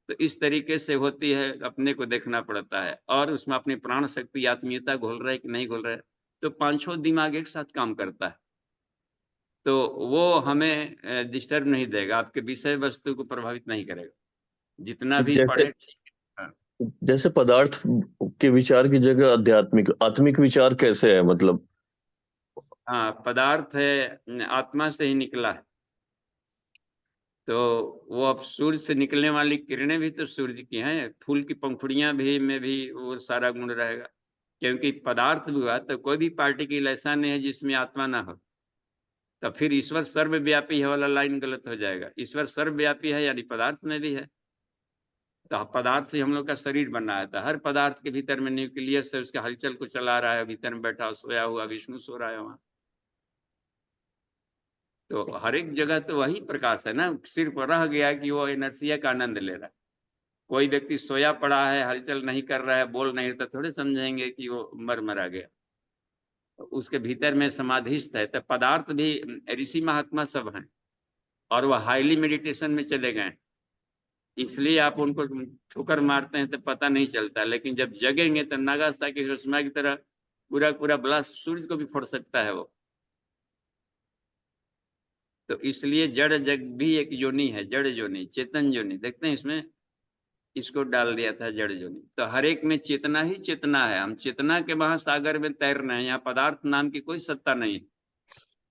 तो इस तरीके से होती है, अपने को देखना पड़ता है, और उसमें अपनी प्राण शक्ति आत्मीयता घोल रहा है कि नहीं घोल रहा है। तो पांचों दिमाग एक साथ काम करता है, तो वो हमें डिस्टर्ब नहीं देगा, आपके विषय वस्तु को प्रभावित नहीं करेगा, जितना भी जैसे पढ़े ठीक है। हाँ। जैसे पदार्थ के विचार की जगह आत्मिक विचार कैसे है मतलब? हाँ, पदार्थ है आत्मा से ही निकला है, तो वो अब सूर्य से निकलने वाली किरणें भी तो सूर्य की हैं, फूल की पंखुड़ियां भी में भी वो सारा गुण रहेगा, क्योंकि पदार्थ भी हुआ तो कोई भी पार्टिकल ऐसा नहीं है जिसमें आत्मा ना हो। तो फिर ईश्वर सर्वव्यापी है वाला लाइन गलत हो जाएगा। ईश्वर सर्वव्यापी है यानी पदार्थ में भी है, तो पदार्थ से हम लोग का शरीर बना है, तो हर पदार्थ के भीतर में न्यूक्लियस है, उसके हलचल को चला रहा है, भीतर में बैठा सोया हुआ विष्णु सो रहा है वहां। तो हर एक जगह तो वही प्रकाश है ना, सिर्फ रह गया कि वो एनर्जिया का आनंद ले रहा है। कोई व्यक्ति सोया पड़ा है, हलचल नहीं कर रहा है, बोल नहीं रहा, तो थोड़े समझेंगे कि वो मरा गया। तो उसके भीतर में समाधिस्थ है। तो पदार्थ भी ऋषि महात्मा सब हैं, और वह हाईली मेडिटेशन में चले गए, इसलिए आप उनको ठोकर मारते हैं तो पता नहीं चलता, लेकिन जब जगेंगे तो नागासाकी हिरोशिमा की तरह पूरा पूरा ब्लास्ट सूर्य को भी फोड़ सकता है वो। तो इसलिए जड़ जग भी एक योनि है, जड़ योनि, चेतन योनि। देखते हैं इसमें इसको डाल दिया था जड़ योनि। तो हर एक में चेतना ही चेतना है, हम चेतना के महासागर में तैर रहे हैं, यहाँ पदार्थ नाम की कोई सत्ता नहीं है।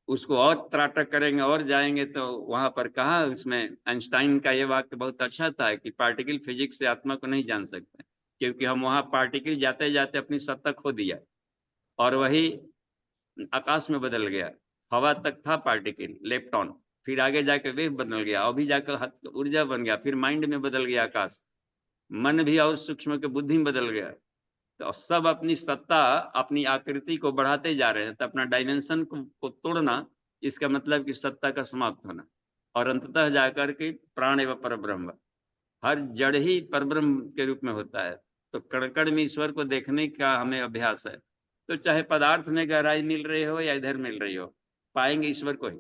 उसको और त्राटक करेंगे और जाएंगे तो वहां पर कहा, उसमें आइंस्टाइन का ये वाक्य बहुत अच्छा था कि पार्टिकल फिजिक्स से आत्मा को नहीं जान सकते, क्योंकि हम वहां पार्टिकल जाते जाते अपनी सत्ता खो दिया, और वही आकाश में बदल गया। हवा तक था पार्टिकल लेप्टॉन, फिर आगे जाके वेव बदल गया, अभी जाकर ऊर्जा बन गया, फिर माइंड में बदल गया आकाश, मन भी और सूक्ष्म के बुद्धि में बदल गया। तो सब अपनी सत्ता, अपनी आकृति को बढ़ाते जा रहे हैं। तो अपना डायमेंशन को तोड़ना, इसका मतलब कि सत्ता का समाप्त होना, और अंततः जाकर के प्राण एवं परब्रह्म, हर जड़ ही परब्रह्म के रूप में होता है। तो कण कण में ईश्वर को देखने का हमें अभ्यास है। तो चाहे पदार्थ में गहराई मिल रही हो या इधर मिल रही हो, पाएंगे ईश्वर को ही।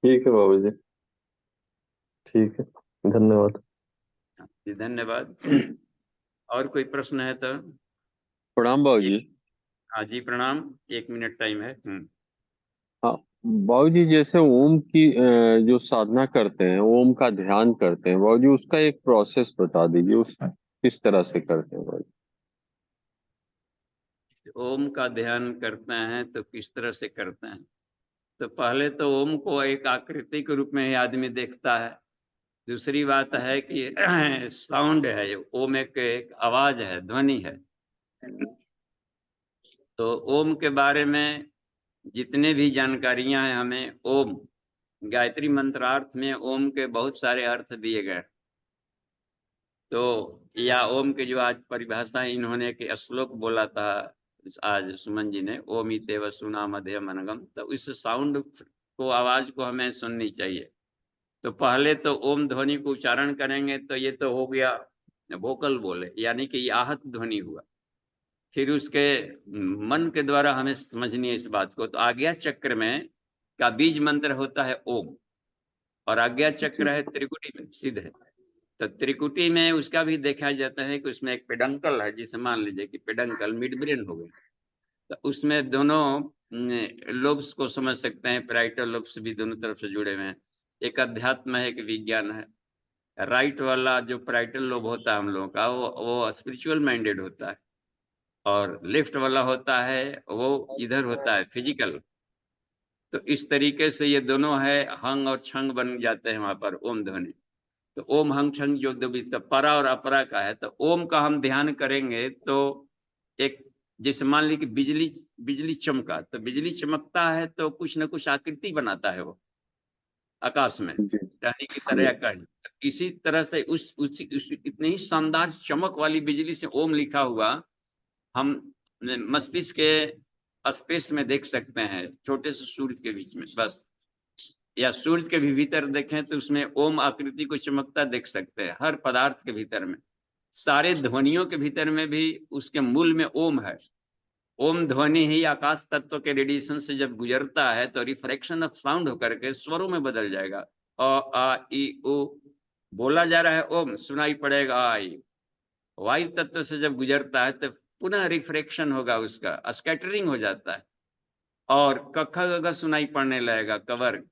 ठीक है बाबा जी, ठीक है, धन्यवाद। जी धन्यवाद। और कोई प्रश्न है तो? प्रणाम बाबू जी। हाँ जी प्रणाम, 1 मिनट टाइम है। हाँ बाबू जी, जैसे ओम की जो साधना करते हैं, ओम का ध्यान करते हैं बाबू जी, उसका एक प्रोसेस बता दीजिए, उस किस तरह से करते हैं बाबू जी? ओम का ध्यान करते हैं तो किस तरह से करते हैं? तो पहले तो ओम को एक आकृति के रूप में ही आदमी देखता है। दूसरी बात है कि साउंड है, ओम एक आवाज है, ध्वनि है। तो ओम के बारे में जितने भी जानकारियां हैं हमें, ओम गायत्री मंत्रार्थ में ओम के बहुत सारे अर्थ दिए गए। तो या ओम के जो आज परिभाषा इन्होंने के श्लोक बोला था आज सुमन जी ने, ओम इतेव सुना मध्य मनगम, तो इस साउंड को, आवाज को हमें सुननी चाहिए। तो पहले तो ओम ध्वनि को उच्चारण करेंगे, तो ये तो हो गया वोकल बोले, यानी कि आहत ध्वनि हुआ। फिर उसके मन के द्वारा हमें समझनी है इस बात को। तो आज्ञा चक्र में का बीज मंत्र होता है ओम, और आज्ञा चक्र है त्रिकुटी में सिद्ध है। तो त्रिकुटी में उसका भी देखा जाता है कि उसमें एक पेडंकल है, जिसे मान लीजिए कि पेडंकल मिड ब्रेन हो गया, तो उसमें दोनों लोब्स को समझ सकते हैं, पैराइटल लोब्स भी दोनों तरफ से जुड़े हुए हैं। एक अध्यात्म है, एक विज्ञान है। राइट वाला जो पैराइटल लोब होता है हम लोगों का, वो स्पिरिचुअल माइंडेड होता है, और लेफ्ट वाला होता है वो इधर होता है फिजिकल। तो इस तरीके से ये दोनों है, हंग और छंग बन जाते हैं वहां पर ओम ध्वनि। तो ओम हंग छंग जो तो परा और अपरा का है, तो ओम का हम ध्यान करेंगे तो एक, जैसे मान ली कि बिजली बिजली चमका, तो बिजली चमकता है तो कुछ ना कुछ आकृति बनाता है वो आकाश में, जी टहनी की तरह या कहीं। इसी तरह से उस इतनी ही शानदार चमक वाली बिजली से ओम लिखा हुआ हम मस्तिष्क के स्पेस में देख सकते हैं, छोटे से सूर्य के बीच में बस, या सूर्य के भी भीतर देखें तो उसमें ओम आकृति को चमकता देख सकते हैं। हर पदार्थ के भीतर में, सारे ध्वनियों के भीतर में भी उसके मूल में ओम है। ओम ध्वनि ही आकाश तत्व के रेडिएशन से जब गुजरता है तो रिफ्रैक्शन ऑफ साउंड होकर के स्वरों में बदल जाएगा। अ आ ई उ बोला जा रहा है, ओम सुनाई पड़ेगा आई। वायु तत्व से जब गुजरता है तो पुनः रिफ्रैक्शन होगा, उसका स्कैटरिंग हो जाता है, और कखा गगा सुनाई पड़ने लगेगा, कवर।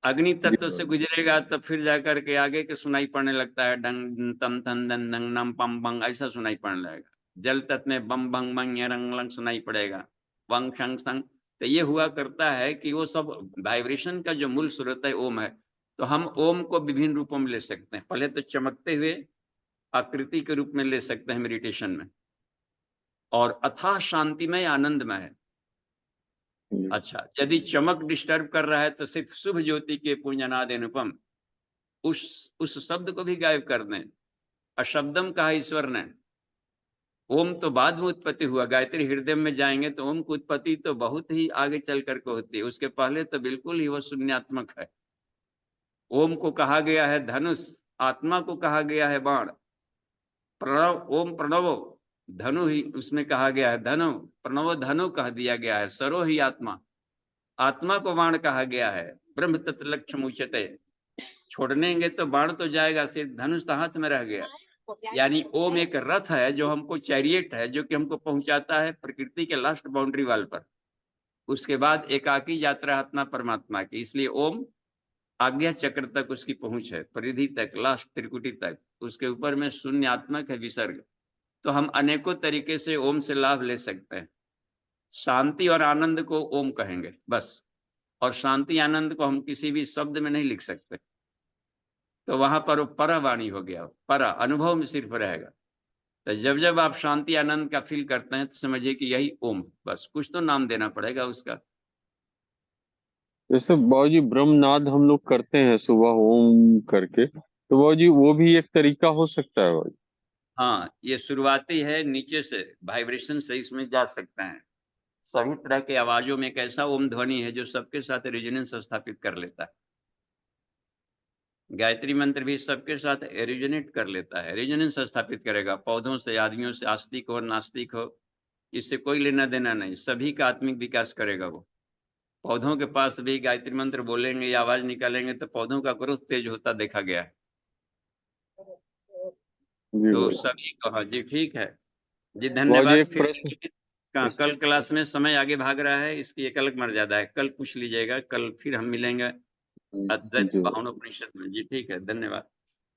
अग्नि तत्व से गुजरेगा तो फिर जाकर के आगे के सुनाई पड़ने लगता है, डंग तम तन दन दंग नम पम बंग, ऐसा सुनाई पड़ने लगेगा। जल तत्व में बम बंग बंग या रंग लंग सुनाई पड़ेगा, वंग शंग संग। तो ये हुआ करता है कि वो सब वाइब्रेशन का जो मूल स्रोत है ओम है। तो हम ओम को विभिन्न रूपों में ले सकते हैं। पहले तो चमकते हुए आकृति के रूप में ले सकते हैं मेडिटेशन में, और अथाह शांतिमय आनंदमय है। अच्छा, यदि चमक डिस्टर्ब कर रहा है तो सिर्फ शुभ ज्योति के पुंजनाद अनुपम, उस शब्द को भी गायब कर दें। अशब्दम कहा ईश्वर ने। ओम तो बाद में उत्पत्ति हुआ, गायत्री हृदय में जाएंगे तो ओम की उत्पत्ति तो बहुत ही आगे चल करके होती है, उसके पहले तो बिल्कुल ही वो शून्यात्मक है। ओम को कहा गया है धनुष, आत्मा को कहा गया है बाण। प्रणव, ओम प्रणवो, धनु ही उसमें कहा गया है, धनु प्रणव धनु कह दिया गया है, सरो ही आत्मा, आत्मा को बाण कहा गया है। ब्रह्म तत्व लक्ष्य मुचते, छोड़नेंगे तो बाण तो जाएगा, सिर्फ धनुष तो हाथ में रह गया। यानी ओम एक रथ है जो हमको, चैरियट है जो कि हमको पहुंचाता है प्रकृति के लास्ट बाउंड्री वाल पर। उसके बाद एकाकी यात्रा आत्मा परमात्मा की, इसलिए ओम आज्ञा चक्र तक उसकी पहुंच है, परिधि तक, लास्ट त्रिकुटी तक। उसके ऊपर में शून्यात्मक है विसर्ग। तो हम अनेकों तरीके से ओम से लाभ ले सकते हैं। शांति और आनंद को ओम कहेंगे बस, और शांति आनंद को हम किसी भी शब्द में नहीं लिख सकते। तो वहां पर वो पर वाणी हो गया, पर अनुभव में सिर्फ रहेगा। तो जब जब आप शांति आनंद का फील करते हैं तो समझिए कि यही ओम, बस कुछ तो नाम देना पड़ेगा उसका। जैसे बाबूजी ब्रह्मनाद हम लोग करते हैं सुबह ओम करके, तो बाबूजी वो भी एक तरीका हो सकता है बाबूजी? हाँ, ये शुरुआती है, नीचे से वाइब्रेशन से इसमें जा सकते हैं। सभी तरह के आवाजों में एक ऐसा ओम ध्वनि है जो सबके साथ रेजोनेंस स्थापित कर लेता है। गायत्री मंत्र भी सबके साथ रेजोनेट कर लेता है, रेजोनेंस स्थापित करेगा। पौधों से, आदमियों से, आस्तिक हो नास्तिक हो, इससे कोई लेना देना नहीं, सभी का आत्मिक विकास करेगा वो। पौधों के पास भी गायत्री मंत्र बोलेंगे या आवाज निकालेंगे तो पौधों का ग्रोथ तेज होता देखा गया है। जी तो बाबूजी। सभी को, हाँ जी, ठीक है जी, बाबूजी धन्यवाद। एक फिर प्रश्न, कल क्लास में समय आगे भाग रहा है, इसकी एक अलग मर्यादा है, कल पूछ लीजिएगा, कल फिर हम मिलेंगे अद्वैत जी भावनोपनिषद में जी। ठीक है, धन्यवाद।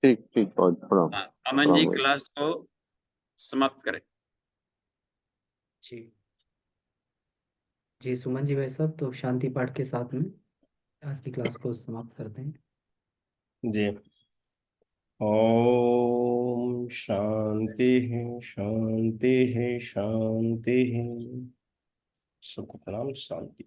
ठीक ठीक बाबूजी, प्रणाम हाँ, अमन प्रणाम जी बाबूजी। क्लास को समाप्त करें। जी जी, सुमन जी भाई साहब, तो शांति पाठ के साथ में आज की क्लास को समाप्त करते हैं। जी। ओम शांति है, शांति है, शांति है। सबको प्रणाम, शांति।